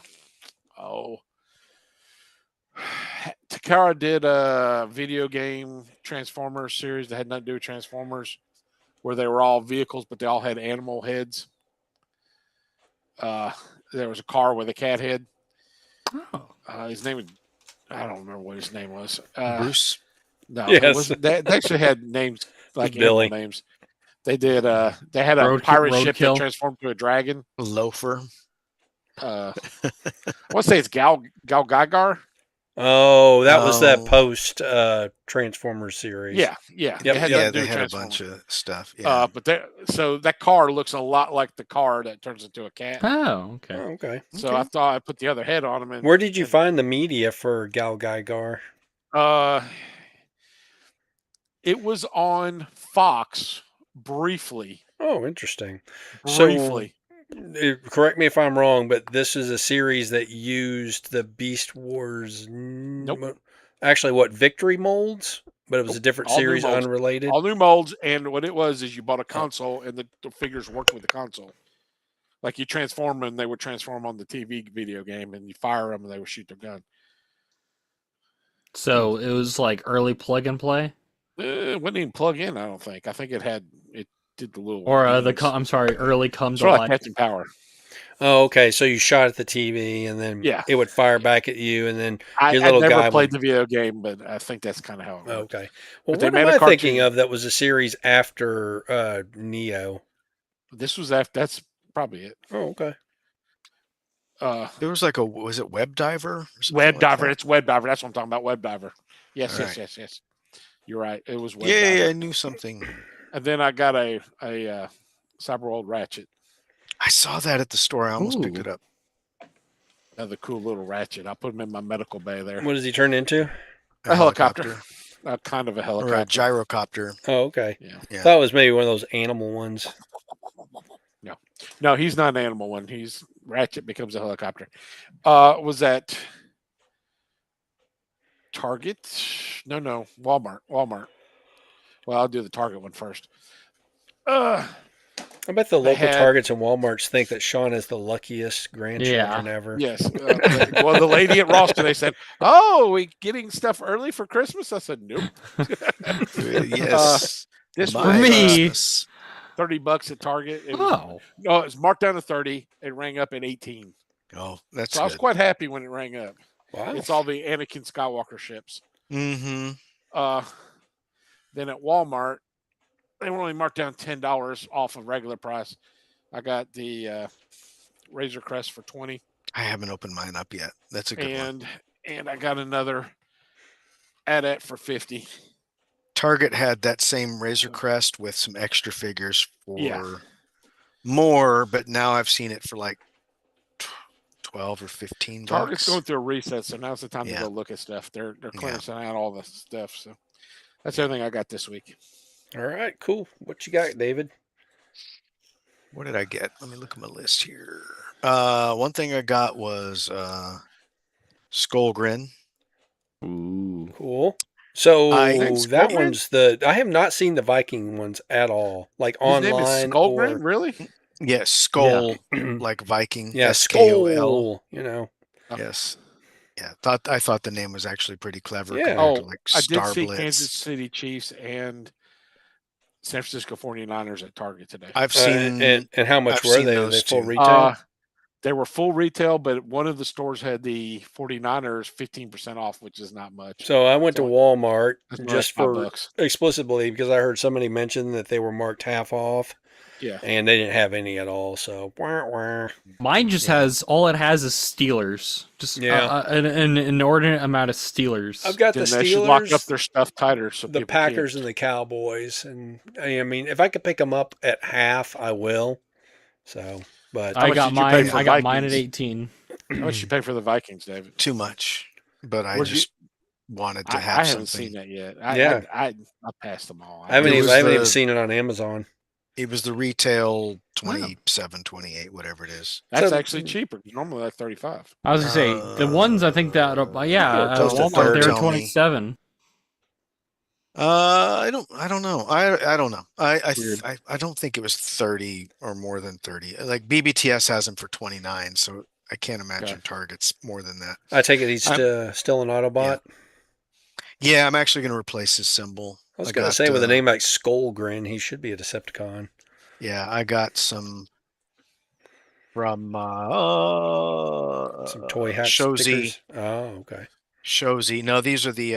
[SPEAKER 1] Takara did a video game Transformers series that had nothing to do with Transformers, where they were all vehicles, but they all had animal heads. There was a car with a cat head.
[SPEAKER 3] oh.
[SPEAKER 1] His name was, I don't remember what his name was.
[SPEAKER 4] Bruce?
[SPEAKER 1] No,
[SPEAKER 2] Yes.
[SPEAKER 1] it wasn't. They actually had names like
[SPEAKER 2] It's Billy.
[SPEAKER 1] animal names. They did. They had a pirate ship that
[SPEAKER 3] Roadkill.
[SPEAKER 1] transformed to a dragon.
[SPEAKER 4] Loafer?
[SPEAKER 1] I want to say it's Gal Gagar.
[SPEAKER 2] Oh, that was that
[SPEAKER 4] Oh.
[SPEAKER 2] post Transformers series.
[SPEAKER 1] Yeah.
[SPEAKER 2] Yep,
[SPEAKER 1] It had
[SPEAKER 4] Yeah,
[SPEAKER 1] nothing to do
[SPEAKER 4] they
[SPEAKER 1] with
[SPEAKER 4] had a
[SPEAKER 1] Transformers.
[SPEAKER 4] bunch of stuff. Yeah.
[SPEAKER 1] So that car looks a lot like the car that turns into a cat.
[SPEAKER 3] Oh, okay.
[SPEAKER 2] Oh, okay.
[SPEAKER 1] So I thought I'd put the other head on him. And
[SPEAKER 2] Where did you find the media for Gal Gaigar?
[SPEAKER 1] It was on Fox briefly.
[SPEAKER 2] Oh, interesting.
[SPEAKER 1] Briefly.
[SPEAKER 2] So, correct me if I'm wrong, but this is a series that used the Beast Wars.
[SPEAKER 1] Nope.
[SPEAKER 2] Actually, what, Victory molds? But it was a different
[SPEAKER 1] All new
[SPEAKER 2] series,
[SPEAKER 1] molds.
[SPEAKER 2] unrelated.
[SPEAKER 1] All new molds, and what it was is you bought a console, and the figures worked with the console. Like you transform them, and they would transform on the TV video game, and you fire them, and they would shoot their gun.
[SPEAKER 3] So it was like early plug and play,
[SPEAKER 1] It wouldn't even plug in. I don't think. I think it did the little.
[SPEAKER 3] or
[SPEAKER 1] beams.
[SPEAKER 3] I'm sorry, early come
[SPEAKER 1] It's
[SPEAKER 3] to
[SPEAKER 1] sort of
[SPEAKER 3] life.
[SPEAKER 1] like Captain Power.
[SPEAKER 2] Oh, okay. So you shot at the TV, and then
[SPEAKER 1] Yeah.
[SPEAKER 2] it would fire back at you, and then
[SPEAKER 1] I
[SPEAKER 2] your little
[SPEAKER 1] never
[SPEAKER 2] guy
[SPEAKER 1] played
[SPEAKER 2] would...
[SPEAKER 1] the video game, but I think that's kind of how it works.
[SPEAKER 2] Okay. Well,
[SPEAKER 1] But they
[SPEAKER 2] what
[SPEAKER 1] made
[SPEAKER 2] am
[SPEAKER 1] a
[SPEAKER 2] I
[SPEAKER 1] cartoon.
[SPEAKER 2] thinking of that was a series after Neo?
[SPEAKER 1] This was after. That's probably it.
[SPEAKER 2] Oh, okay.
[SPEAKER 4] There was like was it Web Diver? Or something
[SPEAKER 1] Web
[SPEAKER 4] like
[SPEAKER 1] Diver.
[SPEAKER 4] that?
[SPEAKER 1] It's Web Diver. That's what I'm talking about. Web Diver. Yes,
[SPEAKER 4] All right.
[SPEAKER 1] yes. You're right. It was Web
[SPEAKER 4] Yeah,
[SPEAKER 1] Diver.
[SPEAKER 4] I knew something.
[SPEAKER 1] And then I got a Cyberworld Ratchet.
[SPEAKER 4] I saw that at the store. I almost picked
[SPEAKER 3] Ooh.
[SPEAKER 4] it up.
[SPEAKER 1] Another cool little Ratchet. I put him in my medical bay there.
[SPEAKER 2] What does he turn into?
[SPEAKER 1] A helicopter. Kind of a helicopter.
[SPEAKER 4] Or a gyrocopter.
[SPEAKER 2] Oh, okay.
[SPEAKER 1] Yeah.
[SPEAKER 4] Yeah.
[SPEAKER 2] Thought it was maybe one of those animal ones.
[SPEAKER 1] No, he's not an animal one. He's Ratchet becomes a helicopter. Was that Target? No. Walmart. Well, I'll do the Target one first.
[SPEAKER 2] I bet the
[SPEAKER 1] They
[SPEAKER 2] local
[SPEAKER 1] had-
[SPEAKER 2] Targets and Walmarts think that Sean is the luckiest grandchildren ever.
[SPEAKER 1] Yes. Well, the lady at Ross today said, "Oh, we getting stuff early for Christmas?" I said, "Nope."
[SPEAKER 4] Yes.
[SPEAKER 1] This
[SPEAKER 4] My
[SPEAKER 1] was
[SPEAKER 3] me.
[SPEAKER 4] Christmas.
[SPEAKER 1] $30 at Target. It was,
[SPEAKER 3] Oh,
[SPEAKER 1] no, it was marked down to 30. It rang up at 18.
[SPEAKER 4] Oh, that's
[SPEAKER 1] So I was
[SPEAKER 4] good.
[SPEAKER 1] quite happy when it rang up.
[SPEAKER 2] Wow.
[SPEAKER 1] It's all the Anakin Skywalker ships.
[SPEAKER 4] Mm-hmm.
[SPEAKER 1] Then at Walmart, they were only marked down $10 off of regular price. I got the Razor Crest for 20,
[SPEAKER 4] I haven't opened mine up yet. That's a good one.
[SPEAKER 1] and I got another AT-AT for 50.
[SPEAKER 4] Target had that same Razor Crest with some extra figures for
[SPEAKER 1] Yeah.
[SPEAKER 4] more, but now I've seen it for like 12 or 15
[SPEAKER 1] Target's
[SPEAKER 4] bucks.
[SPEAKER 1] going through a reset, so now's the time
[SPEAKER 4] Yeah.
[SPEAKER 1] to go look at stuff. They're clearing out all the stuff. So that's everything I got this week.
[SPEAKER 2] All right, cool. What you got, David?
[SPEAKER 4] What did I get? Let me look at my list here. One thing I got was Skull Grin.
[SPEAKER 3] ooh,
[SPEAKER 2] Cool. So
[SPEAKER 4] I-
[SPEAKER 2] that
[SPEAKER 1] Skullgrin?
[SPEAKER 2] one's I have not seen the Viking ones at all, like
[SPEAKER 1] His name is
[SPEAKER 2] online
[SPEAKER 1] Skullgrin,
[SPEAKER 2] or
[SPEAKER 1] really?
[SPEAKER 4] Yes, Skull like Viking.
[SPEAKER 2] yeah,
[SPEAKER 4] SKOL.
[SPEAKER 2] Skull. You know,
[SPEAKER 4] Yes. Yeah, I thought the name was actually pretty clever
[SPEAKER 2] Yeah.
[SPEAKER 4] compared to
[SPEAKER 1] Oh,
[SPEAKER 4] like
[SPEAKER 1] I
[SPEAKER 4] Star
[SPEAKER 1] did see
[SPEAKER 4] Blitz.
[SPEAKER 1] Kansas City Chiefs and San Francisco 49ers at Target today.
[SPEAKER 4] I've seen
[SPEAKER 2] and how much
[SPEAKER 4] I've
[SPEAKER 2] were
[SPEAKER 4] seen
[SPEAKER 2] they? Were
[SPEAKER 4] those
[SPEAKER 2] they full
[SPEAKER 4] two.
[SPEAKER 2] retail?
[SPEAKER 1] They were full retail, but one of the stores had the 49ers 15% off, which is not much.
[SPEAKER 2] So I went to
[SPEAKER 1] so-
[SPEAKER 2] Walmart
[SPEAKER 1] That's
[SPEAKER 2] just
[SPEAKER 1] $5
[SPEAKER 2] for
[SPEAKER 1] bucks.
[SPEAKER 2] explicitly because I heard somebody mention that they were marked half off,
[SPEAKER 1] Yeah.
[SPEAKER 2] and they didn't have any at all. So wah.
[SPEAKER 3] mine just has all it has is Steelers, just
[SPEAKER 2] Yeah.
[SPEAKER 3] an inordinate amount of Steelers.
[SPEAKER 2] I've got
[SPEAKER 1] Then
[SPEAKER 2] the
[SPEAKER 1] they should lock up
[SPEAKER 2] Steelers,
[SPEAKER 1] their stuff tighter. So
[SPEAKER 2] the
[SPEAKER 1] people
[SPEAKER 2] Packers,
[SPEAKER 1] can't.
[SPEAKER 2] and the Cowboys, and I mean, if I could pick them up at half, I will. So, but
[SPEAKER 1] How
[SPEAKER 3] I
[SPEAKER 1] much
[SPEAKER 3] got
[SPEAKER 1] did you pay
[SPEAKER 3] mine.
[SPEAKER 1] for
[SPEAKER 3] I got mine at
[SPEAKER 1] Vikings?
[SPEAKER 3] 18.
[SPEAKER 1] How much you pay for the Vikings, David?
[SPEAKER 4] too much. but I
[SPEAKER 1] Where'd you?
[SPEAKER 4] just wanted to
[SPEAKER 1] I
[SPEAKER 4] have
[SPEAKER 1] haven't seen
[SPEAKER 4] something.
[SPEAKER 1] that yet.
[SPEAKER 2] Yeah.
[SPEAKER 1] I passed them all.
[SPEAKER 2] I haven't
[SPEAKER 4] It
[SPEAKER 2] even,
[SPEAKER 4] was
[SPEAKER 2] I haven't even
[SPEAKER 4] the
[SPEAKER 2] seen it on Amazon.
[SPEAKER 4] it was the retail
[SPEAKER 1] Oh,
[SPEAKER 4] 27, 28, whatever it is.
[SPEAKER 1] that's
[SPEAKER 2] So
[SPEAKER 1] actually cheaper. Normally that's 35.
[SPEAKER 3] I was gonna say the ones I think that
[SPEAKER 2] Yeah, close to
[SPEAKER 3] Walmart they're
[SPEAKER 2] 30.
[SPEAKER 3] 27.
[SPEAKER 4] I don't know. I don't know.
[SPEAKER 1] Weird.
[SPEAKER 4] I don't think it was 30 or more than 30. Like BBTS has them for 29, so I can't
[SPEAKER 1] Okay.
[SPEAKER 4] imagine Target's more than that.
[SPEAKER 2] I take it he's
[SPEAKER 1] I'm
[SPEAKER 2] still an Autobot.
[SPEAKER 4] Yeah, I'm actually going to replace his symbol.
[SPEAKER 2] I was
[SPEAKER 4] I
[SPEAKER 2] going to
[SPEAKER 4] got
[SPEAKER 2] say with a name like Skullgrin, he should be a Decepticon.
[SPEAKER 4] yeah, I got some from
[SPEAKER 2] Some Toy Hat
[SPEAKER 4] Shozy.
[SPEAKER 2] stickers. Oh, okay.
[SPEAKER 4] Shozy. No, these are the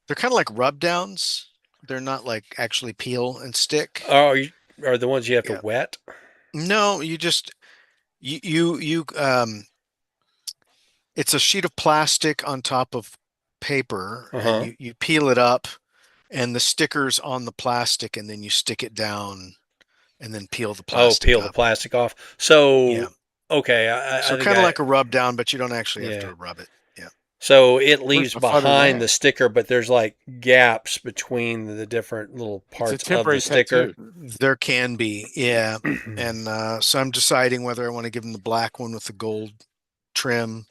[SPEAKER 4] they're kind of like rub downs. They're not like actually peel and stick.
[SPEAKER 2] Oh, are the ones you have to
[SPEAKER 4] Yeah.
[SPEAKER 2] wet?
[SPEAKER 4] No, you just you it's a sheet of plastic on top of paper and
[SPEAKER 2] Uh-huh.
[SPEAKER 4] you peel it up and the sticker's on the plastic and then you stick it down and then peel the
[SPEAKER 2] Oh,
[SPEAKER 4] plastic
[SPEAKER 2] peel the
[SPEAKER 4] up.
[SPEAKER 2] plastic off.
[SPEAKER 4] Yeah.
[SPEAKER 2] So, okay, I
[SPEAKER 4] So
[SPEAKER 2] think
[SPEAKER 4] kind of like a rub down, but you don't actually have
[SPEAKER 2] yeah.
[SPEAKER 4] to rub it. Yeah.
[SPEAKER 2] So it
[SPEAKER 1] Where's
[SPEAKER 2] leaves
[SPEAKER 1] the fun in
[SPEAKER 2] behind the
[SPEAKER 1] that?
[SPEAKER 2] sticker, but there's like gaps between the different little
[SPEAKER 1] It's a
[SPEAKER 2] parts of the
[SPEAKER 1] temporary
[SPEAKER 2] sticker.
[SPEAKER 1] tattoo.
[SPEAKER 4] There can be, yeah. And so I'm deciding whether I want to give him the black one with the gold trim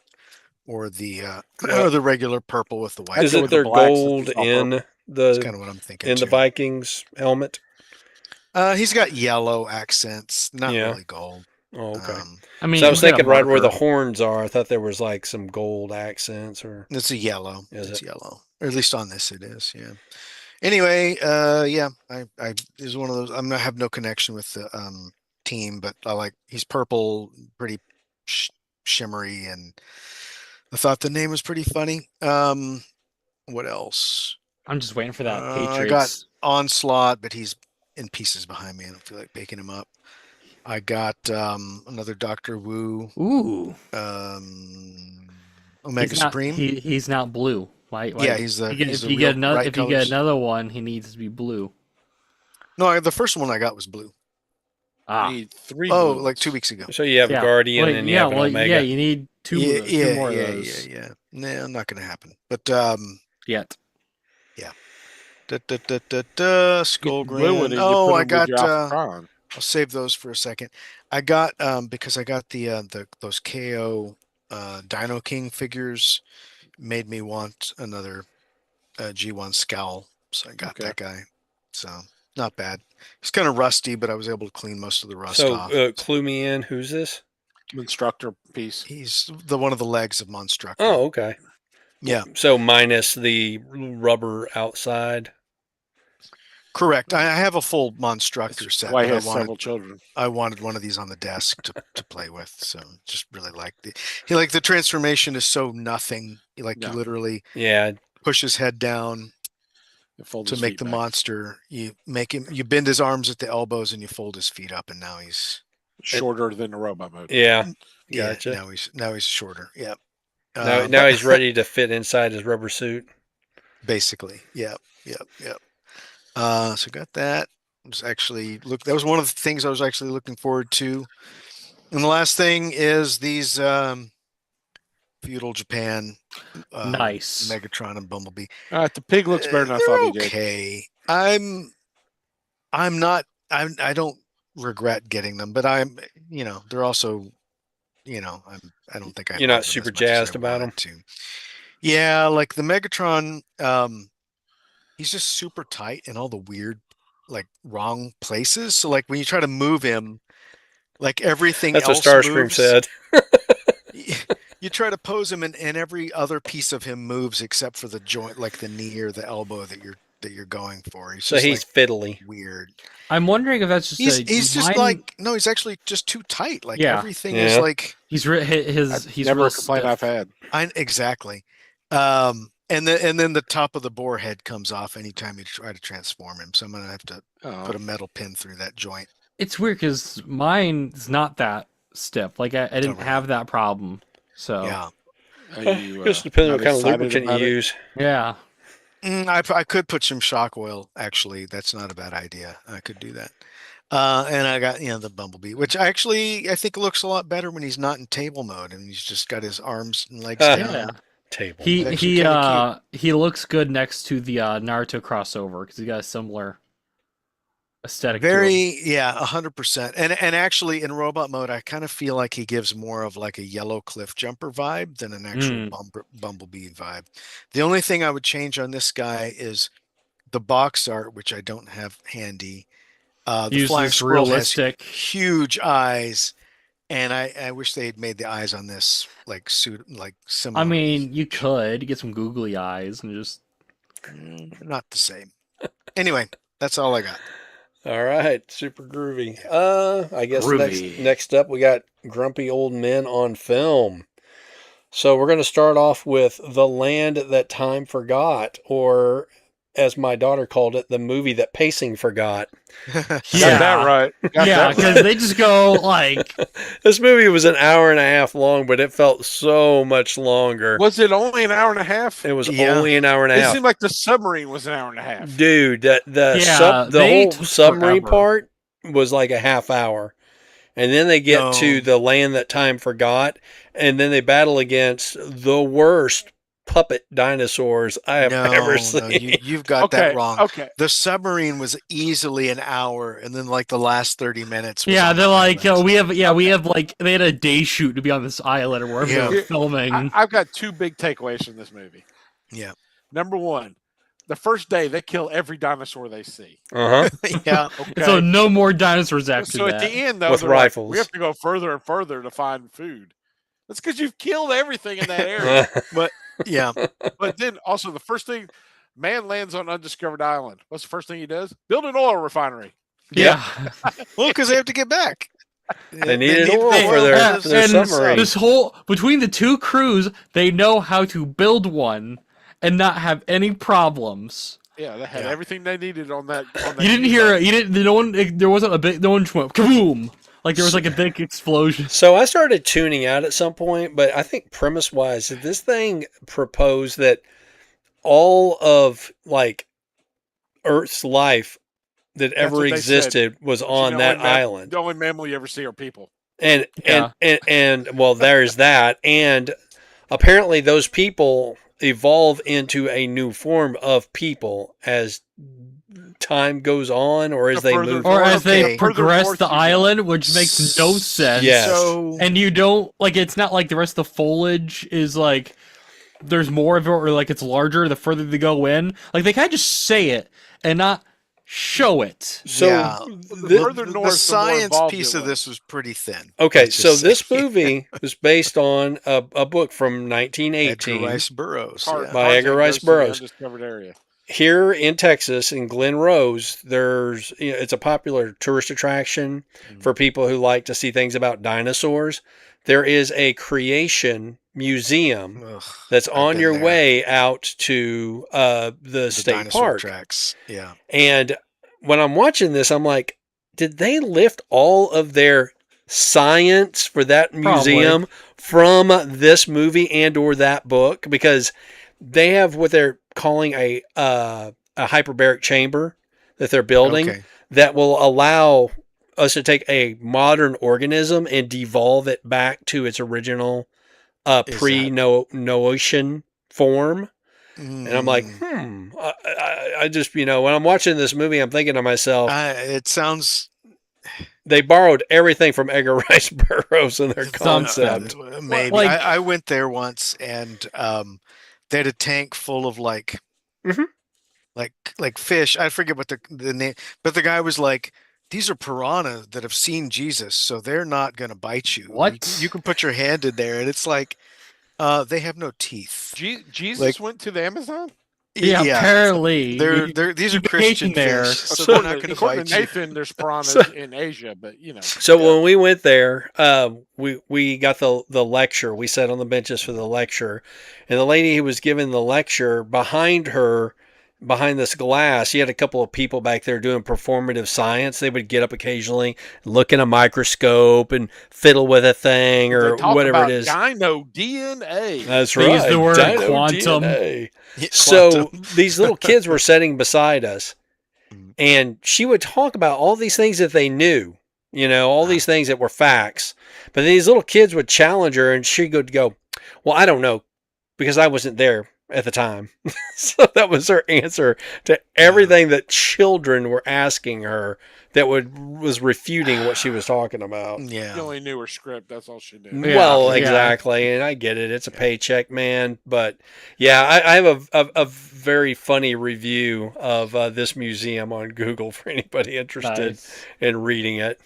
[SPEAKER 4] or the
[SPEAKER 2] Well,
[SPEAKER 4] or the regular purple with the white
[SPEAKER 1] I'd go
[SPEAKER 2] isn't
[SPEAKER 1] with the
[SPEAKER 2] there
[SPEAKER 4] trim.
[SPEAKER 1] black since we
[SPEAKER 2] gold
[SPEAKER 1] saw purple.
[SPEAKER 2] in
[SPEAKER 4] That's kind of what I'm thinking
[SPEAKER 2] the
[SPEAKER 4] too.
[SPEAKER 2] Vikings helmet?
[SPEAKER 4] He's got yellow accents, not
[SPEAKER 2] Yeah.
[SPEAKER 4] really gold.
[SPEAKER 2] Oh, okay.
[SPEAKER 3] I mean,
[SPEAKER 2] So I was
[SPEAKER 3] you get a
[SPEAKER 2] thinking right where the
[SPEAKER 3] marker.
[SPEAKER 2] horns are, I thought there was like some gold accents or
[SPEAKER 4] It's a yellow.
[SPEAKER 2] is
[SPEAKER 4] It's
[SPEAKER 2] it?
[SPEAKER 4] yellow, or at least on this it is. Yeah. Anyway, yeah, I is one of those. I have no connection with the team, but I like he's purple, pretty sh shimmery, and I thought the name was pretty funny. What else?
[SPEAKER 3] I'm just waiting for that
[SPEAKER 4] I got
[SPEAKER 3] Patriots.
[SPEAKER 4] Onslaught, but he's in pieces behind me. I don't feel like picking him up. I got another Doctor Wu,
[SPEAKER 3] Ooh,
[SPEAKER 4] Omega Supreme.
[SPEAKER 3] he's not blue. Why?
[SPEAKER 4] Yeah, he's the
[SPEAKER 3] If you
[SPEAKER 4] real
[SPEAKER 3] get another
[SPEAKER 4] bright colors.
[SPEAKER 3] one, he needs to be blue.
[SPEAKER 4] No, the first one I got was blue.
[SPEAKER 3] Ah,
[SPEAKER 1] You need 3
[SPEAKER 4] Oh,
[SPEAKER 1] blue
[SPEAKER 4] like
[SPEAKER 1] ones.
[SPEAKER 4] 2 weeks ago.
[SPEAKER 2] So you have a
[SPEAKER 3] yeah.
[SPEAKER 2] Guardian
[SPEAKER 3] Well,
[SPEAKER 2] and you
[SPEAKER 3] yeah,
[SPEAKER 2] have an
[SPEAKER 3] well,
[SPEAKER 2] Omega.
[SPEAKER 3] yeah. You need two more of those
[SPEAKER 4] Yeah. No, not gonna happen. But
[SPEAKER 3] yet.
[SPEAKER 4] yeah.
[SPEAKER 1] Get the blue one
[SPEAKER 4] Skullgrin.
[SPEAKER 1] and you
[SPEAKER 4] Oh,
[SPEAKER 1] put
[SPEAKER 4] I
[SPEAKER 1] them with
[SPEAKER 4] got
[SPEAKER 1] your Alpha Prime.
[SPEAKER 4] I'll save those for a second. I got because I got the those KO Dino King figures made me want another G1 Scowl, so I got
[SPEAKER 1] Okay.
[SPEAKER 4] that guy. So not bad. It's kind of rusty, but I was able to clean most of the rust
[SPEAKER 2] So
[SPEAKER 4] off.
[SPEAKER 2] clue me in. Who's this?
[SPEAKER 1] Instructor piece.
[SPEAKER 4] He's the one of the legs of Monstructor.
[SPEAKER 2] Oh, okay.
[SPEAKER 4] Yeah,
[SPEAKER 2] So minus the rubber outside.
[SPEAKER 4] correct. I have a full Monstructor
[SPEAKER 1] That's
[SPEAKER 4] set,
[SPEAKER 1] why
[SPEAKER 4] but
[SPEAKER 1] he has several children.
[SPEAKER 4] I wanted one of these on the desk to play with. So just really liked it. He like the transformation is so nothing. Like you
[SPEAKER 1] Yeah.
[SPEAKER 4] literally
[SPEAKER 2] Yeah.
[SPEAKER 4] push his head down
[SPEAKER 1] It folds
[SPEAKER 4] to
[SPEAKER 1] his
[SPEAKER 4] make
[SPEAKER 1] feet
[SPEAKER 4] the
[SPEAKER 1] back.
[SPEAKER 4] monster. You make him. You bend his arms at the elbows and you fold his feet up, and now he's
[SPEAKER 1] Shorter than the robot mode.
[SPEAKER 2] Yeah.
[SPEAKER 4] yeah.
[SPEAKER 2] Gotcha.
[SPEAKER 4] Now he's shorter. Yeah.
[SPEAKER 2] Now
[SPEAKER 4] But
[SPEAKER 2] he's ready to fit inside his rubber suit.
[SPEAKER 4] basically, yep. So got that. That was one of the things I was actually looking forward to. And the last thing is these feudal Japan
[SPEAKER 3] Nice.
[SPEAKER 4] Megatron and Bumblebee.
[SPEAKER 1] The pig looks better than I
[SPEAKER 4] They're
[SPEAKER 1] thought he did.
[SPEAKER 4] okay. I'm not I don't regret getting them, but they're also I don't think I
[SPEAKER 2] You're
[SPEAKER 4] love
[SPEAKER 2] not
[SPEAKER 4] them
[SPEAKER 2] super
[SPEAKER 4] as much as I
[SPEAKER 2] jazzed about
[SPEAKER 4] wanted
[SPEAKER 2] them.
[SPEAKER 4] to. Yeah, like the Megatron, he's just super tight in all the weird, like wrong places. So like when you try to move him, like everything
[SPEAKER 2] That's what
[SPEAKER 4] else
[SPEAKER 2] Starscream
[SPEAKER 4] moves.
[SPEAKER 2] said.
[SPEAKER 4] You try to pose him, and every other piece of him moves except for the joint, like the knee or the elbow that you're going for.
[SPEAKER 2] So he's
[SPEAKER 4] like
[SPEAKER 2] fiddly.
[SPEAKER 4] weird.
[SPEAKER 3] I'm wondering if that's just
[SPEAKER 4] He's just like no, he's actually just too tight. Like
[SPEAKER 3] Yeah.
[SPEAKER 4] everything is
[SPEAKER 2] Yeah.
[SPEAKER 4] like
[SPEAKER 3] he's
[SPEAKER 1] That's never
[SPEAKER 3] real
[SPEAKER 1] a complaint
[SPEAKER 3] stiff.
[SPEAKER 1] I've had.
[SPEAKER 4] exactly. And then the top of the boar head comes off anytime you try to transform him. So I'm gonna have to put a metal pin through that joint.
[SPEAKER 3] It's weird because mine's not that stiff. Like I didn't
[SPEAKER 4] really?
[SPEAKER 3] have that problem. So
[SPEAKER 4] Yeah.
[SPEAKER 1] Are you,
[SPEAKER 2] Just depends on
[SPEAKER 1] not
[SPEAKER 2] what kind of
[SPEAKER 1] excited
[SPEAKER 2] lubricant you
[SPEAKER 1] about it?
[SPEAKER 2] use.
[SPEAKER 3] yeah.
[SPEAKER 4] I could put some shock oil. Actually, that's not a bad idea. I could do that. And I got the Bumblebee, which I think looks a lot better when he's not in table mode and he's just got his arms and legs down.
[SPEAKER 3] Yeah.
[SPEAKER 2] table.
[SPEAKER 3] He looks good next to the Naruto crossover because he got a similar aesthetic to him.
[SPEAKER 4] Very, yeah, 100%. And actually, in robot mode, I kind of feel like he gives more of like a yellow cliff jumper vibe than an actual bumblebee vibe. The only thing I would change on this guy is the box art, which I don't have handy. The flying squirrel
[SPEAKER 3] realistic,
[SPEAKER 4] has huge eyes, and I wish they had made the eyes on this like similar.
[SPEAKER 3] I mean, you could get some googly eyes and just
[SPEAKER 4] not the same. Anyway, that's all I got.
[SPEAKER 2] All right, super groovy. I guess
[SPEAKER 3] Groovy.
[SPEAKER 2] next up we got Grumpy Old Men on Film. So we're going to start off with The Land That Time Forgot, or as my daughter called it, the movie that pacing forgot.
[SPEAKER 1] Got that right.
[SPEAKER 3] Because they just go like...
[SPEAKER 2] This movie was an hour and a half long, but it felt so much longer.
[SPEAKER 1] Was it only an hour and a half?
[SPEAKER 2] It was only an hour and a half.
[SPEAKER 1] It seemed like the submarine was an hour and a half.
[SPEAKER 2] Dude, the whole submarine part was like a half hour. And then they get to The Land That Time Forgot, and then they battle against the worst puppet dinosaurs I have ever seen.
[SPEAKER 4] No, you've got that wrong. Okay. The submarine was easily an hour, and then like the last 30 minutes. Was
[SPEAKER 3] they're like, we have like they had a day shoot to be on this island or wherever they were filming.
[SPEAKER 1] I've got two big takeaways from this movie.
[SPEAKER 4] Yeah.
[SPEAKER 1] Number one, the first day they kill every dinosaur they see.
[SPEAKER 2] Yeah.
[SPEAKER 1] Okay.
[SPEAKER 3] So no more dinosaurs after that.
[SPEAKER 1] So at the end, though,
[SPEAKER 2] with rifles,
[SPEAKER 1] we have to go further and further to find food. That's because you've killed everything in that area. But then also the first thing, man lands on undiscovered island. What's the first thing he does? Build an oil refinery.
[SPEAKER 3] Yeah.
[SPEAKER 4] Well, because they have to get back.
[SPEAKER 2] They needed oil for their submarine.
[SPEAKER 3] This whole between the two crews, they know how to build one and not have any problems.
[SPEAKER 1] Yeah, they had everything they needed on that.
[SPEAKER 3] You didn't hear. You didn't. No one. There wasn't a big. No one just went kaboom. Like there was like a big explosion.
[SPEAKER 2] So I started tuning out at some point, but I think premise-wise, this thing proposed that all of like Earth's life that ever existed was on that island.
[SPEAKER 1] The only mammal you ever see are people.
[SPEAKER 2] And well, there's that. And apparently those people evolve into a new form of people as time goes on, or as they move,
[SPEAKER 3] or as they progress the island, which makes no sense.
[SPEAKER 2] Yes.
[SPEAKER 3] And you don't like. It's not like the rest of the foliage is like. There's more of it, or like it's larger the further they go in. Like they kind of just say it and not show it.
[SPEAKER 2] So
[SPEAKER 4] the science piece of this was pretty thin.
[SPEAKER 2] Okay, so this movie was based on a book from 1918
[SPEAKER 4] Edgar Rice Burroughs,
[SPEAKER 2] by Edgar Rice Burroughs.
[SPEAKER 1] Undiscovered area.
[SPEAKER 2] Here in Texas, in Glen Rose, there's it's a popular tourist attraction for people who like to see things about dinosaurs. There is a creation museum that's on your way out to the state park
[SPEAKER 4] tracks. Yeah.
[SPEAKER 2] And when I'm watching this, I'm like, did they lift all of their science for that museum from this movie and or that book? Because they have what they're calling a hyperbaric chamber that they're building that will allow us to take a modern organism and devolve it back to its original pre-Noetian form. And I'm like, I just, when I'm watching this movie, I'm thinking to myself,
[SPEAKER 4] it sounds...
[SPEAKER 2] They borrowed everything from Edgar Rice Burroughs in their concept.
[SPEAKER 4] Maybe. I went there once, and they had a tank full of like fish. I forget what the name, but the guy was like, these are piranha that have seen Jesus, so they're not going to bite you.
[SPEAKER 3] What?
[SPEAKER 4] You can put your hand in there, and it's like, they have no teeth.
[SPEAKER 1] Jesus went to the Amazon?
[SPEAKER 3] Yeah, apparently.
[SPEAKER 4] These are Christian
[SPEAKER 3] there.
[SPEAKER 4] fish, so they're not going to bite you.
[SPEAKER 1] Nathan, there's piranhas in Asia, but
[SPEAKER 2] So when we went there, we got the lecture. We sat on the benches for the lecture, and the lady who was giving the lecture, behind this glass, she had a couple of people back there doing performative science. They would get up occasionally, look in a microscope, and fiddle with a thing or whatever it is.
[SPEAKER 1] Dino DNA.
[SPEAKER 2] That's
[SPEAKER 3] they
[SPEAKER 2] right.
[SPEAKER 3] Use the word
[SPEAKER 2] Dino
[SPEAKER 3] quantum.
[SPEAKER 2] DNA. So these little kids were sitting beside us, and she would talk about all these things that they knew, all these things that were facts. But these little kids would challenge her, and she would go, well, I don't know. because I wasn't there at the time. So that was her answer to everything that children were asking her that was refuting what she was talking about.
[SPEAKER 1] She
[SPEAKER 4] Yeah.
[SPEAKER 1] only knew her script. That's all she did.
[SPEAKER 2] Well,
[SPEAKER 3] Yeah.
[SPEAKER 2] exactly, and I get it. It's a paycheck, man. But yeah, I have a very funny review of this museum on Google for anybody interested
[SPEAKER 3] Nice.
[SPEAKER 2] in reading it.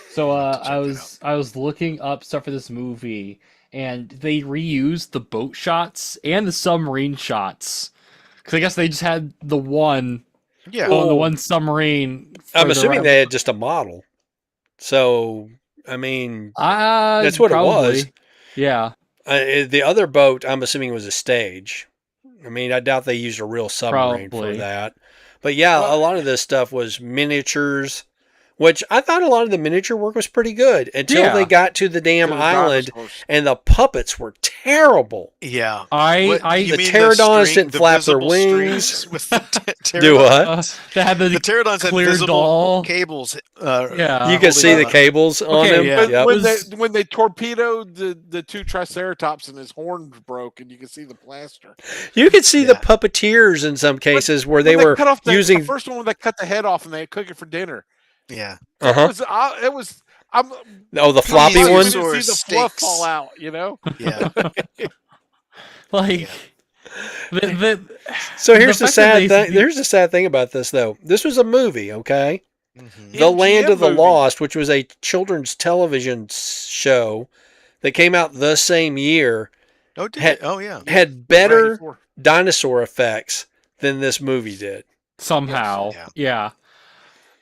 [SPEAKER 3] So
[SPEAKER 4] have to check
[SPEAKER 3] I was looking up stuff for this movie, and they reused the boat shots and the submarine shots. Because I guess they just had the one
[SPEAKER 4] Yeah.
[SPEAKER 3] on the one submarine.
[SPEAKER 2] I'm assuming they had just a model. So, I mean, that's what
[SPEAKER 3] probably.
[SPEAKER 2] it was.
[SPEAKER 3] Yeah.
[SPEAKER 2] The other boat, I'm assuming, was a stage. I mean, I doubt they used a real submarine for
[SPEAKER 3] Probably.
[SPEAKER 2] that. But yeah, a lot of this stuff was miniatures, which I thought a lot of the miniature work was pretty good until they got to the damn
[SPEAKER 1] To the
[SPEAKER 2] island,
[SPEAKER 1] dinosaurs.
[SPEAKER 2] and the puppets were terrible.
[SPEAKER 4] Yeah.
[SPEAKER 3] I
[SPEAKER 2] The pterodons didn't flap their wings.
[SPEAKER 4] With the
[SPEAKER 2] Do what?
[SPEAKER 3] they had the,
[SPEAKER 4] The pterodons had
[SPEAKER 3] clear
[SPEAKER 4] visible
[SPEAKER 3] doll.
[SPEAKER 4] cables.
[SPEAKER 3] Yeah.
[SPEAKER 2] You could see the cables on
[SPEAKER 3] Okay,
[SPEAKER 2] them.
[SPEAKER 3] yeah.
[SPEAKER 2] Yep.
[SPEAKER 1] When they torpedoed the two triceratops and his horns broke and you could see the plaster.
[SPEAKER 2] You could see the
[SPEAKER 4] Yeah.
[SPEAKER 2] puppeteers in some cases where
[SPEAKER 1] When
[SPEAKER 2] they were
[SPEAKER 1] cut off the
[SPEAKER 2] using.
[SPEAKER 1] first one when they cut the head off and they cook it for dinner.
[SPEAKER 4] Yeah.
[SPEAKER 1] It was. I'm
[SPEAKER 2] Oh, the floppy
[SPEAKER 4] Please,
[SPEAKER 2] one.
[SPEAKER 1] you see the fluff
[SPEAKER 4] steaks.
[SPEAKER 1] fall out. You know.
[SPEAKER 4] Yeah.
[SPEAKER 3] Like
[SPEAKER 2] So here's the
[SPEAKER 3] fact that
[SPEAKER 2] sad thing. Here's the sad thing about this, though. This was a movie, okay?
[SPEAKER 4] Mhm.
[SPEAKER 2] The Land of the
[SPEAKER 1] movie.
[SPEAKER 2] Lost, which was a children's television show that came out the same year,
[SPEAKER 4] Oh, did
[SPEAKER 2] Had-
[SPEAKER 4] it? Oh, yeah.
[SPEAKER 2] had better
[SPEAKER 1] 94.
[SPEAKER 2] dinosaur effects than this movie did.
[SPEAKER 3] somehow.
[SPEAKER 4] Yes.
[SPEAKER 3] Yeah.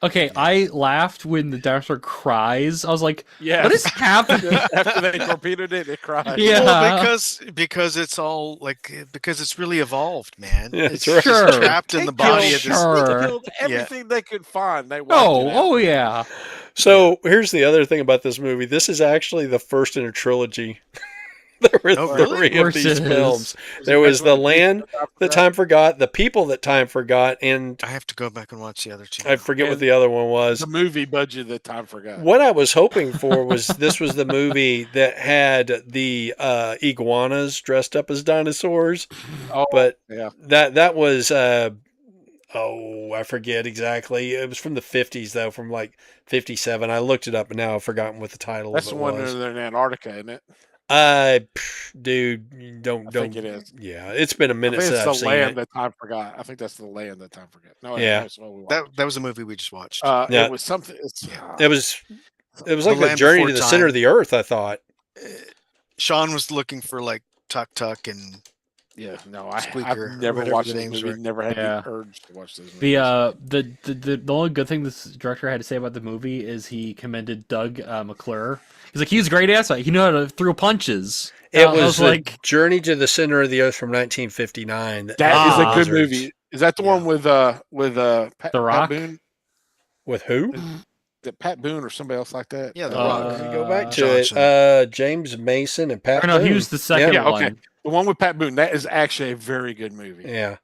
[SPEAKER 3] Okay, I laughed when the dinosaur cries. I was like,
[SPEAKER 1] Yeah.
[SPEAKER 3] what is happening?
[SPEAKER 1] After they torpedoed it, it cried.
[SPEAKER 3] Yeah.
[SPEAKER 4] Well, because it's all because it's really evolved, man.
[SPEAKER 2] Yeah,
[SPEAKER 4] It's
[SPEAKER 2] that's right.
[SPEAKER 4] just
[SPEAKER 3] Sure.
[SPEAKER 4] trapped in
[SPEAKER 1] They
[SPEAKER 4] the body
[SPEAKER 1] killed-
[SPEAKER 4] of this.
[SPEAKER 3] Sure.
[SPEAKER 1] They killed everything they could find. They walked
[SPEAKER 3] Oh,
[SPEAKER 1] it out.
[SPEAKER 3] oh yeah.
[SPEAKER 2] So here's the other thing about this movie. This is actually the first in a trilogy. There were
[SPEAKER 4] Oh, really?
[SPEAKER 2] three of
[SPEAKER 3] Of course
[SPEAKER 2] these
[SPEAKER 3] it
[SPEAKER 2] films.
[SPEAKER 3] is.
[SPEAKER 2] There was
[SPEAKER 1] That's
[SPEAKER 2] The
[SPEAKER 1] what
[SPEAKER 2] Land That Time Forgot, The People That Time Forgot, and
[SPEAKER 4] I have to go back and watch the other two.
[SPEAKER 2] I forget what the other one was.
[SPEAKER 1] The movie budget that time forgot.
[SPEAKER 2] What I was hoping for was this was the movie that had the iguanas dressed up as dinosaurs,
[SPEAKER 1] Oh,
[SPEAKER 2] but
[SPEAKER 1] yeah.
[SPEAKER 2] that was I forget exactly. It was from the 50s though, from like 57. I looked it up and now I've forgotten what the title
[SPEAKER 1] That's
[SPEAKER 2] of
[SPEAKER 1] the
[SPEAKER 2] it
[SPEAKER 1] one
[SPEAKER 2] was.
[SPEAKER 1] in Antarctica, isn't it?
[SPEAKER 2] Dude, you don't
[SPEAKER 1] I
[SPEAKER 2] don't.
[SPEAKER 1] think it is.
[SPEAKER 2] Yeah, it's been a
[SPEAKER 1] I
[SPEAKER 2] minute
[SPEAKER 1] think
[SPEAKER 2] since
[SPEAKER 1] it's
[SPEAKER 2] I've
[SPEAKER 1] the
[SPEAKER 2] seen
[SPEAKER 1] land
[SPEAKER 2] it.
[SPEAKER 1] that time forgot. I think that's the land that time forgot. No,
[SPEAKER 2] Yeah.
[SPEAKER 1] that's what we watched.
[SPEAKER 4] That was a movie we just watched.
[SPEAKER 2] Yeah.
[SPEAKER 1] It was something.
[SPEAKER 2] It was like
[SPEAKER 4] The
[SPEAKER 2] the
[SPEAKER 4] Land
[SPEAKER 2] journey
[SPEAKER 4] Before
[SPEAKER 2] to the center
[SPEAKER 4] Time.
[SPEAKER 2] of the earth. I thought.
[SPEAKER 4] Sean was looking for like Tuk Tuk and
[SPEAKER 1] Yeah, no,
[SPEAKER 4] Squeaker,
[SPEAKER 1] I've never
[SPEAKER 4] whatever
[SPEAKER 1] watched
[SPEAKER 4] the
[SPEAKER 1] this
[SPEAKER 4] names
[SPEAKER 1] movie.
[SPEAKER 4] were.
[SPEAKER 1] Never had
[SPEAKER 3] Yeah.
[SPEAKER 1] the urge to watch this movie.
[SPEAKER 3] The only good thing this director had to say about the movie is he commended Doug McClure. He's like, he was a great ass. He knew how to throw punches.
[SPEAKER 2] It
[SPEAKER 3] I
[SPEAKER 2] was the
[SPEAKER 3] like,
[SPEAKER 2] Journey to the Center of the Earth from 1959.
[SPEAKER 1] That is a
[SPEAKER 3] Ah.
[SPEAKER 1] good movie. Is that the one with Pat,
[SPEAKER 3] The Rock?
[SPEAKER 1] Pat Boone?
[SPEAKER 2] With who?
[SPEAKER 1] That Pat Boone or somebody else like that?
[SPEAKER 4] Yeah, The
[SPEAKER 3] Uh,
[SPEAKER 4] Rock.
[SPEAKER 2] Go back to
[SPEAKER 4] Johnson.
[SPEAKER 2] it. James Mason and Pat.
[SPEAKER 3] or no, he
[SPEAKER 2] Boone.
[SPEAKER 3] was the second
[SPEAKER 1] Yeah,
[SPEAKER 3] one.
[SPEAKER 1] okay. The one with Pat Boone. That is actually a very good movie.
[SPEAKER 2] Yeah.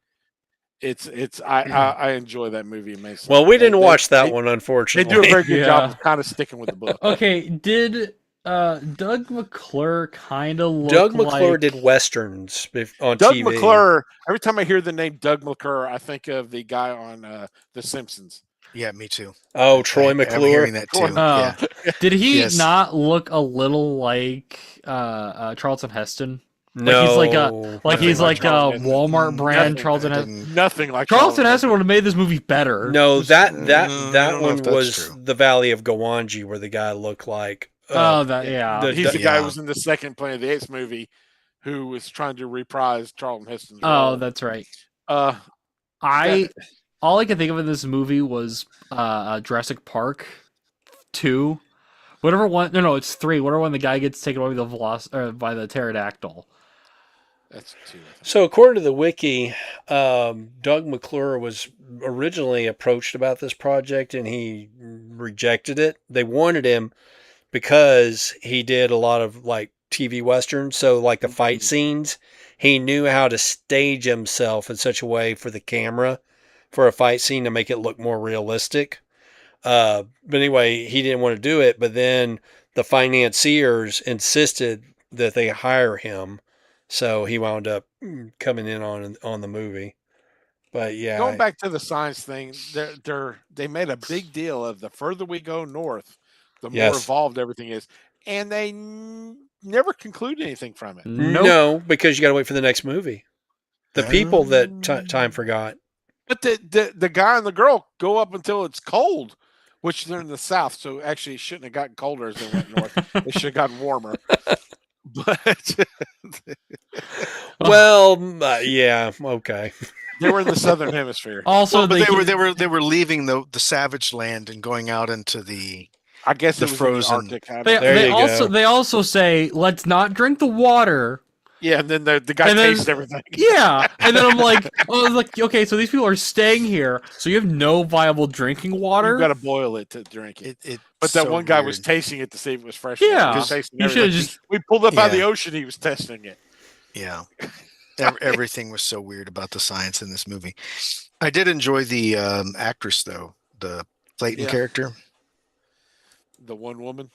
[SPEAKER 1] I enjoy that movie immensely.
[SPEAKER 2] Well, we didn't watch that
[SPEAKER 1] they-
[SPEAKER 2] one,
[SPEAKER 1] They
[SPEAKER 2] unfortunately.
[SPEAKER 1] do a very good
[SPEAKER 3] Yeah.
[SPEAKER 1] job of kind of sticking with the book.
[SPEAKER 3] Okay, did Doug McClure kind of look
[SPEAKER 2] Doug McClure
[SPEAKER 3] like...
[SPEAKER 2] did westerns on
[SPEAKER 1] Doug
[SPEAKER 2] TV.
[SPEAKER 1] McClure. Every time I hear the name Doug McClure, I think of the guy on The Simpsons.
[SPEAKER 4] Yeah, me too.
[SPEAKER 2] Oh, Troy
[SPEAKER 4] I'm
[SPEAKER 2] McClure.
[SPEAKER 4] hearing that too.
[SPEAKER 1] Troy-
[SPEAKER 3] Oh.
[SPEAKER 4] Yeah.
[SPEAKER 3] Did he
[SPEAKER 4] Yes.
[SPEAKER 3] not look a little like Charlton Heston?
[SPEAKER 2] No,
[SPEAKER 3] he's like
[SPEAKER 1] Nothing
[SPEAKER 3] he's
[SPEAKER 1] like
[SPEAKER 3] like
[SPEAKER 1] Charlton Heston.
[SPEAKER 3] Walmart brand
[SPEAKER 1] Nothing.
[SPEAKER 3] Charlton
[SPEAKER 4] I
[SPEAKER 3] Heston.
[SPEAKER 4] didn't-
[SPEAKER 1] Nothing like
[SPEAKER 3] Charlton Heston would have made this movie better.
[SPEAKER 2] No, that
[SPEAKER 4] I
[SPEAKER 2] that
[SPEAKER 4] don't know
[SPEAKER 2] one
[SPEAKER 4] if that's
[SPEAKER 2] was
[SPEAKER 4] true.
[SPEAKER 2] the Valley of Gowanji, where the guy looked like.
[SPEAKER 3] Oh, that yeah.
[SPEAKER 2] the-
[SPEAKER 1] He's the guy
[SPEAKER 4] Yeah.
[SPEAKER 1] who was in the second Planet of the Apes movie, who was trying to reprise Charlton Heston's
[SPEAKER 3] Oh,
[SPEAKER 1] role.
[SPEAKER 3] that's right.
[SPEAKER 1] Uh,
[SPEAKER 3] All I could think of in this movie was Jurassic Park 2. Whatever one, no, it's 3. Whatever one the guy gets taken away with by the pterodactyl.
[SPEAKER 1] that's two. I think.
[SPEAKER 2] So, according to the wiki, Doug McClure was originally approached about this project and he rejected it. They wanted him because he did a lot of like TV westerns. So, like the fight scenes, he knew how to stage himself in such a way for the camera for a fight scene to make it look more realistic. But anyway, he didn't want to do it. But then the financiers insisted that they hire him So he wound up coming in on the movie. But yeah,
[SPEAKER 1] Going back to the science thing, they made a big deal of the further we go north, the more
[SPEAKER 2] Yes.
[SPEAKER 1] evolved everything is, and they never conclude anything from it.
[SPEAKER 3] Nope.
[SPEAKER 2] No, because you got to wait for the next movie. The people that time forgot.
[SPEAKER 1] But the guy and the girl go up until it's cold, which they're in the south, so actually it shouldn't have gotten colder as they went north. It should have gotten warmer. But
[SPEAKER 2] Well, yeah, okay.
[SPEAKER 1] they were in the southern hemisphere.
[SPEAKER 3] Also,
[SPEAKER 4] But they were leaving the savage land and going out into the
[SPEAKER 1] I guess
[SPEAKER 4] the
[SPEAKER 1] it was
[SPEAKER 4] frozen.
[SPEAKER 1] in the Arctic. I don't know.
[SPEAKER 2] There
[SPEAKER 3] they
[SPEAKER 2] you
[SPEAKER 3] also
[SPEAKER 2] go.
[SPEAKER 3] they also say let's not drink the water.
[SPEAKER 1] Yeah, and then the guy
[SPEAKER 3] And then-
[SPEAKER 1] tastes everything.
[SPEAKER 3] Yeah, and then I'm like, okay, so these people are staying here, so you have no viable drinking water.
[SPEAKER 1] You got to boil it to drink it.
[SPEAKER 4] It's
[SPEAKER 1] But that
[SPEAKER 4] so
[SPEAKER 1] one guy was
[SPEAKER 4] weird.
[SPEAKER 1] tasting it to see if it was fresh.
[SPEAKER 3] Yeah.
[SPEAKER 1] He was tasting
[SPEAKER 3] You should've
[SPEAKER 1] everything.
[SPEAKER 3] just-
[SPEAKER 1] We pulled up out of the
[SPEAKER 4] Yeah.
[SPEAKER 1] ocean. He was testing it.
[SPEAKER 4] Yeah. Everything was so weird about the science in this movie. I did enjoy the actress though, the Clayton
[SPEAKER 1] Yeah.
[SPEAKER 4] character.
[SPEAKER 1] The one woman.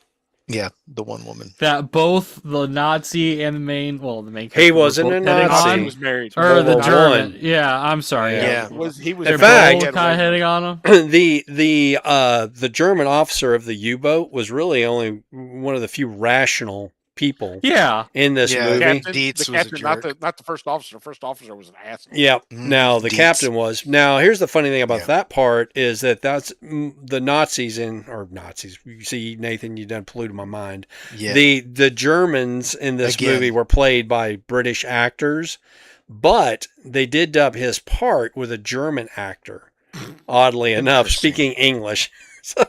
[SPEAKER 4] Yeah, the one woman.
[SPEAKER 3] That both the Nazi and the main
[SPEAKER 2] He
[SPEAKER 3] character were
[SPEAKER 2] wasn't
[SPEAKER 3] both
[SPEAKER 2] a
[SPEAKER 3] hitting
[SPEAKER 2] Nazi.
[SPEAKER 3] on-
[SPEAKER 1] He was married.
[SPEAKER 3] or
[SPEAKER 2] World
[SPEAKER 3] the
[SPEAKER 2] War
[SPEAKER 3] German.
[SPEAKER 2] One.
[SPEAKER 3] Yeah, I'm sorry.
[SPEAKER 4] Yeah.
[SPEAKER 1] He was
[SPEAKER 3] They're
[SPEAKER 2] In fact-
[SPEAKER 3] both kind of hitting on him.
[SPEAKER 2] The German officer of the U-boat was really only one of the few rational people
[SPEAKER 3] Yeah,
[SPEAKER 2] in this
[SPEAKER 4] Yeah.
[SPEAKER 2] movie.
[SPEAKER 1] Captain,
[SPEAKER 4] Dietz
[SPEAKER 1] the
[SPEAKER 4] was a
[SPEAKER 1] captain, not
[SPEAKER 4] jerk.
[SPEAKER 1] the first officer. The first officer was an asshole.
[SPEAKER 2] Yeah. Now the
[SPEAKER 4] Dietz.
[SPEAKER 2] captain was. Now here's the funny thing about
[SPEAKER 4] Yeah.
[SPEAKER 2] that part is that's the Nazis Nazis. You see, Nathan, you done polluted my mind.
[SPEAKER 4] Yeah.
[SPEAKER 2] The Germans in this
[SPEAKER 4] Again.
[SPEAKER 2] movie were played by British actors, but they did dub his part with a German actor. Oddly enough,
[SPEAKER 4] Interesting.
[SPEAKER 2] speaking English. So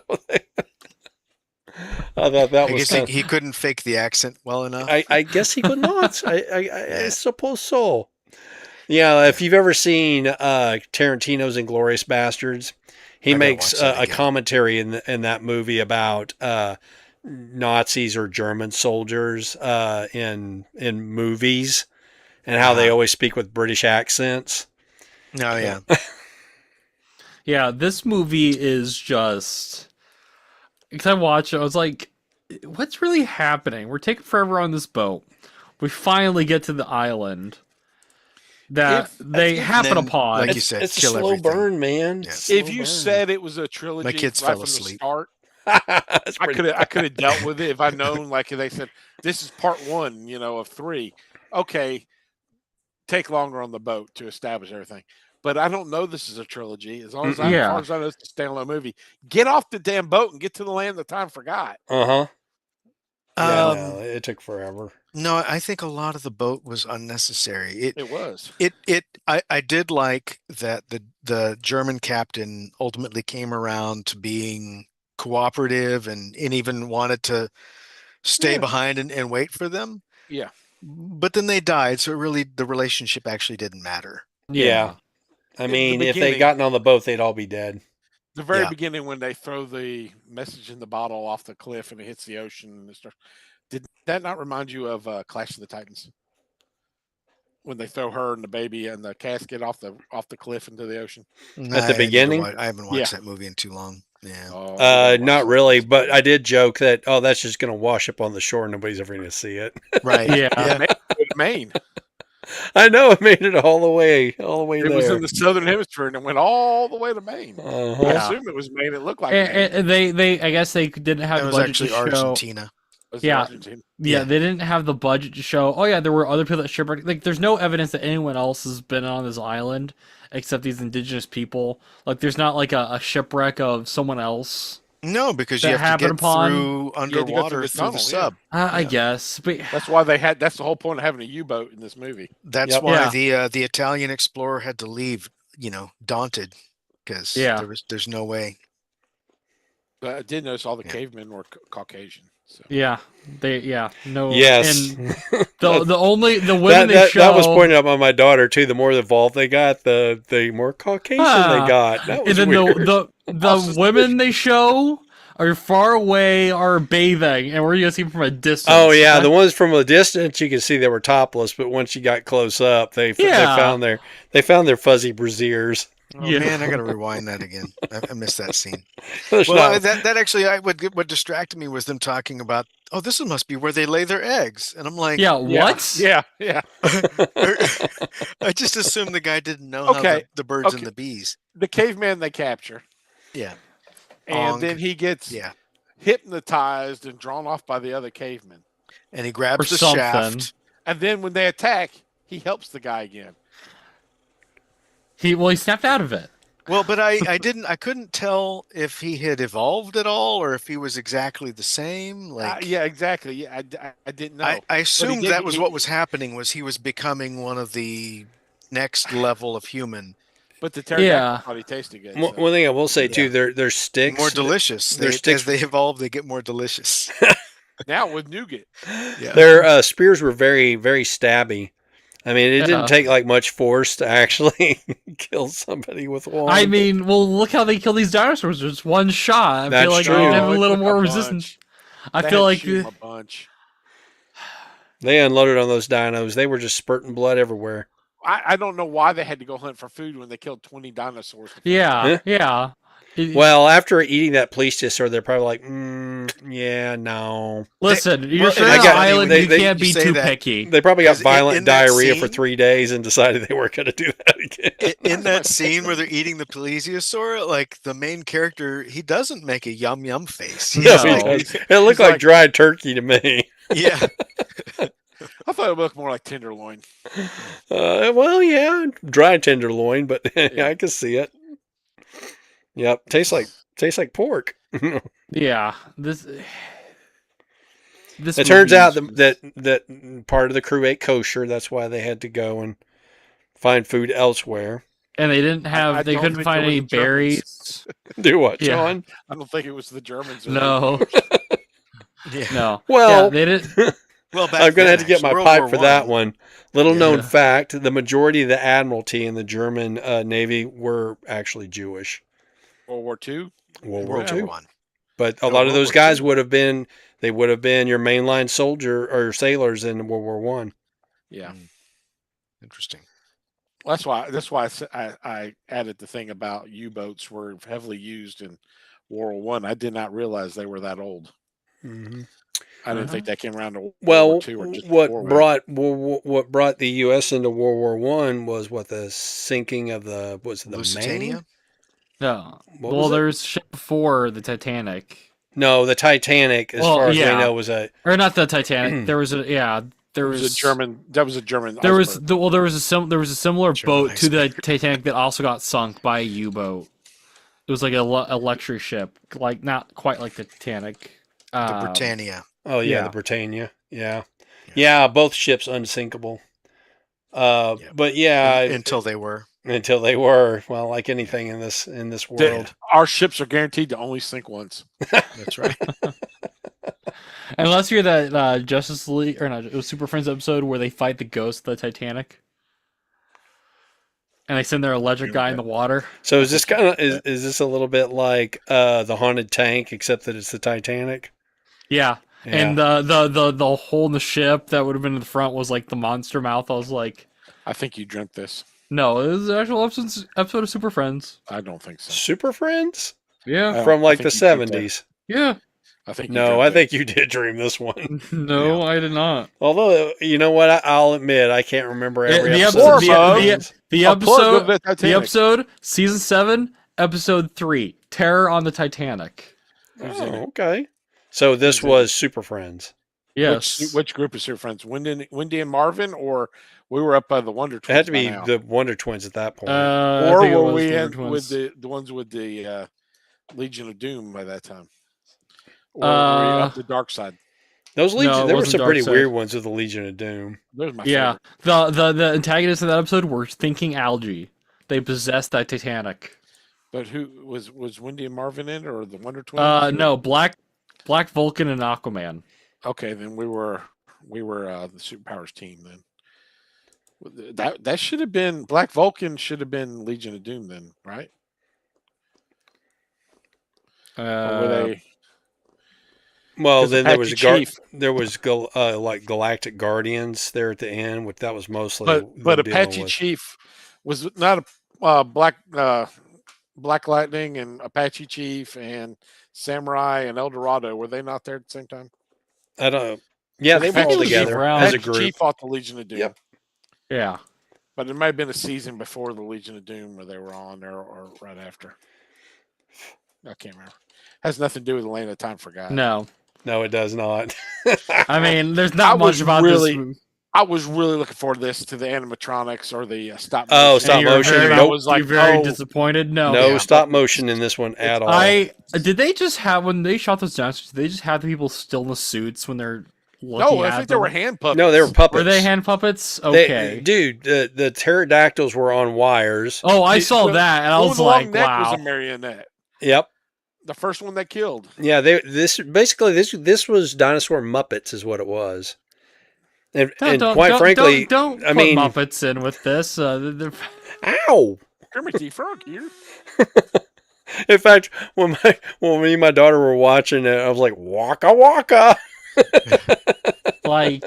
[SPEAKER 2] I thought that
[SPEAKER 4] I
[SPEAKER 2] was.
[SPEAKER 4] guess he couldn't fake the accent well enough.
[SPEAKER 2] I guess he could not. I suppose so. Yeah, if you've ever seen Tarantino's Inglourious Bastards, he
[SPEAKER 4] I gotta
[SPEAKER 2] makes
[SPEAKER 4] watch that
[SPEAKER 2] a
[SPEAKER 4] again.
[SPEAKER 2] commentary in that movie about Nazis or German soldiers in movies and how they always speak with British accents.
[SPEAKER 4] Oh yeah.
[SPEAKER 3] yeah. This movie is just. Because I watched it, I was like, "What's really happening? We're taking forever on this boat. We finally get to the island that they happen
[SPEAKER 4] then,
[SPEAKER 3] upon."
[SPEAKER 4] like you said,
[SPEAKER 2] It's a
[SPEAKER 4] kill
[SPEAKER 2] slow
[SPEAKER 4] everything.
[SPEAKER 2] burn, man.
[SPEAKER 4] Yeah.
[SPEAKER 2] Slow
[SPEAKER 1] If you
[SPEAKER 2] burn.
[SPEAKER 1] said it was a trilogy
[SPEAKER 4] My kids
[SPEAKER 1] right
[SPEAKER 4] fell
[SPEAKER 1] from the
[SPEAKER 4] asleep.
[SPEAKER 1] start,
[SPEAKER 2] That's
[SPEAKER 1] I
[SPEAKER 2] pretty
[SPEAKER 1] could have dealt with it if I'd known. Like they said, this is part one, of 3. Okay, take longer on the boat to establish everything. But I don't know this is a trilogy. As long as as
[SPEAKER 3] Yeah.
[SPEAKER 1] far as I know, it's a standalone movie. Get off the damn boat and get to the land that time forgot.
[SPEAKER 2] Uh-huh. Yeah,
[SPEAKER 4] Um,
[SPEAKER 2] no, it took forever.
[SPEAKER 4] No, I think a lot of the boat was unnecessary.
[SPEAKER 1] It was.
[SPEAKER 4] I did like that the German captain ultimately came around to being cooperative and even wanted to stay
[SPEAKER 1] Yeah.
[SPEAKER 4] behind and wait for them.
[SPEAKER 1] Yeah.
[SPEAKER 4] But then they died, so really the relationship actually didn't matter.
[SPEAKER 2] Yeah. I
[SPEAKER 1] In the
[SPEAKER 2] mean, if they'd
[SPEAKER 1] beginning-
[SPEAKER 2] gotten on the boat, they'd all be dead.
[SPEAKER 1] The very
[SPEAKER 4] Yeah.
[SPEAKER 1] beginning when they throw the message in the bottle off the cliff and it hits the ocean and it starts, did that not remind you of Clash of the Titans? When they throw her and the baby and the casket off the cliff into the ocean?
[SPEAKER 2] At the beginning?
[SPEAKER 4] I haven't watched
[SPEAKER 1] Yeah.
[SPEAKER 4] that movie in too long. Yeah.
[SPEAKER 1] Oh, you gotta watch
[SPEAKER 2] Not
[SPEAKER 1] it.
[SPEAKER 2] really, but I did joke that, that's just going to wash up on the shore. Nobody's ever going to see it.
[SPEAKER 4] Right.
[SPEAKER 3] Yeah.
[SPEAKER 1] Maine.
[SPEAKER 2] I know it made it all the way
[SPEAKER 1] It
[SPEAKER 2] there.
[SPEAKER 1] was in the southern hemisphere and it went all the way to Maine. I
[SPEAKER 2] Uh-huh.
[SPEAKER 3] Yeah.
[SPEAKER 1] assume it was Maine. It looked like Maine.
[SPEAKER 3] And they I guess they didn't have
[SPEAKER 4] That
[SPEAKER 3] the
[SPEAKER 4] was
[SPEAKER 3] budget
[SPEAKER 4] actually
[SPEAKER 3] to show.
[SPEAKER 4] Argentina.
[SPEAKER 1] Was
[SPEAKER 3] yeah.
[SPEAKER 1] Argentina.
[SPEAKER 3] Yeah,
[SPEAKER 4] Yeah.
[SPEAKER 3] they didn't have the budget to show. Oh yeah, there were other people that shipwrecked. Like, there's no evidence that anyone else has been on this island except these indigenous people. Like, there's not like a shipwreck of someone else.
[SPEAKER 4] No, because
[SPEAKER 3] That
[SPEAKER 4] you have to
[SPEAKER 3] happened
[SPEAKER 4] get
[SPEAKER 3] upon-
[SPEAKER 4] through
[SPEAKER 1] had to go
[SPEAKER 4] underwater
[SPEAKER 1] through the
[SPEAKER 4] through
[SPEAKER 1] tunnel,
[SPEAKER 4] the
[SPEAKER 1] yeah.
[SPEAKER 4] sub.
[SPEAKER 3] I
[SPEAKER 4] Yeah.
[SPEAKER 3] guess, but
[SPEAKER 1] That's why that's the whole point of having a U-boat in this movie.
[SPEAKER 4] That's
[SPEAKER 2] Yep.
[SPEAKER 4] why
[SPEAKER 3] Yeah.
[SPEAKER 4] the Italian explorer had to leave, daunted, because
[SPEAKER 3] Yeah.
[SPEAKER 4] there's no way.
[SPEAKER 1] But I did notice all the
[SPEAKER 4] Yeah.
[SPEAKER 1] cavemen were Caucasian. So.
[SPEAKER 3] yeah, no.
[SPEAKER 2] Yes.
[SPEAKER 3] And the women they show
[SPEAKER 2] that was pointed out by my daughter, too. The more evolved they got, the more Caucasian they got. That was
[SPEAKER 3] and then
[SPEAKER 2] weird.
[SPEAKER 3] the women they show are far away, are bathing, and we're gonna see them from a distance.
[SPEAKER 2] Oh yeah,
[SPEAKER 3] That-
[SPEAKER 2] the ones from a distance you could see they were topless, but once you got close up, they
[SPEAKER 3] Yeah.
[SPEAKER 2] found their fuzzy brassieres.
[SPEAKER 4] Oh
[SPEAKER 3] Yeah.
[SPEAKER 4] man, I got to rewind that again. I missed that scene.
[SPEAKER 2] There's
[SPEAKER 4] Well,
[SPEAKER 2] not.
[SPEAKER 4] that actually, what distracted me was them talking about, oh, this must be where they lay their eggs, and I'm like,
[SPEAKER 3] Yeah,
[SPEAKER 1] Yeah,
[SPEAKER 3] what?
[SPEAKER 1] yeah.
[SPEAKER 4] I just assumed the guy didn't know how
[SPEAKER 1] Okay,
[SPEAKER 4] the birds and
[SPEAKER 1] okay.
[SPEAKER 4] the bees.
[SPEAKER 1] The caveman they capture,
[SPEAKER 4] Yeah,
[SPEAKER 1] and
[SPEAKER 4] Ong.
[SPEAKER 1] then he gets
[SPEAKER 4] Yeah,
[SPEAKER 1] hypnotized and drawn off by the other cavemen.
[SPEAKER 4] and he
[SPEAKER 3] Or
[SPEAKER 4] grabs the
[SPEAKER 3] something.
[SPEAKER 4] shaft.
[SPEAKER 1] And then when they attack, he helps the guy again.
[SPEAKER 3] He snapped out of it.
[SPEAKER 4] Well, but I couldn't tell if he had evolved at all or if he was exactly the same. Like,
[SPEAKER 1] Yeah, exactly. Yeah, I didn't know,
[SPEAKER 4] I
[SPEAKER 1] but he
[SPEAKER 4] assumed
[SPEAKER 1] did.
[SPEAKER 4] that was what was happening, was he was becoming one of the next level of human.
[SPEAKER 1] But the pterodactyl
[SPEAKER 3] Yeah.
[SPEAKER 1] thought he tasted good.
[SPEAKER 2] One
[SPEAKER 1] So.
[SPEAKER 2] one thing I will say too,
[SPEAKER 4] Yeah.
[SPEAKER 2] their sticks
[SPEAKER 4] More delicious.
[SPEAKER 2] Their sticks,
[SPEAKER 4] As they evolve, they get more delicious.
[SPEAKER 1] Now with nougat.
[SPEAKER 4] Yeah.
[SPEAKER 2] their spears were very very stabby. I mean, it didn't
[SPEAKER 3] Yeah.
[SPEAKER 2] take like much force to actually kill somebody with one.
[SPEAKER 3] I mean, well, look how they kill these dinosaurs. Just one shot. I
[SPEAKER 2] That's
[SPEAKER 3] feel like
[SPEAKER 2] true.
[SPEAKER 3] they have
[SPEAKER 1] No,
[SPEAKER 3] a
[SPEAKER 1] it
[SPEAKER 3] little
[SPEAKER 1] took
[SPEAKER 3] more
[SPEAKER 1] a
[SPEAKER 3] resistance.
[SPEAKER 1] bunch.
[SPEAKER 3] I
[SPEAKER 1] They
[SPEAKER 3] feel
[SPEAKER 1] had to
[SPEAKER 3] like
[SPEAKER 1] shoot 'em a bunch.
[SPEAKER 2] They unloaded on those dinos. They were just spurting blood everywhere.
[SPEAKER 1] I don't know why they had to go hunt for food when they killed 20 dinosaurs.
[SPEAKER 3] yeah,
[SPEAKER 2] Huh?
[SPEAKER 3] yeah.
[SPEAKER 2] Well, after eating that police dinosaur, they're probably like, yeah, no.
[SPEAKER 3] Listen, you're
[SPEAKER 4] well,
[SPEAKER 3] sure
[SPEAKER 2] I
[SPEAKER 3] on an
[SPEAKER 2] got-
[SPEAKER 3] island
[SPEAKER 2] they-
[SPEAKER 3] you
[SPEAKER 2] they-
[SPEAKER 3] can't
[SPEAKER 4] you
[SPEAKER 3] be
[SPEAKER 4] say
[SPEAKER 3] too
[SPEAKER 4] that.
[SPEAKER 3] picky.
[SPEAKER 2] They probably got
[SPEAKER 4] 'Cause
[SPEAKER 2] violent
[SPEAKER 4] in that
[SPEAKER 2] diarrhea for
[SPEAKER 4] scene-
[SPEAKER 2] 3 days and decided they weren't going to do that again.
[SPEAKER 4] In that scene where they're eating the plesiosaur, like the main character, he doesn't make a yum yum face.
[SPEAKER 2] No,
[SPEAKER 3] No.
[SPEAKER 2] he does. It looked
[SPEAKER 1] he's
[SPEAKER 2] like
[SPEAKER 1] like-
[SPEAKER 2] dried turkey to me.
[SPEAKER 4] Yeah.
[SPEAKER 1] I thought it looked more like tenderloin.
[SPEAKER 2] Well, yeah, dry tenderloin, but
[SPEAKER 1] Yeah.
[SPEAKER 2] I can see it. Yep, tastes like pork.
[SPEAKER 3] Yeah, this. This
[SPEAKER 2] It turns
[SPEAKER 3] movie
[SPEAKER 2] out
[SPEAKER 3] is-
[SPEAKER 2] that part of the crew ate kosher. That's why they had to go and find food elsewhere.
[SPEAKER 3] and they didn't have.
[SPEAKER 1] I
[SPEAKER 3] They
[SPEAKER 1] don't
[SPEAKER 3] couldn't
[SPEAKER 1] think
[SPEAKER 3] find
[SPEAKER 1] it was
[SPEAKER 3] any
[SPEAKER 1] the Germans.
[SPEAKER 3] berries.
[SPEAKER 2] Do what,
[SPEAKER 3] Yeah.
[SPEAKER 2] Sean?
[SPEAKER 1] I don't think it was the Germans. Or
[SPEAKER 3] No,
[SPEAKER 4] Yeah.
[SPEAKER 3] no.
[SPEAKER 2] Well,
[SPEAKER 3] yeah, they didn't.
[SPEAKER 4] Well, back
[SPEAKER 2] I'm going to
[SPEAKER 4] then,
[SPEAKER 2] have to get
[SPEAKER 4] actually,
[SPEAKER 2] my
[SPEAKER 4] World
[SPEAKER 2] pipe
[SPEAKER 4] War
[SPEAKER 2] for that
[SPEAKER 4] I,
[SPEAKER 2] one. Little
[SPEAKER 4] Yeah.
[SPEAKER 2] known
[SPEAKER 3] Yeah.
[SPEAKER 2] fact: the majority of the admiralty in the German Navy were actually Jewish.
[SPEAKER 1] World War II.
[SPEAKER 2] World War
[SPEAKER 4] World
[SPEAKER 2] II.
[SPEAKER 4] War I.
[SPEAKER 2] But a
[SPEAKER 1] No,
[SPEAKER 2] lot of
[SPEAKER 1] World
[SPEAKER 2] those
[SPEAKER 1] War
[SPEAKER 2] guys
[SPEAKER 1] II.
[SPEAKER 2] would have been your mainline soldier or sailors in World War One.
[SPEAKER 1] Yeah.
[SPEAKER 4] Interesting.
[SPEAKER 1] That's why I added the thing about U-boats were heavily used in World War I. I did not realize they were that old.
[SPEAKER 2] Mm-hmm.
[SPEAKER 1] I didn't think that came around to World
[SPEAKER 2] Well,
[SPEAKER 1] War II or just
[SPEAKER 2] what
[SPEAKER 1] before,
[SPEAKER 2] what brought the U.S. into World War One was the sinking of the Maine?
[SPEAKER 4] Lusitania?
[SPEAKER 3] No.
[SPEAKER 2] What
[SPEAKER 3] Well,
[SPEAKER 2] was it?
[SPEAKER 3] there's ship before the Titanic,
[SPEAKER 2] No, the Titanic, as
[SPEAKER 3] Well,
[SPEAKER 2] far as we
[SPEAKER 3] yeah.
[SPEAKER 2] know, was a
[SPEAKER 3] or not the Titanic. There was a There
[SPEAKER 1] It was a German. That was a German.
[SPEAKER 3] There was
[SPEAKER 1] iceberg.
[SPEAKER 3] there was a similar
[SPEAKER 4] German
[SPEAKER 3] boat to the Titanic that also got sunk by a U-boat. It was like a luxury ship, like not quite like the Titanic.
[SPEAKER 4] The Britannia.
[SPEAKER 2] oh yeah,
[SPEAKER 3] Yeah.
[SPEAKER 2] the Britannia, yeah,
[SPEAKER 4] Yeah.
[SPEAKER 2] both ships unsinkable.
[SPEAKER 4] Yeah.
[SPEAKER 2] But yeah,
[SPEAKER 4] Until they were.
[SPEAKER 2] until they were, well, like anything in this world.
[SPEAKER 1] Our ships are guaranteed to only sink once.
[SPEAKER 4] That's right.
[SPEAKER 3] Unless you're that Justice League or not, it was Super Friends episode where they fight the ghost of the Titanic, and they send their electric guy in the water.
[SPEAKER 2] So is this kind of is this a little bit like the haunted tank, except that it's the Titanic?
[SPEAKER 3] Yeah,
[SPEAKER 2] Yeah.
[SPEAKER 3] and the hole in the ship that would have been in the front was like the monster mouth. I was like,
[SPEAKER 1] I think you dreamt this.
[SPEAKER 3] no, it was an actual episode of Super Friends.
[SPEAKER 1] I don't think so.
[SPEAKER 2] Super Friends
[SPEAKER 3] Yeah,
[SPEAKER 2] from
[SPEAKER 1] I
[SPEAKER 2] like
[SPEAKER 1] think
[SPEAKER 2] the
[SPEAKER 1] you dreamt that.
[SPEAKER 2] 70s.
[SPEAKER 3] yeah.
[SPEAKER 1] I think. You
[SPEAKER 2] No,
[SPEAKER 1] dreamt
[SPEAKER 2] I
[SPEAKER 1] that.
[SPEAKER 2] think you did dream this one.
[SPEAKER 3] No, I did not.
[SPEAKER 2] Although you know what, I'll admit I can't remember every
[SPEAKER 3] The
[SPEAKER 2] episode.
[SPEAKER 3] episode,
[SPEAKER 2] of
[SPEAKER 3] the,
[SPEAKER 2] Friends.
[SPEAKER 3] the
[SPEAKER 1] A plug of
[SPEAKER 3] episode,
[SPEAKER 1] the
[SPEAKER 3] the
[SPEAKER 1] Titanic.
[SPEAKER 3] episode, season 7, episode 3, Terror on the Titanic.
[SPEAKER 1] Who's in
[SPEAKER 2] Oh,
[SPEAKER 1] it?
[SPEAKER 2] okay. So this
[SPEAKER 1] Who's in
[SPEAKER 2] was Super Friends.
[SPEAKER 3] Yes.
[SPEAKER 1] Which group is your friends? Wendy and Marvin, or we were up by the Wonder
[SPEAKER 2] It
[SPEAKER 1] Twins?
[SPEAKER 2] had to
[SPEAKER 1] by
[SPEAKER 2] be
[SPEAKER 1] now?
[SPEAKER 2] the Wonder Twins at that point.
[SPEAKER 3] I
[SPEAKER 1] or
[SPEAKER 3] think it
[SPEAKER 1] were
[SPEAKER 3] was
[SPEAKER 1] we
[SPEAKER 3] the
[SPEAKER 1] in
[SPEAKER 3] Wonder
[SPEAKER 1] with
[SPEAKER 3] Twins.
[SPEAKER 1] the ones with the Legion of Doom by that time? Or were we up the dark side?
[SPEAKER 2] Those Legion,
[SPEAKER 3] no, it
[SPEAKER 2] there were
[SPEAKER 3] wasn't
[SPEAKER 2] some pretty
[SPEAKER 3] Darkseid.
[SPEAKER 2] weird ones with the Legion of Doom.
[SPEAKER 1] There's my
[SPEAKER 3] Yeah,
[SPEAKER 1] favorite.
[SPEAKER 3] the antagonists in that episode were thinking algae. They possessed that Titanic.
[SPEAKER 1] But who was Wendy and Marvin in, or the Wonder Twins?
[SPEAKER 3] No, Black Vulcan and Aquaman.
[SPEAKER 1] Okay, then we were the superpowers team then. That should have been Black Vulcan. Should have been Legion of Doom then, right? Or were they?
[SPEAKER 2] Well,
[SPEAKER 1] 'Cause
[SPEAKER 2] then there was
[SPEAKER 1] Apache Chief.
[SPEAKER 2] like Galactic Guardians there at the end, which that was mostly
[SPEAKER 1] But
[SPEAKER 2] them dealing
[SPEAKER 1] Apache
[SPEAKER 2] with-
[SPEAKER 1] Chief was not a. Black Lightning and Apache Chief and Samurai and El Dorado, were they not there at the same time?
[SPEAKER 2] I don't know. Yeah, they were
[SPEAKER 1] Apache
[SPEAKER 2] all
[SPEAKER 3] was
[SPEAKER 2] together
[SPEAKER 3] around.
[SPEAKER 2] as a
[SPEAKER 1] Apache
[SPEAKER 2] group.
[SPEAKER 1] Chief fought the Legion of Doom.
[SPEAKER 2] Yep.
[SPEAKER 3] Yeah.
[SPEAKER 1] But it might have been a season before the Legion of Doom where they were on there or right after. I can't remember. Has nothing to do with the Land of Time Forgot.
[SPEAKER 3] No.
[SPEAKER 2] No, it does not.
[SPEAKER 3] I mean, there's not much about this movie.
[SPEAKER 1] I was really looking forward to this, to the animatronics or the stop motion.
[SPEAKER 2] Oh, stop motion.
[SPEAKER 3] Very,
[SPEAKER 2] Nope.
[SPEAKER 1] I was like,
[SPEAKER 3] you're very disappointed.
[SPEAKER 2] No stop motion in this one at all.
[SPEAKER 3] Did they just have, when they shot those dinosaurs, did they just have the people still in the suits when they're looking
[SPEAKER 1] No, I think they were hand puppets.
[SPEAKER 2] No, they were puppets.
[SPEAKER 3] Were they hand puppets? Okay.
[SPEAKER 2] Dude, the pterodactyls were on wires.
[SPEAKER 3] Oh, I saw that, and I was like, wow.
[SPEAKER 1] Was a marionette.
[SPEAKER 2] Yep.
[SPEAKER 1] The first one they killed.
[SPEAKER 2] Yeah, this was dinosaur Muppets is what it was. And quite frankly,
[SPEAKER 3] don't put Muppets in with this.
[SPEAKER 2] Ow!
[SPEAKER 1] Kermit the Frog here.
[SPEAKER 2] In fact, when me and my daughter were watching it, I was like, "Waka waka!"
[SPEAKER 3] Like,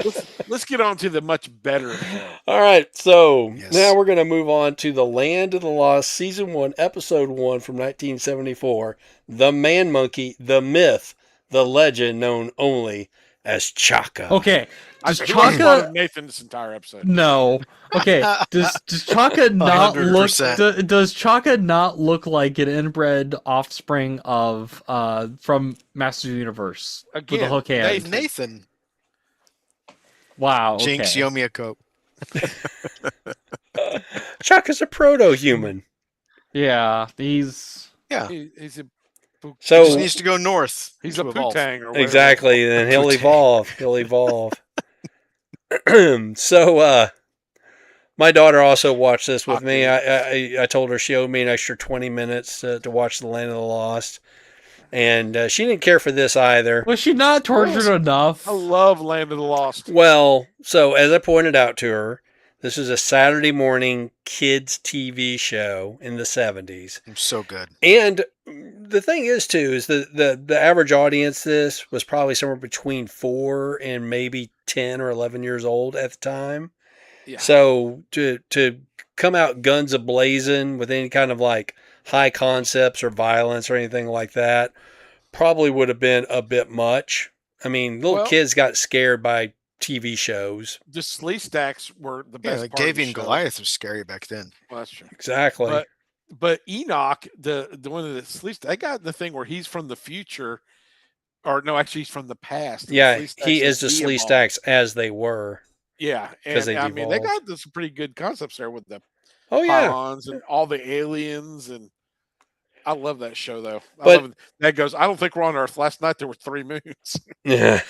[SPEAKER 1] let's get on to the much better show.
[SPEAKER 2] All right, so now we're gonna move on to the Land of the Lost, season 1, episode 1 from 1974. The Man Monkey, the myth, the legend known only as Chaka.
[SPEAKER 3] Okay.
[SPEAKER 1] Does Chaka Nathan this entire episode?
[SPEAKER 3] No. Okay. Does Chaka not 100%. look? Does Chaka not look like an inbred offspring of from Masters of the Universe with a hook hand?
[SPEAKER 4] Nathan.
[SPEAKER 3] Wow. Okay.
[SPEAKER 4] Jinx, Yomi a Coke.
[SPEAKER 2] Chaka's a proto-human.
[SPEAKER 3] Yeah, he's
[SPEAKER 1] a.
[SPEAKER 2] So
[SPEAKER 4] he just needs to go north.
[SPEAKER 1] He's a Putang or whatever.
[SPEAKER 2] Exactly. Then he'll evolve. So, my daughter also watched this with me. I told her she owed me an extra 20 minutes to watch The Land of the Lost. And she didn't care for this either.
[SPEAKER 3] Was she not tortured enough?
[SPEAKER 1] I love Land of the Lost.
[SPEAKER 2] Well, so as I pointed out to her, this is a Saturday morning kids TV show in the 70s.
[SPEAKER 4] So good.
[SPEAKER 2] And the thing is, too, is the average audience this was probably somewhere between 4 and maybe 10 or 11 years old at the time. Yeah. So to come out guns a-blazing with any kind of like high concepts or violence or anything like that probably would have been a bit much. I mean, little kids got scared by TV shows.
[SPEAKER 1] The Slee Stacks were the best.
[SPEAKER 4] Like Davy and Goliath was scary back then.
[SPEAKER 1] Well, that's true.
[SPEAKER 2] Exactly.
[SPEAKER 1] But Enoch, the one of the Slee Stacks, they got the thing where he's from the future, or no, actually he's from the past.
[SPEAKER 2] Yeah, he is the Slee Stacks as they were.
[SPEAKER 1] Yeah, and I mean they got some pretty good concepts there with the pylons and all the aliens, and I love that show though. That goes. I don't think we're on Earth. Last night there were 3 moons.
[SPEAKER 2] Yeah.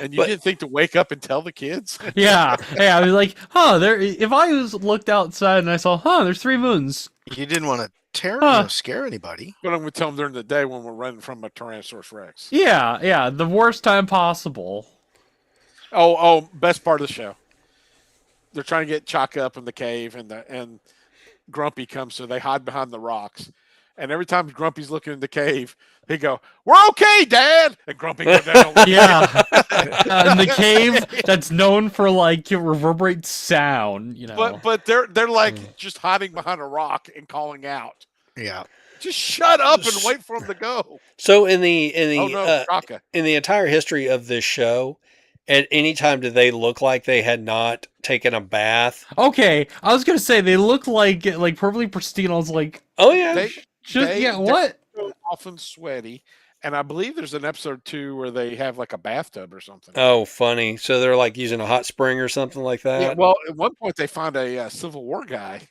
[SPEAKER 1] And you didn't think to wake up and tell the kids?
[SPEAKER 3] Yeah. Hey, I was like, there. If I looked outside and I saw, there's 3 moons.
[SPEAKER 4] You didn't want to scare anybody.
[SPEAKER 1] But I'm going to tell them during the day when we're running from a Tyrannosaurus Rex.
[SPEAKER 3] Yeah. The worst time possible.
[SPEAKER 1] Oh, best part of the show. They're trying to get Chaka up in the cave, and Grumpy comes, so they hide behind the rocks. And every time Grumpy's looking in the cave, they go, "We're okay, Dad!" And Grumpy goes down.
[SPEAKER 3] Yeah. In the cave that's known for like reverberate sound, you know.
[SPEAKER 1] But they're like just hiding behind a rock and calling out.
[SPEAKER 4] Yeah.
[SPEAKER 1] Just shut up and wait for them to go.
[SPEAKER 2] So in the entire history of this show, at any time did they look like they had not taken a bath?
[SPEAKER 3] Okay, I was gonna say they look like perfectly pristine. I was like,
[SPEAKER 2] oh yeah.
[SPEAKER 3] What?
[SPEAKER 1] Often sweaty, and I believe there's an episode 2 where they have like a bathtub or something.
[SPEAKER 2] Oh, funny! So they're like using a hot spring or something like that.
[SPEAKER 1] Yeah. Well, at one point they find a Civil War guy.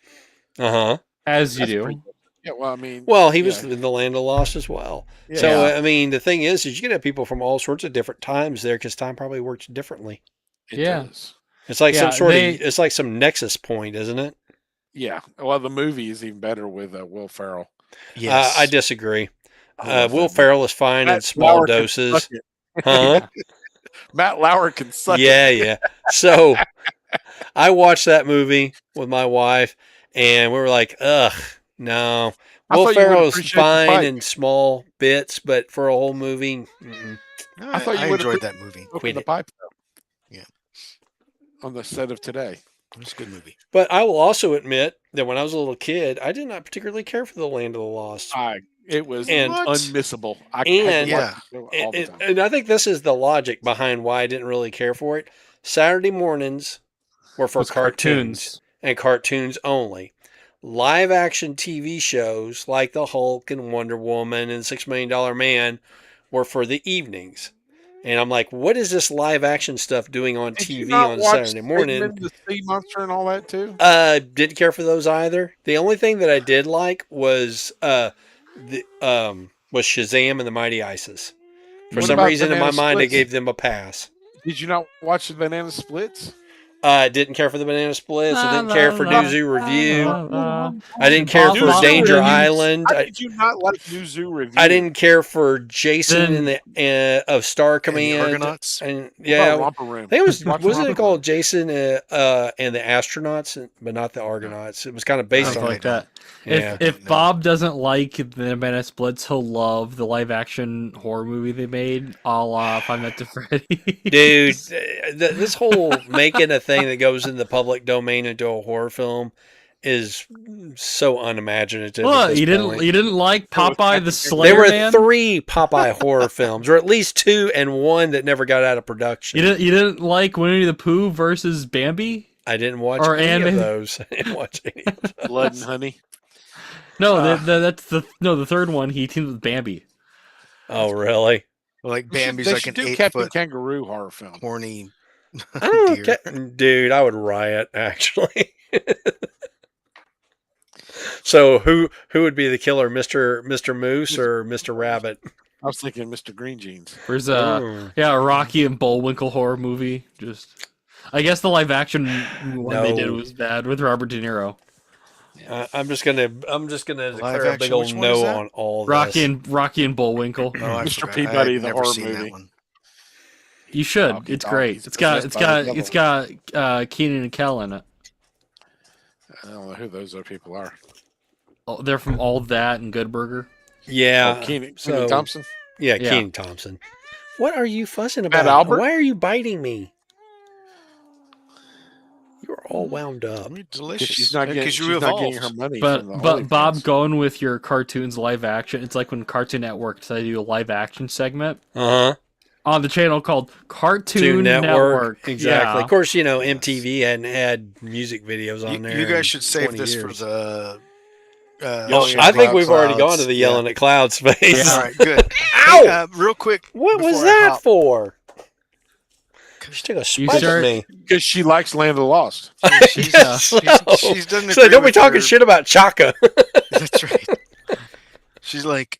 [SPEAKER 3] As you do.
[SPEAKER 1] Yeah. Well, I mean.
[SPEAKER 2] Well, he was in the Land of Lost as well. Yeah. So I mean, the thing is you can have people from all sorts of different times there because time probably works differently.
[SPEAKER 1] It does.
[SPEAKER 2] It's like it's like some nexus point, isn't it?
[SPEAKER 1] Yeah. Well, the movie is even better with Will Ferrell.
[SPEAKER 2] Yes. I disagree. Will Ferrell is fine in small doses.
[SPEAKER 1] Huh? Matt Lauer can suck it.
[SPEAKER 2] Yeah. So I watched that movie with my wife, and we were like, ugh, no. Will Ferrell is fine in small bits, but for a whole movie,
[SPEAKER 1] I thought you
[SPEAKER 4] enjoyed that movie.
[SPEAKER 1] Quit the pipe, though. Yeah. On the set of Today.
[SPEAKER 4] It was a good movie.
[SPEAKER 2] But I will also admit that when I was a little kid, I did not particularly care for the Land of the Lost.
[SPEAKER 1] It was
[SPEAKER 2] And-
[SPEAKER 1] unmissable. I had to
[SPEAKER 2] and-
[SPEAKER 1] watch the show all the
[SPEAKER 2] And,
[SPEAKER 1] time.
[SPEAKER 2] and I think this is the logic behind why I didn't really care for it. Saturday mornings were for
[SPEAKER 3] Was
[SPEAKER 2] cartoons and cartoons only. Live action TV shows like The Hulk and Wonder Woman and $6 Million Man were for the evenings. And I'm like, what is this live action stuff doing on
[SPEAKER 1] Did you
[SPEAKER 2] TV
[SPEAKER 1] not
[SPEAKER 2] on
[SPEAKER 1] watch
[SPEAKER 2] Saturday morning?
[SPEAKER 1] Sigmund the Sea Monster and all that too?
[SPEAKER 2] Didn't care for those either. The only thing that I did like was was Shazam and the Mighty Ices. For
[SPEAKER 1] What
[SPEAKER 2] some
[SPEAKER 1] about
[SPEAKER 2] reason in my
[SPEAKER 1] Banana
[SPEAKER 2] mind, I
[SPEAKER 1] Splits?
[SPEAKER 2] gave them a pass.
[SPEAKER 1] Did you not watch the Banana Splits?
[SPEAKER 2] Didn't care for the Banana Splits. I didn't care for New Zoo Review. I didn't
[SPEAKER 3] Bob-
[SPEAKER 2] care for
[SPEAKER 3] Bob-
[SPEAKER 2] Danger
[SPEAKER 1] Review.
[SPEAKER 2] Island.
[SPEAKER 1] How did you not like New Zoo Review?
[SPEAKER 2] I didn't care for Jason
[SPEAKER 3] Then-
[SPEAKER 2] in the of Star
[SPEAKER 4] And the
[SPEAKER 2] Command.
[SPEAKER 4] Argonauts.
[SPEAKER 2] And
[SPEAKER 1] What
[SPEAKER 2] yeah,
[SPEAKER 1] about Romper Room?
[SPEAKER 2] I think it was
[SPEAKER 1] Watch
[SPEAKER 2] wasn't
[SPEAKER 1] Romper
[SPEAKER 2] it called
[SPEAKER 1] Room.
[SPEAKER 2] Jason and the Astronauts, but not the Argonauts. It was kind of based
[SPEAKER 3] Something
[SPEAKER 2] on
[SPEAKER 3] like that.
[SPEAKER 2] Yeah.
[SPEAKER 3] If Bob doesn't like the Banana Splits, he'll love the live action horror movie they made, a la Five Nights at Freddy's.
[SPEAKER 2] Dude, this whole making a thing that goes in the public domain into a horror film is so unimaginative. at
[SPEAKER 3] What?
[SPEAKER 2] this
[SPEAKER 3] You
[SPEAKER 2] point.
[SPEAKER 3] didn't like Popeye the
[SPEAKER 2] There
[SPEAKER 3] Slayer
[SPEAKER 2] were
[SPEAKER 3] Man?
[SPEAKER 2] 3 Popeye horror films, or at least 2, and 1 that never got out of production.
[SPEAKER 3] You didn't like Winnie the Pooh versus Bambi?
[SPEAKER 2] I didn't watch
[SPEAKER 3] Or
[SPEAKER 2] any of
[SPEAKER 3] animated-
[SPEAKER 2] those. I didn't watch any of those.
[SPEAKER 1] Blood and Honey.
[SPEAKER 3] No, that's the third one. He teamed with Bambi.
[SPEAKER 2] Oh, really?
[SPEAKER 4] Like
[SPEAKER 1] They should-
[SPEAKER 4] Bambi's
[SPEAKER 1] they
[SPEAKER 4] like
[SPEAKER 1] should
[SPEAKER 4] an
[SPEAKER 1] do Captain
[SPEAKER 4] 8-foot
[SPEAKER 1] Kangaroo horror film.
[SPEAKER 4] horny
[SPEAKER 2] I don't
[SPEAKER 4] deer.
[SPEAKER 2] dude, I would riot actually. So who would be the killer, Mr. Moose or Mr. Rabbit?
[SPEAKER 1] I was thinking Mr. Green Jeans.
[SPEAKER 3] There's
[SPEAKER 2] Ooh.
[SPEAKER 3] a Rocky and Bullwinkle horror movie. Just, I guess the live action one they did
[SPEAKER 2] No.
[SPEAKER 3] was bad with Robert De Niro.
[SPEAKER 2] I'm just gonna declare a big
[SPEAKER 4] action,
[SPEAKER 2] old
[SPEAKER 4] which one is
[SPEAKER 2] no
[SPEAKER 4] that?
[SPEAKER 2] on all
[SPEAKER 3] Rocky
[SPEAKER 2] this.
[SPEAKER 3] and Bullwinkle.
[SPEAKER 4] Oh, I
[SPEAKER 1] Mr.
[SPEAKER 4] forgot.
[SPEAKER 1] Peabody,
[SPEAKER 4] I've
[SPEAKER 1] the
[SPEAKER 4] never
[SPEAKER 1] horror
[SPEAKER 4] seen
[SPEAKER 1] movie.
[SPEAKER 4] that one.
[SPEAKER 3] You should.
[SPEAKER 1] Rocky
[SPEAKER 3] It's
[SPEAKER 1] Dog,
[SPEAKER 3] great.
[SPEAKER 1] he's
[SPEAKER 3] It's got
[SPEAKER 1] possessed by the
[SPEAKER 3] it's got Keenan and Kel in it.
[SPEAKER 1] I don't know who those other people are.
[SPEAKER 3] Oh, they're from All That and Good Burger.
[SPEAKER 2] Yeah.
[SPEAKER 1] Oh, Keenan
[SPEAKER 2] so-
[SPEAKER 1] Thompson.
[SPEAKER 2] Yeah,
[SPEAKER 3] Yeah.
[SPEAKER 2] Keenan Thompson. What are you fussing about?
[SPEAKER 1] Albert?
[SPEAKER 2] Why are you biting me? You're all wound up.
[SPEAKER 4] I mean,
[SPEAKER 1] Because
[SPEAKER 4] delicious.
[SPEAKER 1] she's not getting,
[SPEAKER 4] Because
[SPEAKER 1] she's
[SPEAKER 4] you
[SPEAKER 1] not getting
[SPEAKER 4] evolved.
[SPEAKER 1] her money
[SPEAKER 3] But
[SPEAKER 1] from the
[SPEAKER 3] but Bob,
[SPEAKER 1] OnlyFans.
[SPEAKER 3] going with your cartoons live action, it's like when Cartoon Network decided to do a live action segment
[SPEAKER 2] Uh huh.
[SPEAKER 3] on the channel called Cartoon
[SPEAKER 2] Toon
[SPEAKER 3] Network.
[SPEAKER 2] Exactly.
[SPEAKER 3] Yeah.
[SPEAKER 2] Of course, MTV hadn't had music videos on there.
[SPEAKER 4] You
[SPEAKER 2] in
[SPEAKER 4] guys should save
[SPEAKER 2] 20
[SPEAKER 4] this
[SPEAKER 2] years.
[SPEAKER 4] for the.
[SPEAKER 1] Yelling
[SPEAKER 2] I
[SPEAKER 1] at
[SPEAKER 2] think
[SPEAKER 1] cloud
[SPEAKER 2] we've already
[SPEAKER 4] clouds.
[SPEAKER 2] gone to the yelling at clouds phase.
[SPEAKER 3] Yeah.
[SPEAKER 4] All right, good.
[SPEAKER 2] Ow!
[SPEAKER 4] Hey, real quick.
[SPEAKER 2] What was
[SPEAKER 4] before I
[SPEAKER 2] that
[SPEAKER 4] hop-
[SPEAKER 2] for? She took a spike
[SPEAKER 3] sure?
[SPEAKER 2] at me.
[SPEAKER 1] Because she likes Land of the Lost.
[SPEAKER 4] She's,
[SPEAKER 2] Yeah,
[SPEAKER 4] she's doesn't
[SPEAKER 2] So
[SPEAKER 4] agree
[SPEAKER 2] don't be
[SPEAKER 4] with
[SPEAKER 2] talking
[SPEAKER 4] your-
[SPEAKER 2] shit about Chaka.
[SPEAKER 4] That's right. She's like,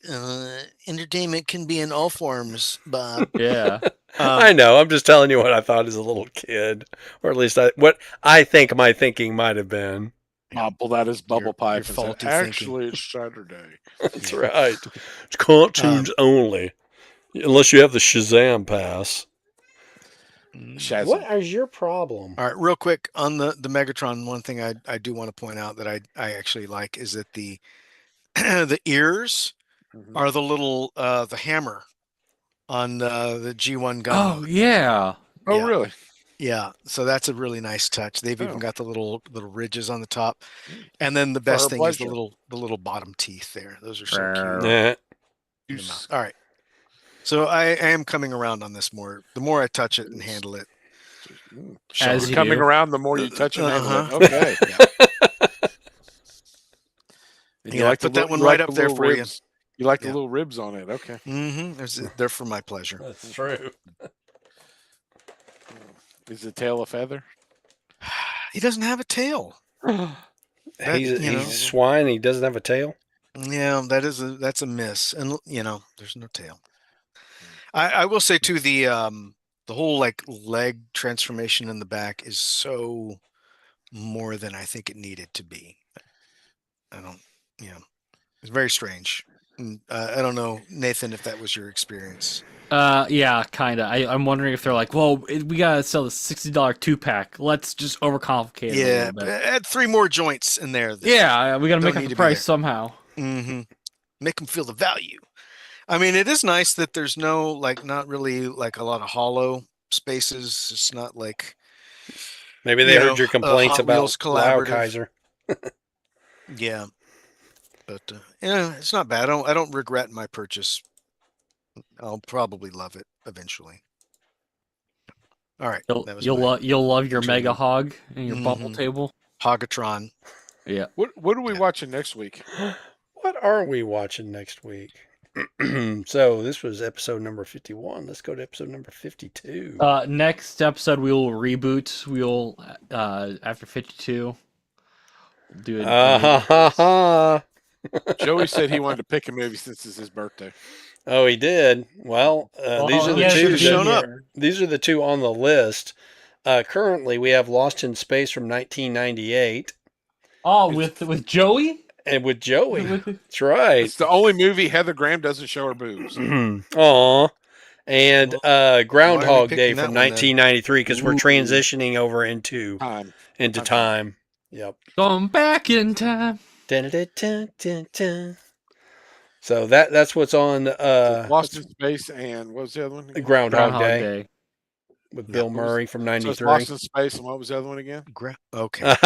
[SPEAKER 4] entertainment can be in all forms, Bob.
[SPEAKER 3] Yeah.
[SPEAKER 2] I know. I'm just telling you what I thought as a little kid, or at least what I think my thinking might have been.
[SPEAKER 1] Bob pulled out his bubble
[SPEAKER 4] Your
[SPEAKER 1] pipe and
[SPEAKER 4] faulty
[SPEAKER 1] said,
[SPEAKER 4] thinking.
[SPEAKER 1] actually, it's Saturday.
[SPEAKER 2] That's right. It's cartoons only, unless you have the Shazam pass.
[SPEAKER 1] Shazam.
[SPEAKER 2] What is your problem?
[SPEAKER 4] All right, real quick on the Megatron. One thing I do want to point out that I actually like is that the the ears
[SPEAKER 1] Mhm.
[SPEAKER 4] are the little the hammer on the G1
[SPEAKER 3] Oh
[SPEAKER 4] gun.
[SPEAKER 3] yeah.
[SPEAKER 1] Oh,
[SPEAKER 4] Yeah.
[SPEAKER 1] really?
[SPEAKER 4] Yeah, so that's a really nice touch. They've even
[SPEAKER 1] Oh.
[SPEAKER 4] got the little ridges on the top, and then the
[SPEAKER 1] For
[SPEAKER 4] best
[SPEAKER 1] her
[SPEAKER 4] thing is
[SPEAKER 1] pleasure.
[SPEAKER 4] the little bottom teeth there. Those are so
[SPEAKER 3] Brr.
[SPEAKER 4] cute.
[SPEAKER 2] Yeah.
[SPEAKER 4] in the mouth. All right, so I am coming around on this more. The more I touch it and handle it,
[SPEAKER 3] As
[SPEAKER 1] You're
[SPEAKER 3] you
[SPEAKER 1] coming
[SPEAKER 3] do.
[SPEAKER 1] around, the more you touch and handle it.
[SPEAKER 4] Uh-huh.
[SPEAKER 1] Okay. And
[SPEAKER 4] Yeah, I put that one right up there for you.
[SPEAKER 1] ribs. You like the
[SPEAKER 4] Yeah.
[SPEAKER 1] little ribs on it. Okay.
[SPEAKER 4] They're for my pleasure.
[SPEAKER 2] That's true.
[SPEAKER 1] Is the tail a feather?
[SPEAKER 4] He doesn't have a tail. That,
[SPEAKER 2] He's
[SPEAKER 4] you know.
[SPEAKER 2] a swine. He doesn't have a tail.
[SPEAKER 4] Yeah, that's a miss, and there's no tail. I will say too the whole like leg transformation in the back is so more than I think it needed to be. I don't, it's very strange. And, I don't know, Nathan, if that was your experience.
[SPEAKER 3] Yeah, kinda. I'm wondering if they're like, well, we gotta sell the $60 2-pack. Let's just overcomplicate it a
[SPEAKER 4] Yeah,
[SPEAKER 3] little bit.
[SPEAKER 4] add 3 more joints in there.
[SPEAKER 3] Yeah, we gotta
[SPEAKER 4] don't
[SPEAKER 3] make up
[SPEAKER 4] need
[SPEAKER 3] the
[SPEAKER 4] to be
[SPEAKER 3] price
[SPEAKER 4] there.
[SPEAKER 3] somehow.
[SPEAKER 4] Make them feel the value. I mean, it is nice that there's not really like a lot of hollow spaces. It's not like
[SPEAKER 2] Maybe they heard your complaints
[SPEAKER 4] Hot
[SPEAKER 2] about
[SPEAKER 4] Wheels collaborative.
[SPEAKER 2] Kaiser.
[SPEAKER 4] Yeah, but yeah, it's not bad. I don't regret my purchase. I'll probably love it eventually. All right, that was my
[SPEAKER 3] You'll love your
[SPEAKER 4] Twitter.
[SPEAKER 3] Mega Hog and your bubble
[SPEAKER 4] Mhm.
[SPEAKER 3] table.
[SPEAKER 4] Hogatron.
[SPEAKER 3] Yeah.
[SPEAKER 1] What are we
[SPEAKER 4] Yeah.
[SPEAKER 1] watching next week?
[SPEAKER 2] What are we watching next week? So this was episode number 51. Let's go to episode number 52.
[SPEAKER 3] Next episode we will reboot. We'll after 52 we'll do it.
[SPEAKER 1] Joey said he wanted to pick a movie since it's his birthday.
[SPEAKER 2] Oh, he did. Well, these are the
[SPEAKER 3] he
[SPEAKER 2] two.
[SPEAKER 4] should've shown up.
[SPEAKER 2] These are the two on the list. Currently, we have Lost in Space from 1998,
[SPEAKER 3] Oh, with Joey?
[SPEAKER 2] and with Joey. That's right.
[SPEAKER 1] It's the only movie Heather Graham doesn't show her boobs.
[SPEAKER 2] Aw. And Groundhog
[SPEAKER 4] picking
[SPEAKER 2] Day
[SPEAKER 4] that
[SPEAKER 2] from
[SPEAKER 4] one, then?
[SPEAKER 2] 1993 because we're
[SPEAKER 3] Ooh.
[SPEAKER 2] transitioning over into
[SPEAKER 1] Time.
[SPEAKER 2] time. Yep.
[SPEAKER 3] Going back in time.
[SPEAKER 2] Dun-dun-dun-dun-dun-dun. So that's what's on
[SPEAKER 1] Lost in Space and what was the other one? again?
[SPEAKER 2] Groundhog Day with
[SPEAKER 4] Yeah,
[SPEAKER 2] Bill
[SPEAKER 1] what was-
[SPEAKER 2] Murray from
[SPEAKER 1] So it's
[SPEAKER 2] 93.
[SPEAKER 1] Lost in Space and what was the other one again?
[SPEAKER 4] Okay.
[SPEAKER 3] We're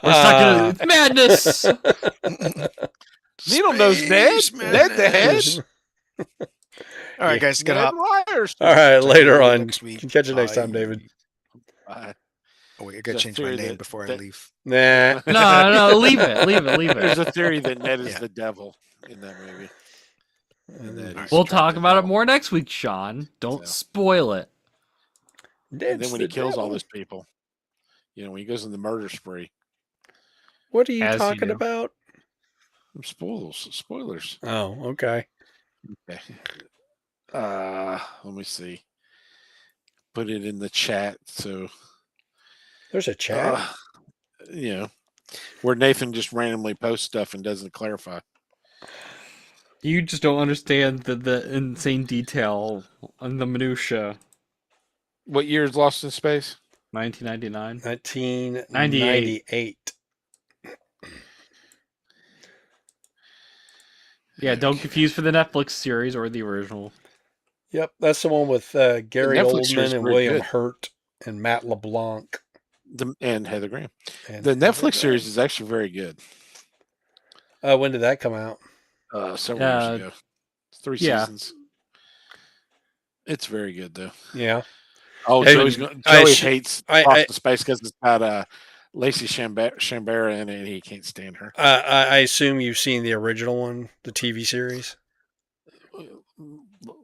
[SPEAKER 3] stuck in madness.
[SPEAKER 1] Needle knows Ned.
[SPEAKER 4] Space
[SPEAKER 1] Ned the head.
[SPEAKER 4] All right, guys, get
[SPEAKER 1] Ned
[SPEAKER 4] up.
[SPEAKER 1] Myers.
[SPEAKER 2] All right, later
[SPEAKER 4] Talk to you
[SPEAKER 2] on.
[SPEAKER 4] next week.
[SPEAKER 2] Catch you next time,
[SPEAKER 4] Bye.
[SPEAKER 2] David.
[SPEAKER 4] Oh wait, I gotta
[SPEAKER 1] Just
[SPEAKER 4] change my
[SPEAKER 1] theory
[SPEAKER 4] name
[SPEAKER 1] that-
[SPEAKER 4] before I
[SPEAKER 1] that-
[SPEAKER 4] leave.
[SPEAKER 2] Nah.
[SPEAKER 3] No, leave it.
[SPEAKER 1] There's a theory that Ned is
[SPEAKER 4] Yeah.
[SPEAKER 1] the devil in that movie. And that he's
[SPEAKER 3] We'll
[SPEAKER 1] trapped
[SPEAKER 3] talk
[SPEAKER 1] in
[SPEAKER 3] about it
[SPEAKER 1] hell.
[SPEAKER 3] more next week, Sean. Don't
[SPEAKER 1] So.
[SPEAKER 3] spoil it.
[SPEAKER 1] And then
[SPEAKER 2] That's
[SPEAKER 1] when he
[SPEAKER 2] the
[SPEAKER 1] kills all
[SPEAKER 2] devil.
[SPEAKER 1] those people, when he goes in the murder spree.
[SPEAKER 2] What are you
[SPEAKER 3] As you
[SPEAKER 2] talking
[SPEAKER 3] do.
[SPEAKER 2] about?
[SPEAKER 1] Spoilers.
[SPEAKER 2] Oh, okay.
[SPEAKER 1] Okay. Let me see. Put it in the chat. So,
[SPEAKER 2] There's a chat.
[SPEAKER 1] where Nathan just randomly posts stuff and doesn't clarify.
[SPEAKER 3] You just don't understand the insane detail and the minutia.
[SPEAKER 1] What year is Lost in Space?
[SPEAKER 3] 1999.
[SPEAKER 2] 1998.
[SPEAKER 3] Yeah, don't confuse for the Netflix series or the original.
[SPEAKER 2] Yep, that's the one with Gary
[SPEAKER 1] Netflix series
[SPEAKER 2] Oldman
[SPEAKER 1] is
[SPEAKER 2] and
[SPEAKER 1] very
[SPEAKER 2] William
[SPEAKER 1] good.
[SPEAKER 2] Hurt and Matt LeBlanc.
[SPEAKER 1] And Heather Graham.
[SPEAKER 2] And
[SPEAKER 1] The Netflix series is actually very good.
[SPEAKER 2] when did that come out?
[SPEAKER 1] Several years ago. 3
[SPEAKER 3] yeah.
[SPEAKER 1] seasons. It's very good though.
[SPEAKER 2] Yeah.
[SPEAKER 1] Oh,
[SPEAKER 2] Hey,
[SPEAKER 1] Joey hates
[SPEAKER 2] I-
[SPEAKER 1] Lost in Space because it's got Lacey Chambera in it, and he can't stand her.
[SPEAKER 2] I assume you've seen the original one, the TV series,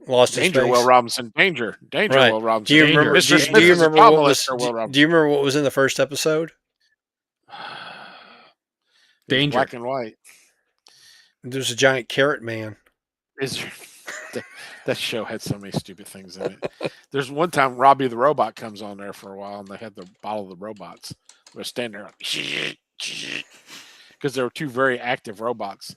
[SPEAKER 2] Lost in
[SPEAKER 1] Danger,
[SPEAKER 2] Space.
[SPEAKER 1] Will Robinson. Danger,
[SPEAKER 2] Right.
[SPEAKER 1] Will Robinson.
[SPEAKER 2] Do you remember?
[SPEAKER 3] Dangerous.
[SPEAKER 2] Do,
[SPEAKER 1] Mr.
[SPEAKER 2] do you
[SPEAKER 1] Smith is a
[SPEAKER 2] remember
[SPEAKER 1] child
[SPEAKER 2] what was?
[SPEAKER 1] molester, Will
[SPEAKER 2] Do
[SPEAKER 1] Robinson.
[SPEAKER 2] you remember what was in the first episode?
[SPEAKER 3] Danger.
[SPEAKER 1] Black and white.
[SPEAKER 2] There's a giant carrot man.
[SPEAKER 1] Is that show had so many stupid things in it. There's one time Robbie the robot comes on there for a while, and they had the bottle of the robots. They're standing there because there were two very active robots.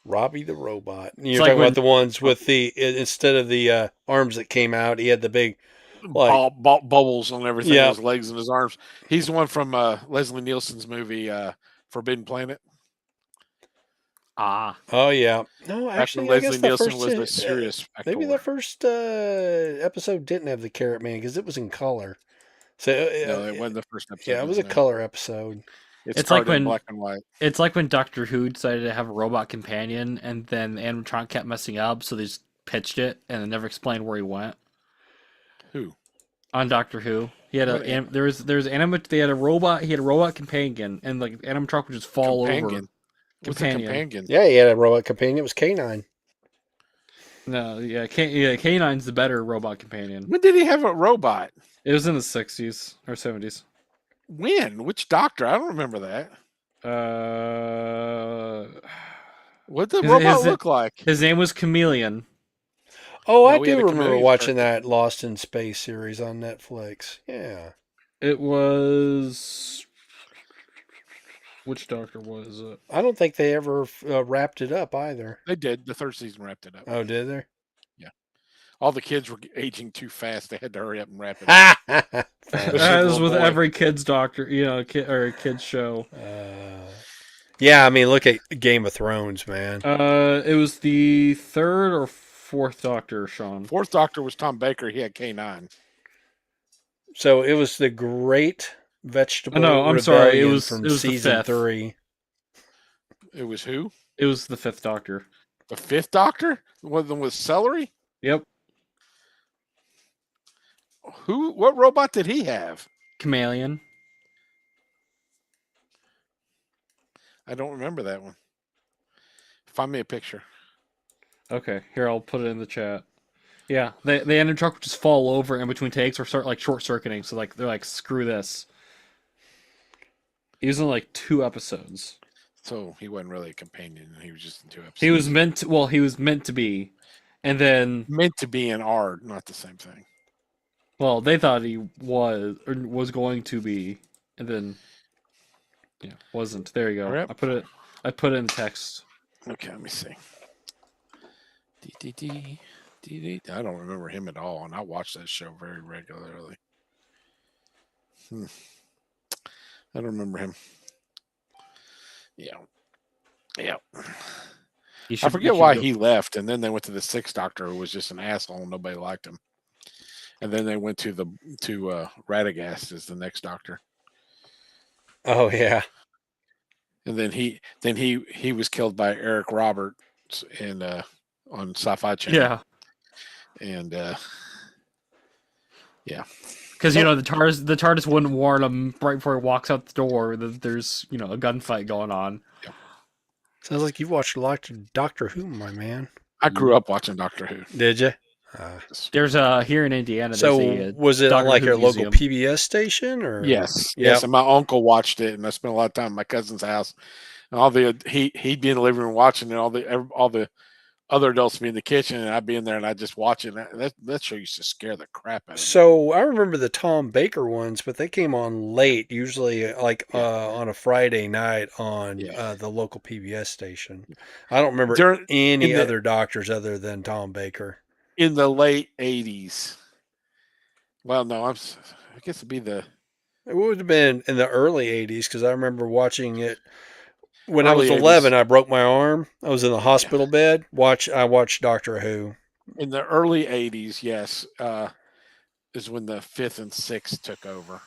[SPEAKER 2] Robbie the robot. You're
[SPEAKER 3] like
[SPEAKER 2] talking
[SPEAKER 3] when-
[SPEAKER 2] about the ones with the instead of the arms that came out, he had the big like
[SPEAKER 1] Bubbles on everything,
[SPEAKER 2] Yeah.
[SPEAKER 1] his legs and his arms. He's the one from Leslie Nielsen's movie Forbidden Planet.
[SPEAKER 3] Ah.
[SPEAKER 2] Oh yeah. No,
[SPEAKER 1] After
[SPEAKER 2] actually, I guess
[SPEAKER 1] Leslie
[SPEAKER 2] the
[SPEAKER 1] Nielsen
[SPEAKER 2] first,
[SPEAKER 1] was a serious actor.
[SPEAKER 2] maybe the first episode didn't have the carrot man because it was in color. So
[SPEAKER 1] No, it wasn't the first episode.
[SPEAKER 2] yeah, it was a
[SPEAKER 1] no.
[SPEAKER 2] color episode.
[SPEAKER 1] It's
[SPEAKER 3] It's like
[SPEAKER 1] started in
[SPEAKER 3] when-
[SPEAKER 1] black and white.
[SPEAKER 3] It's like when Doctor Who decided to have a robot companion, and then the animatronic kept messing up, so they just pitched it and then never explained where he went.
[SPEAKER 1] Who?
[SPEAKER 3] On Doctor Who, he had
[SPEAKER 1] What
[SPEAKER 3] they had a robot. He had a robot companion, and like the animatronic would just fall over.
[SPEAKER 1] Companion. What's a
[SPEAKER 3] Companion.
[SPEAKER 1] companion?
[SPEAKER 2] Yeah, he had a robot companion. It was K9.
[SPEAKER 3] No, K9's the better robot companion.
[SPEAKER 1] When did he have a robot?
[SPEAKER 3] It was in the 60s or 70s.
[SPEAKER 1] When? Which doctor? I don't remember that. What did the
[SPEAKER 3] Is
[SPEAKER 1] robot
[SPEAKER 3] it-
[SPEAKER 1] look like?
[SPEAKER 3] His name was Chameleon.
[SPEAKER 2] Oh, I
[SPEAKER 1] No, we had
[SPEAKER 2] do
[SPEAKER 1] a
[SPEAKER 2] remember
[SPEAKER 1] chameleon
[SPEAKER 2] watching
[SPEAKER 1] person.
[SPEAKER 2] that Lost in Space series on Netflix. Yeah.
[SPEAKER 3] It was. Which doctor was it?
[SPEAKER 2] I don't think they ever wrapped it up either.
[SPEAKER 1] They did. The third season wrapped it up.
[SPEAKER 2] Oh, did they?
[SPEAKER 1] All the kids were aging too fast. They had to hurry up and wrap it up. Especially the
[SPEAKER 3] As
[SPEAKER 1] little
[SPEAKER 3] with
[SPEAKER 1] boy.
[SPEAKER 3] every kid's doctor, kid's show.
[SPEAKER 2] Yeah, I mean, look at Game of Thrones, man.
[SPEAKER 3] It was the third or fourth doctor, Sean.
[SPEAKER 1] Fourth doctor was Tom Baker. He had K9.
[SPEAKER 2] So it was the Great
[SPEAKER 3] Oh,
[SPEAKER 2] Vegetable
[SPEAKER 3] no, I'm sorry.
[SPEAKER 2] Rebellion
[SPEAKER 3] It
[SPEAKER 2] from
[SPEAKER 3] was the
[SPEAKER 2] season
[SPEAKER 3] fifth.
[SPEAKER 2] 3.
[SPEAKER 1] It was who?
[SPEAKER 3] It was the Fifth Doctor.
[SPEAKER 1] The Fifth Doctor? One of them with celery?
[SPEAKER 3] Yep.
[SPEAKER 1] Who? What robot did he have?
[SPEAKER 3] Chameleon.
[SPEAKER 1] I don't remember that one. Find me a picture.
[SPEAKER 3] Okay, here I'll put it in the chat. Yeah, the end truck would just fall over in between takes or start like short circuiting. So like they're like, screw this. He was in like 2 episodes.
[SPEAKER 1] So he wasn't really a companion. He was just in 2 episodes.
[SPEAKER 3] He was meant to. Well, he was meant to be, and then
[SPEAKER 1] meant to be in R, not the same thing.
[SPEAKER 3] well, they thought he was or was going to be, and then yeah, wasn't. There you go.
[SPEAKER 1] Yep.
[SPEAKER 3] I put it in text.
[SPEAKER 1] Okay, let me see. I don't remember him at all, and I watch that show very regularly. I don't remember him. Yeah. I forget why he left, and then they went to the Sixth Doctor, who was just an asshole, and nobody liked him. And then they went to Radagast as the next Doctor.
[SPEAKER 2] Oh yeah.
[SPEAKER 1] And then he was killed by Eric Roberts on Sci-Fi Channel.
[SPEAKER 3] Yeah.
[SPEAKER 1] And yeah.
[SPEAKER 3] Because the TARDIS wouldn't warn him right before he walks out the door that there's a gunfight going on.
[SPEAKER 1] Yeah.
[SPEAKER 2] Sounds like you've watched a lot of Doctor Who, my man.
[SPEAKER 1] I grew up watching Doctor Who.
[SPEAKER 2] Did you?
[SPEAKER 3] There's here in Indiana.
[SPEAKER 2] So was it on like your local PBS station or?
[SPEAKER 1] Yes. Yes. And my uncle watched it, and I spent a lot of time at my cousin's house. And he'd be in the living room watching it. All the other adults be in the kitchen, and I'd be in there, and I'd just watch it. That show used to scare the crap out of me.
[SPEAKER 2] So I remember the Tom Baker ones, but they came on late, usually on a Friday night on the local PBS station. I don't remember any other doctors other than Tom Baker.
[SPEAKER 1] In the late 80s. Well, no, I guess it'd be it
[SPEAKER 2] would have been in the early 80s because I remember watching it. When I was 11, 80s. I broke my arm. I was in the hospital bed. I watched Doctor Who.
[SPEAKER 1] In the early 80s, yes, is when the 5th and 6th took over.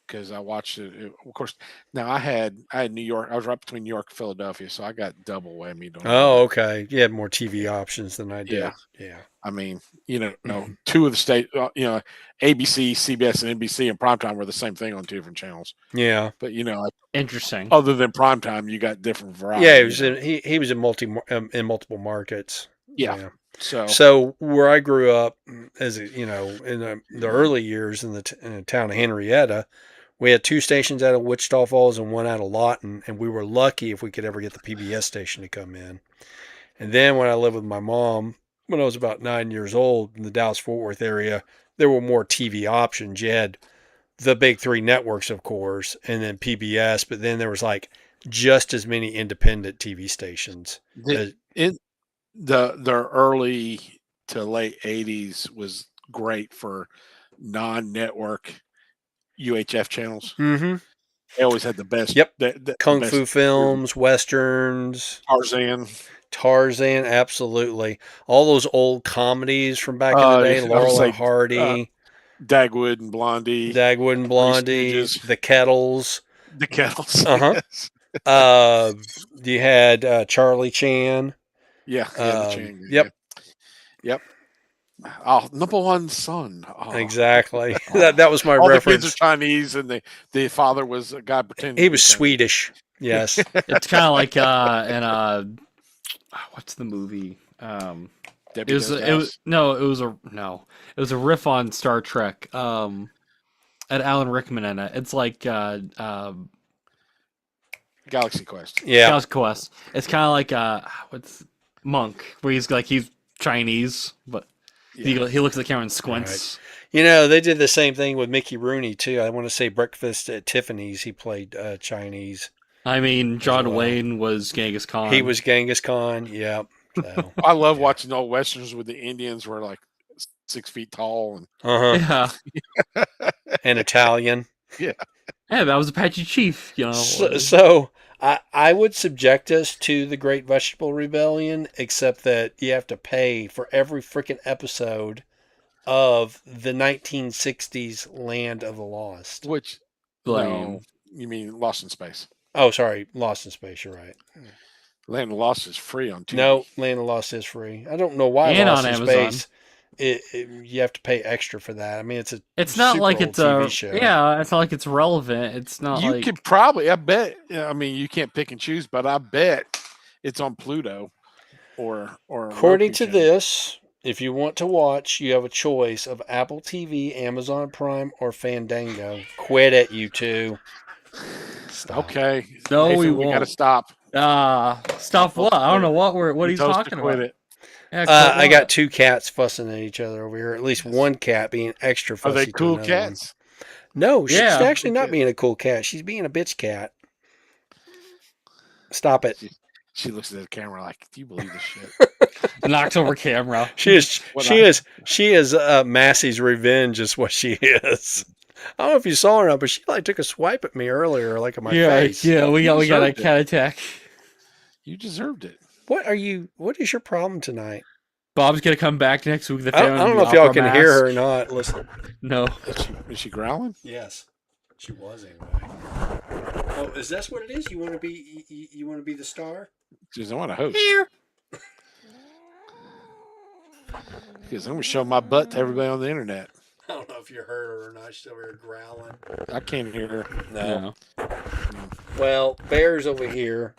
[SPEAKER 1] Because I watched it, of course. Now I had New York. I was right between New York and Philadelphia, so I got double whammy.
[SPEAKER 2] Oh, okay. You had more TV options than I did. Yeah.
[SPEAKER 1] I mean, 2 of the state, ABC, CBS, and NBC in primetime were the same thing on 2 different channels.
[SPEAKER 2] Yeah.
[SPEAKER 1] But
[SPEAKER 3] interesting.
[SPEAKER 1] Other than primetime, you got different variety.
[SPEAKER 2] Yeah, he was in multiple markets.
[SPEAKER 1] Yeah.
[SPEAKER 2] So where I grew up, as in the early years in the town of Henrietta, we had 2 stations out of Wichita Falls and 1 out of Lawton, and we were lucky if we could ever get the PBS station to come in. And then when I lived with my mom, when I was about 9 years old in the Dallas-Fort Worth area, there were more TV options. You had the big 3 networks, of course, and then PBS, but then there was like just as many independent TV stations.
[SPEAKER 1] The early to late 80s was great for non-network UHF channels.
[SPEAKER 2] Mm-hmm.
[SPEAKER 1] They always had the best.
[SPEAKER 2] Yep. Kung Fu films, Westerns. Tarzan, absolutely. All those old comedies from back in the day. Laurel and Hardy.
[SPEAKER 1] Dagwood and Blondie.
[SPEAKER 2] The Kettles.
[SPEAKER 1] Uh-huh.
[SPEAKER 2] Yes. You had Charlie Chan.
[SPEAKER 1] Yeah. The Chan.
[SPEAKER 2] Yep.
[SPEAKER 1] Yep. Oh, number one son. Oh.
[SPEAKER 2] Exactly. That was my reference.
[SPEAKER 1] The kids are Chinese, and the father was a guy pretending
[SPEAKER 2] he was Swedish. Yes.
[SPEAKER 3] It's kind of like what's the movie? It was a riff on Star Trek. Had Alan Rickman in it. It's like
[SPEAKER 1] Galaxy Quest.
[SPEAKER 2] Yeah.
[SPEAKER 3] Galaxy Quest. It's kind of like what's Monk, where he's Chinese, but he looks at the camera and squints.
[SPEAKER 2] Right. They did the same thing with Mickey Rooney too. I want to say Breakfast at Tiffany's. He played Chinese.
[SPEAKER 3] I mean, John Wayne was Genghis Khan.
[SPEAKER 2] He was Genghis Khan. Yeah. So,
[SPEAKER 1] I love watching old westerns with the Indians were like 6 feet tall and
[SPEAKER 3] yeah,
[SPEAKER 2] and Italian.
[SPEAKER 1] Yeah,
[SPEAKER 3] that was Apache Chief.
[SPEAKER 2] So I would subject us to the Great Vegetable Rebellion, except that you have to pay for every freaking episode of the 1960s Land of the Lost.
[SPEAKER 1] Which,
[SPEAKER 3] Lame.
[SPEAKER 1] no, you mean Lost in Space.
[SPEAKER 2] Oh, sorry, Lost in Space. You're right.
[SPEAKER 1] Land of Lost is free on Tubi.
[SPEAKER 2] No, Land of the Lost is free. I don't know why
[SPEAKER 3] And
[SPEAKER 2] Lost
[SPEAKER 3] on
[SPEAKER 2] in
[SPEAKER 3] Amazon.
[SPEAKER 2] Space. You have to pay extra for that. I mean, it's
[SPEAKER 3] not
[SPEAKER 2] super
[SPEAKER 3] like
[SPEAKER 2] old
[SPEAKER 3] it's
[SPEAKER 2] TV
[SPEAKER 3] a
[SPEAKER 2] show.
[SPEAKER 3] yeah. It's not like it's relevant. It's not
[SPEAKER 1] You
[SPEAKER 3] like
[SPEAKER 1] could probably, I bet. I mean, you can't pick and choose, but I bet it's on Pluto or
[SPEAKER 2] According
[SPEAKER 1] Roku
[SPEAKER 2] to
[SPEAKER 1] channel.
[SPEAKER 2] this, if you want to watch, you have a choice of Apple TV, Amazon Prime, or Fandango. Quit it, you two. Stop.
[SPEAKER 1] Okay.
[SPEAKER 3] No,
[SPEAKER 1] Nathan,
[SPEAKER 3] we
[SPEAKER 1] we got to
[SPEAKER 3] won't.
[SPEAKER 1] stop.
[SPEAKER 3] Stop what? I don't know what
[SPEAKER 1] He
[SPEAKER 3] he's
[SPEAKER 1] told us
[SPEAKER 3] talking
[SPEAKER 1] to quit
[SPEAKER 3] about.
[SPEAKER 1] it.
[SPEAKER 3] Yeah,
[SPEAKER 2] I got
[SPEAKER 3] what?
[SPEAKER 2] 2 cats fussing at each other over here. At least
[SPEAKER 1] Yes.
[SPEAKER 2] one cat being extra
[SPEAKER 1] Are they
[SPEAKER 2] fussy to
[SPEAKER 1] cool
[SPEAKER 2] another
[SPEAKER 1] cats?
[SPEAKER 2] one. No, she's
[SPEAKER 3] Yeah.
[SPEAKER 2] actually not
[SPEAKER 1] Okay.
[SPEAKER 2] being a cool cat. She's being a bitch cat. Stop it.
[SPEAKER 1] She looks at the camera like, "Do you believe this shit?"
[SPEAKER 3] An October camera.
[SPEAKER 2] She is
[SPEAKER 1] What
[SPEAKER 2] she
[SPEAKER 1] I-
[SPEAKER 2] is she is Massey's revenge is what she is. I don't know if you saw her or not, but she like took a swipe at me earlier, like at my face.
[SPEAKER 3] Yeah, we got a
[SPEAKER 1] deserved it.
[SPEAKER 3] cat attack.
[SPEAKER 1] You deserved it.
[SPEAKER 2] What is your problem tonight?
[SPEAKER 3] Bob's gonna come back next week. The
[SPEAKER 2] I
[SPEAKER 3] family
[SPEAKER 2] don't
[SPEAKER 3] will
[SPEAKER 2] know
[SPEAKER 3] be
[SPEAKER 2] if y'all
[SPEAKER 3] opera
[SPEAKER 2] can hear
[SPEAKER 3] mask.
[SPEAKER 2] her or not. Listen.
[SPEAKER 3] No.
[SPEAKER 1] Is she growling?
[SPEAKER 2] Yes. She was anyway. Oh, is that what it is? You want to be you want to be the star?
[SPEAKER 1] She doesn't want to host.
[SPEAKER 2] Here.
[SPEAKER 1] Because I'm going to show my butt to everybody on the internet.
[SPEAKER 2] I don't know if you heard her or not. She's over here growling.
[SPEAKER 1] I can't hear her.
[SPEAKER 2] No. Well, Bear's over here,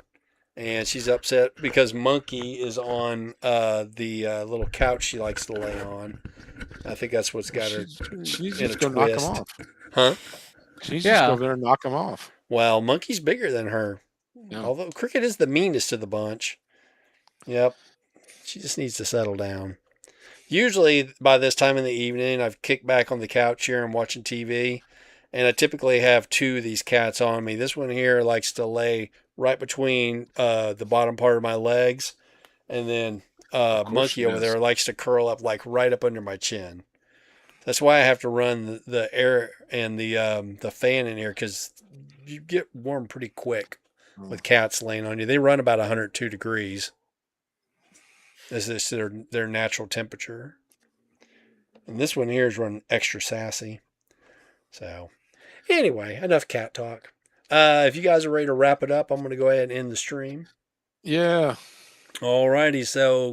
[SPEAKER 2] and she's upset because Monkey is on the little couch she likes to lay on. I think that's what's got her
[SPEAKER 1] She's
[SPEAKER 2] in
[SPEAKER 1] just
[SPEAKER 2] a
[SPEAKER 1] going to knock him
[SPEAKER 2] twist.
[SPEAKER 1] off.
[SPEAKER 2] Huh?
[SPEAKER 1] She's
[SPEAKER 3] Yeah.
[SPEAKER 1] just go there and knock him off.
[SPEAKER 2] Well, Monkey's bigger than her.
[SPEAKER 1] Yeah.
[SPEAKER 2] Although Cricket is the meanest of the bunch. Yep. She just needs to settle down. Usually by this time in the evening, I've kicked back on the couch here and watching TV. And I typically have 2 of these cats on me. This one here likes to lay right between the bottom part of my legs. And then Monkey over there likes to curl up like right up under my chin. That's why I have to run the air and the fan in here, because you get warm pretty quick with cats laying on you. They run about 102 degrees. This is their natural temperature. And this one here is running extra sassy. So, anyway, enough cat talk. If you guys are ready to wrap it up, I'm going to go ahead and end the stream.
[SPEAKER 1] Yeah.
[SPEAKER 2] Alrighty, so